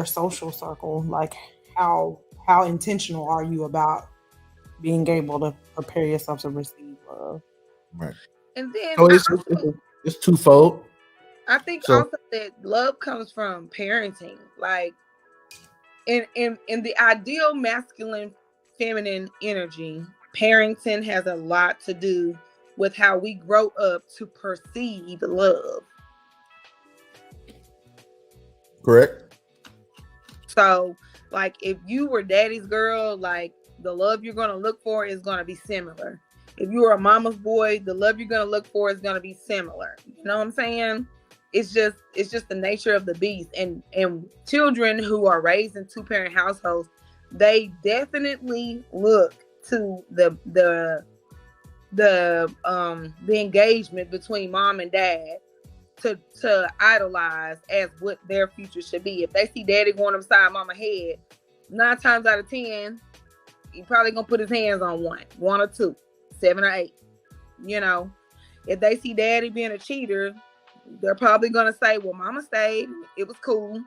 social circle, like how intentional are you about being able to prepare yourself to receive love. Right. And then it's twofold. I think also that love comes from parenting. Like in the ideal masculine feminine energy, parenting has a lot to do with how we grow up to perceive love. Correct. So like if you were daddy's girl, like the love you're going to look for is going to be similar. If you were a mama's boy, the love you're going to look for is going to be similar. You know what I'm saying? It's just the nature of the beast. And children who are raised in two-parent households, they definitely look to the engagement between mom and dad to idolize as what their future should be. If they see daddy going upside mama head, 9 times out of 10, he probably gonna put his hands on one or two, 7 or 8. You know, if they see daddy being a cheater, they're probably gonna say, well, mama stayed, it was cool.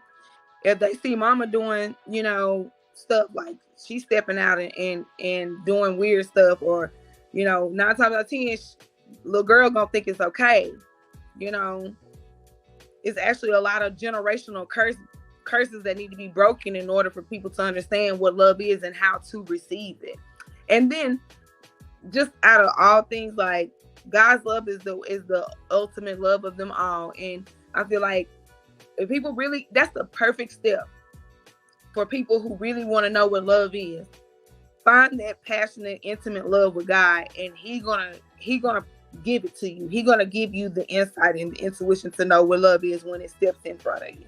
If they see mama doing, you know, stuff like she's stepping out and doing weird stuff, or, you know, 9 times out of 10, little girl gonna think it's okay. You know, it's actually a lot of generational curses that need to be broken in order for people to understand what love is and how to receive it. And then just out of all things, like God's love is the ultimate love of them all. And I feel like if people really, that's the perfect step for people who really want to know what love is. Find that passionate, intimate love with God, and he gonna give it to you. He gonna give you the insight and the intuition to know what love is when it steps in front of you.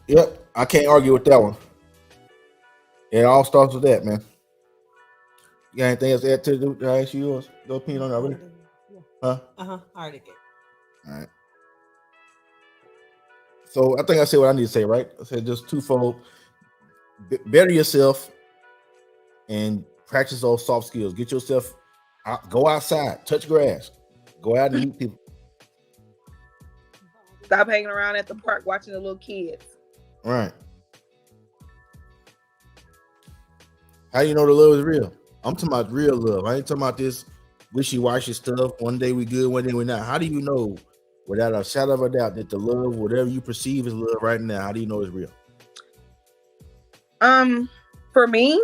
Yep, I can't argue with that one. It all starts with that, man. You got anything else to add to I ask you yours? Your opinion on that already? Huh? I already did. All right. So I think I said what I need to say, right? I said just twofold. better yourself and practice those soft skills. Get yourself out, go outside, touch grass, go out and meet people. Stop hanging around at the park watching the little kids. Right. How you know the love is real? I'm talking about real love. I ain't talking about this wishy-washy stuff. One day we good, one day we're not. How do you know without a shadow of a doubt that the love, whatever you perceive as love right now, how do you know it's real? For me,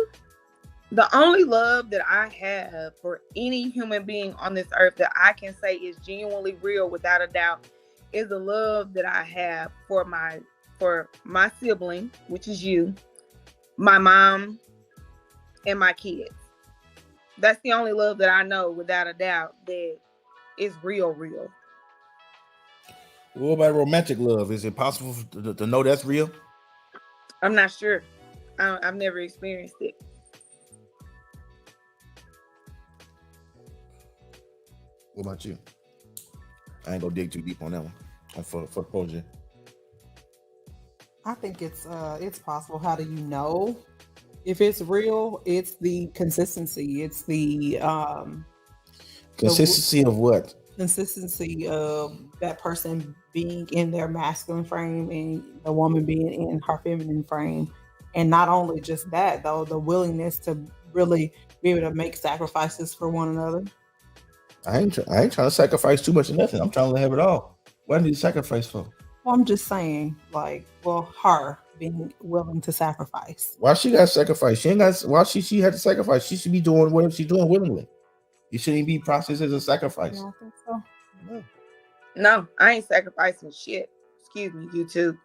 the only love that I have for any human being on this earth that I can say is genuinely real without a doubt is the love that I have for my sibling, which is you, my mom, and my kids. That's the only love that I know without a doubt that is real. What about romantic love? Is it possible to know that's real? I'm not sure. I've never experienced it. What about you? I ain't gonna dig too deep on that one. For the project. I think it's possible. How do you know if it's real? It's the consistency. It's the consistency of what? Consistency of that person being in their masculine frame and the woman being in her feminine frame. And not only just that, though, the willingness to really be able to make sacrifices for one another. I ain't trying to sacrifice too much of nothing. I'm trying to have it all. What do you sacrifice for? Well, I'm just saying, her being willing to sacrifice. Why she got sacrifice? She ain't got. Why she had to sacrifice? She should be doing whatever she's doing willingly. You shouldn't be processed as a sacrifice. I think so. No, I ain't sacrificing shit. Excuse me, you too.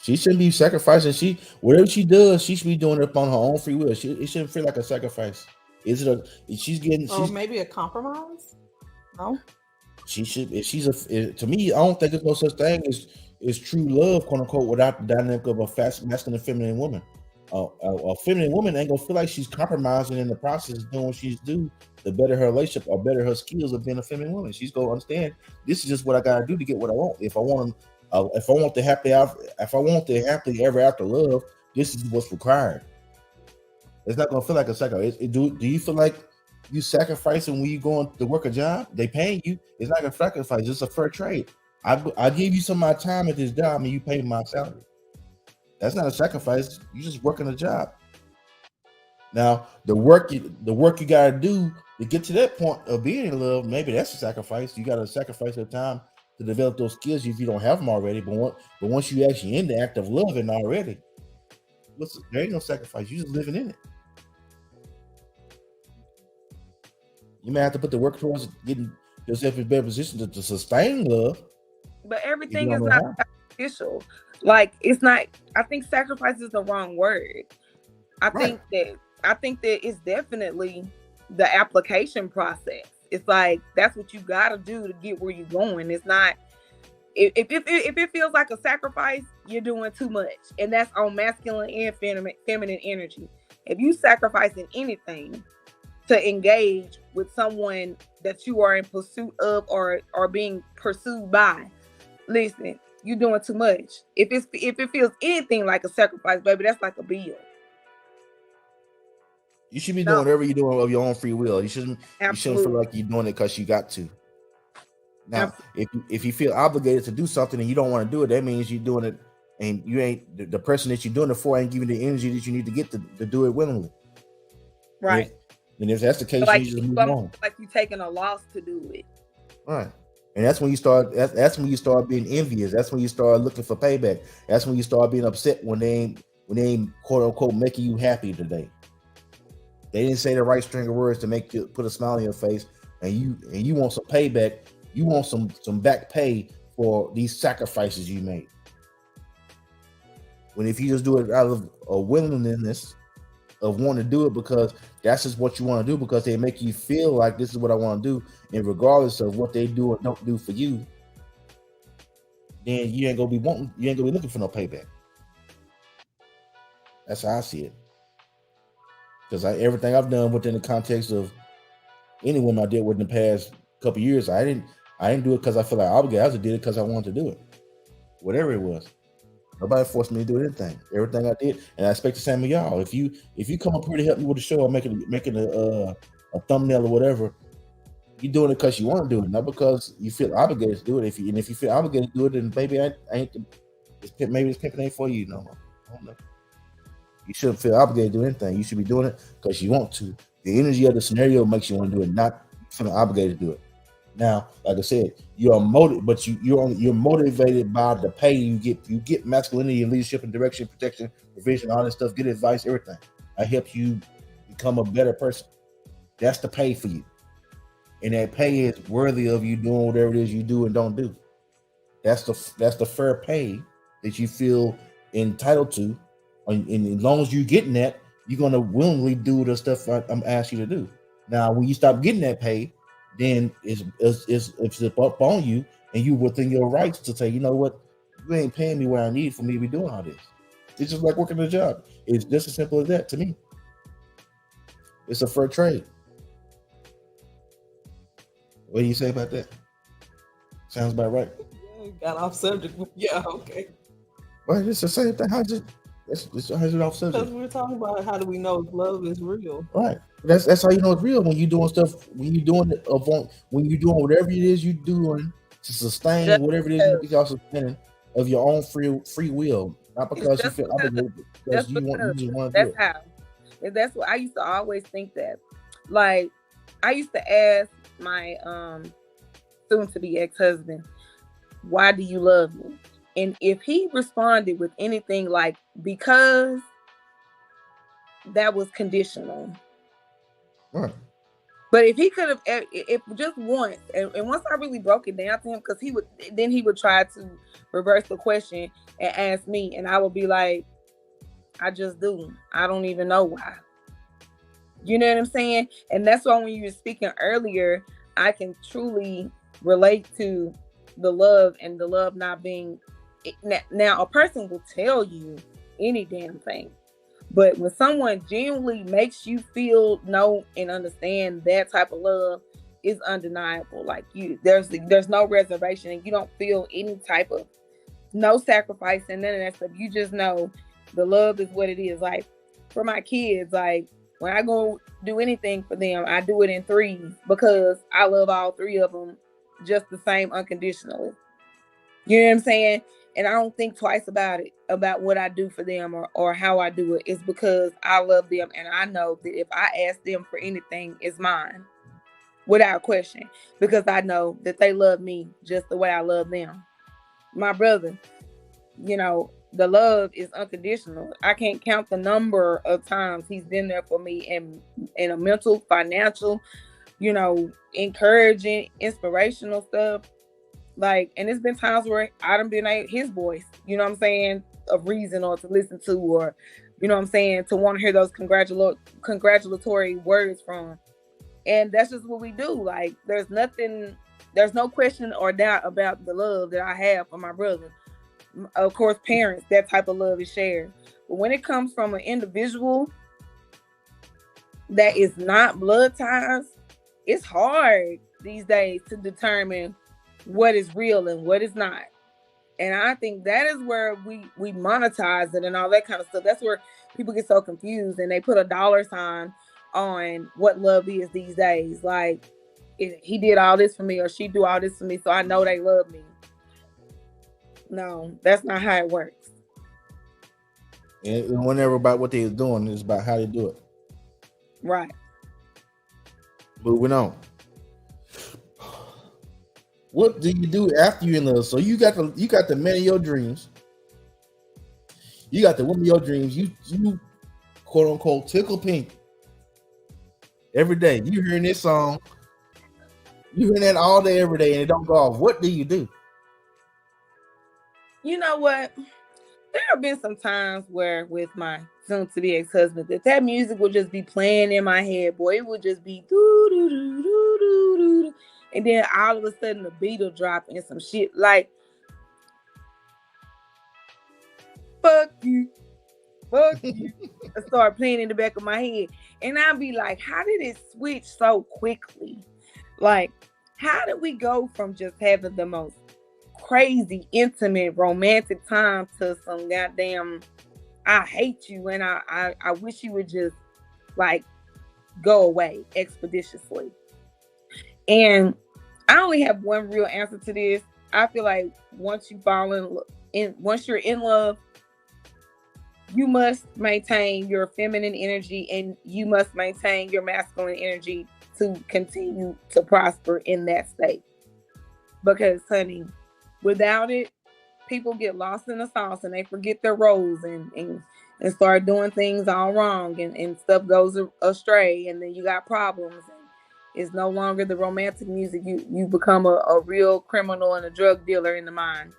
She shouldn't be sacrificing. Whatever she does, she should be doing it upon her own free will. It shouldn't feel like a sacrifice. Maybe a compromise? No. She should. If she's to me, I don't think there's no such thing as true love, quote unquote, without the dynamic of a fast masculine feminine woman. A feminine woman ain't gonna feel like she's compromising in the process of doing what she's do to better her relationship or better her skills of being a feminine woman. She's gonna understand this is just what I gotta do to get what I want. If I want the happily ever after love, this is what's required. It's not gonna feel like a sacrifice. Do you feel like you sacrificing when you going to work a job? They paying you. It's not a sacrifice. It's a fair trade. I give you some of my time at this job and you pay me my salary. That's not a sacrifice. You just working a job. Now the work you got to do to get to that point of being in love, maybe that's a sacrifice. You got to sacrifice your time to develop those skills if you don't have them already. But once you actually in the act of loving already, there ain't no sacrifice. You just living in it. You may have to put the work towards getting yourself in a better position to sustain love. But everything is not sacrificial. Like, it's not. I think sacrifice is the wrong word. I think that it's definitely the application process. It's like that's what you got to do to get where you're going. It's not. If it feels like a sacrifice, you're doing too much, and that's on masculine and feminine energy. If you sacrificing anything to engage with someone that you are in pursuit of or being pursued by, listen, you're doing too much. If it feels anything like a sacrifice, baby, that's like a bill. You should be doing whatever you're doing of your own free will. You shouldn't feel like you're doing it because you got to. Now, if you feel obligated to do something and you don't want to do it, that means you're doing it and you ain't the person that you're doing it for ain't giving the energy that you need to get to do it willingly. Right. And if that's the case, you just move on. Like you're taking a loss to do it. Right. And that's when you start. That's when you start being envious. That's when you start looking for payback. That's when you start being upset when they ain't quote unquote making you happy today. They didn't say the right string of words to make you put a smile on your face, and you want some payback. You want some back pay for these sacrifices you made. When if you just do it out of a willingness of wanting to do it because that's just what you want to do because they make you feel like this is what I want to do, and regardless of what they do or don't do for you, then you ain't gonna be looking for no payback. That's how I see it. Because everything I've done within the context of any woman I dealt with in the past couple of years, I didn't do it because I feel like obligated. I just did it because I wanted to do it, whatever it was. Nobody forced me to do anything. Everything I did, and I expect the same of y'all. If you come up here to help me with the show or making a thumbnail or whatever, you're doing it because you want to do it, not because you feel obligated to do it. If you feel obligated to do it, then baby, maybe this pimping ain't for you no more. I don't know. You shouldn't feel obligated to do anything. You should be doing it because you want to. The energy of the scenario makes you want to do it, not feeling obligated to do it. Now, like I said, you're motivated by the pay you get. You get masculinity and leadership and direction, protection, provision, all this stuff. Get advice, everything. I help you become a better person. That's the pay for you, and that pay is worthy of you doing whatever it is you do and don't do. That's the fair pay that you feel entitled to, and as long as you're getting that, you're gonna willingly do the stuff I'm asking you to do. Now, when you stop getting that pay, then it's up on you, and you within your rights to say, you know what, you ain't paying me what I need for me to be doing all this. It's just like working a job. It's just as simple as that to me. It's a fair trade. What do you say about that? Sounds about right. Yeah, got off subject. Yeah, okay. Well, it's the same thing. How's it off subject? Because we're talking about how do we know if love is real? Right. That's how you know it's real, when you're doing stuff, when you're doing whatever it is you're doing to sustain whatever it is y'all sustaining of your own free will, not because you feel obligated, because you want to do it. That's how. That's what I used to always think that. Like, I used to ask my soon-to-be ex-husband, "Why do you love me?" And if he responded with anything like, "Because," that was conditional. Right. But if he could have, if just once, and once I really broke it down to him, because he would try to reverse the question and ask me, and I would be like, "I just do. I don't even know why." You know what I'm saying? And that's why when you were speaking earlier, I can truly relate to the love and the love not being. Now, a person will tell you any damn thing. But when someone genuinely makes you feel, know, and understand that type of love, is undeniable. Like, there's no reservation, and you don't feel any type of no sacrifice and none of that stuff. You just know the love is what it is. Like, for my kids, like, when I go do anything for them, I do it in threes because I love all three of them just the same unconditionally. You know what I'm saying? And I don't think twice about it, about what I do for them or how I do it. It's because I love them, and I know that if I ask them for anything, it's mine without question, because I know that they love me just the way I love them. My brother, the love is unconditional. I can't count the number of times he's been there for me in a mental, financial, encouraging, inspirational stuff. Like, and it's been times where I done been his voice, you know what I'm saying, of reason, or to listen to, or, you know what I'm saying, to want to hear those congratulatory words from. And that's just what we do. Like, there's no question or doubt about the love that I have for my brother. Of course, parents, that type of love is shared. But when it comes from an individual that is not blood ties, it's hard these days to determine what is real and what is not. And I think that is where we monetize it and all that kind of stuff. That's where people get so confused, and they put a dollar sign on what love is these days. Like, he did all this for me, or she do all this for me, so I know they love me. No, that's not how it works. And it was never about what they was doing. It's about how they do it. Right. Moving on. What do you do after you're in love? So you got the man of your dreams. You got the woman of your dreams. You quote unquote tickle pink every day. You hearing this song. You hearing that all day, every day, and it don't go off. What do you do? You know what? There have been some times where with my soon-to-be ex-husband that music would just be playing in my head, boy. It would just be doo doo doo doo doo doo, and then all of a sudden the beat will drop and some shit like "fuck you," I start playing in the back of my head, and I'd be like, "How did it switch so quickly? Like, how did we go from just having the most crazy, intimate, romantic time to some goddamn I hate you and I wish you would just like go away expeditiously. And I only have one real answer to this. I feel like once you fall once you're in love, you must maintain your feminine energy and you must maintain your masculine energy to continue to prosper in that state. Because, honey, without it, people get lost in the sauce and they forget their roles and start doing things all wrong and stuff goes astray and then you got problems. It's no longer the romantic music. You become a real criminal and a drug dealer in the mind.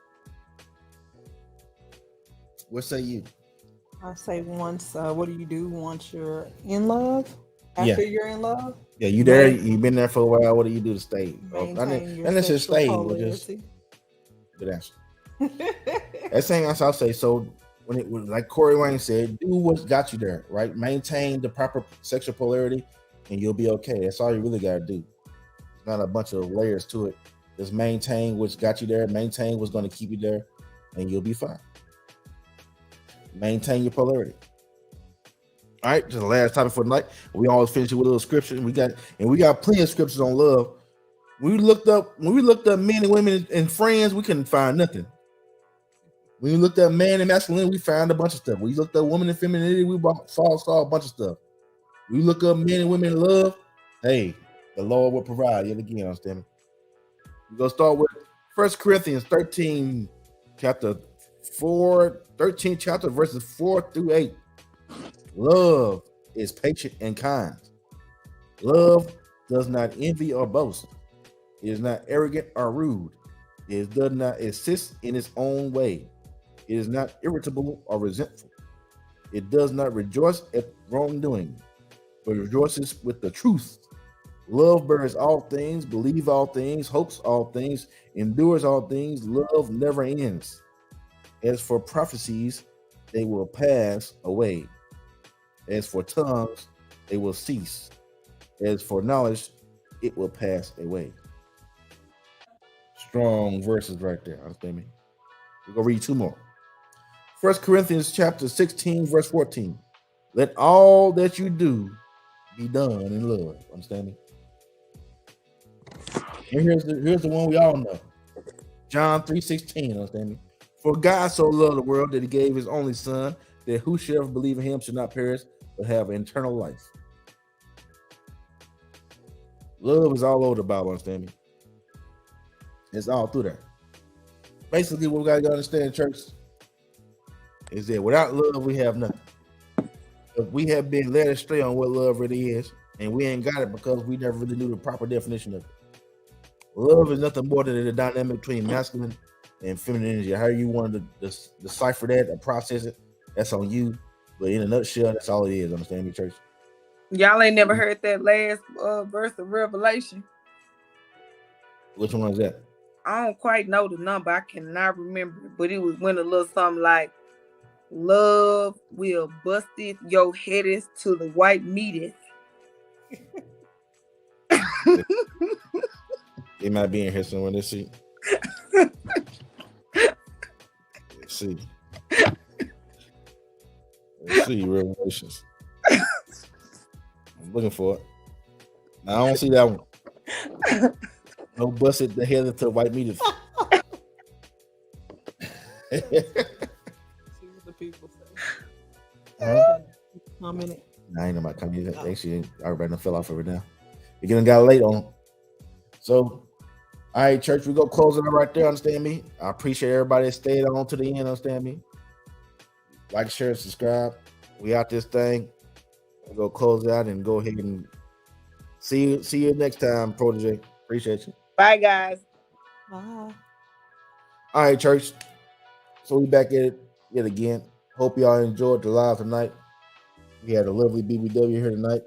What say you? I say once, what do you do once you're in love? After you're in love? Yeah, you there, you've been there for a while. What do you do to stay? Maintain your Unless it's stay, we'll polarity. just good answer. That's saying I'll say. So when it was like Corey Wayne said, do what's got you there, right? Maintain the proper sexual polarity and you'll be okay. That's all you really gotta do. It's not a bunch of layers to it. Just maintain what's got you there, maintain what's gonna keep you there, and you'll be fine. Maintain your polarity. All right, just the last topic for the night. We always finish it with a little scripture. We got plenty of scriptures on love. When we looked up men and women and friends, we couldn't find nothing. When we looked up man and masculinity, we found a bunch of stuff. When we looked up woman and femininity, we saw a bunch of stuff. We look up men and women in love. Hey, the Lord will provide yet again. Understand me? We're gonna start with 1 Corinthians 13, chapter 13 chapter verses 4 through 8. Love is patient and kind. Love does not envy or boast. It is not arrogant or rude. It does not insist in its own way. It is not irritable or resentful. It does not rejoice at wrongdoing, but rejoices with the truth. Love bears all things, believes all things, hopes all things, endures all things. Love never ends. As for prophecies, they will pass away. As for tongues, they will cease. As for knowledge, it will pass away. Strong verses right there. Understand me? We're going to read two more. 1 Corinthians chapter 16, verse 14. Let all that you do be done in love. Understand me? And here's the one we all know. John 3:16. Understand me? For God so loved the world that he gave his only son, that whosoever believe in him should not perish, but have eternal life. Love is all over the Bible, understand me? It's all through there. Basically, what we got to understand, church, is that without love, we have nothing. If we have been led astray on what love really is, and we ain't got it because we never really knew the proper definition of it. Love is nothing more than the dynamic between masculine and feminine energy. How you want to decipher that or process it, that's on you. But in a nutshell, that's all it is. Understand me, church? Y'all ain't never heard that last verse of Revelation. Which one is that? I don't quite know the number. I cannot remember. But it was when a little something like, love will busteth your headest to the white meateth. It might be in here somewhere. Let's see. Let's see. Let's see, Revelations. I'm looking for it. I don't see that one. No busted the head to white meat. See what the people say. Comment. I ain't about coming. Actually, everybody fell off of it now. You're getting got late on. So, all right, church, we go close it out right there. Understand me? I appreciate everybody that stayed on to the end. Understand me? Like, share, and subscribe. We out this thing. We go close it out and go ahead and see you next time, Protege. Appreciate you. Bye, guys. Bye. All right, church. So we back at it yet again. Hope y'all enjoyed the live tonight. We had a lovely BBW here tonight.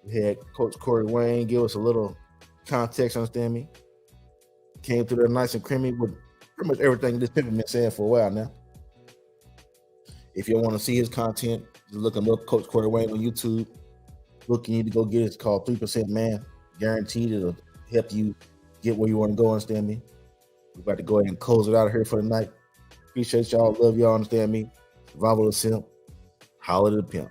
We had Coach Corey Wayne give us a little context, understand me? Came through there nice and creamy with pretty much everything this people been saying for a while now. If you want to see his content, just look him up, Coach Corey Wayne on YouTube. Look, you need to go get it. It's called 3% Man. Guaranteed it'll help you get where you want to go, understand me? We're about to go ahead and close it out here for the night. Appreciate y'all. Love y'all. Understand me. Survival of the Simp. Holler to the pimp.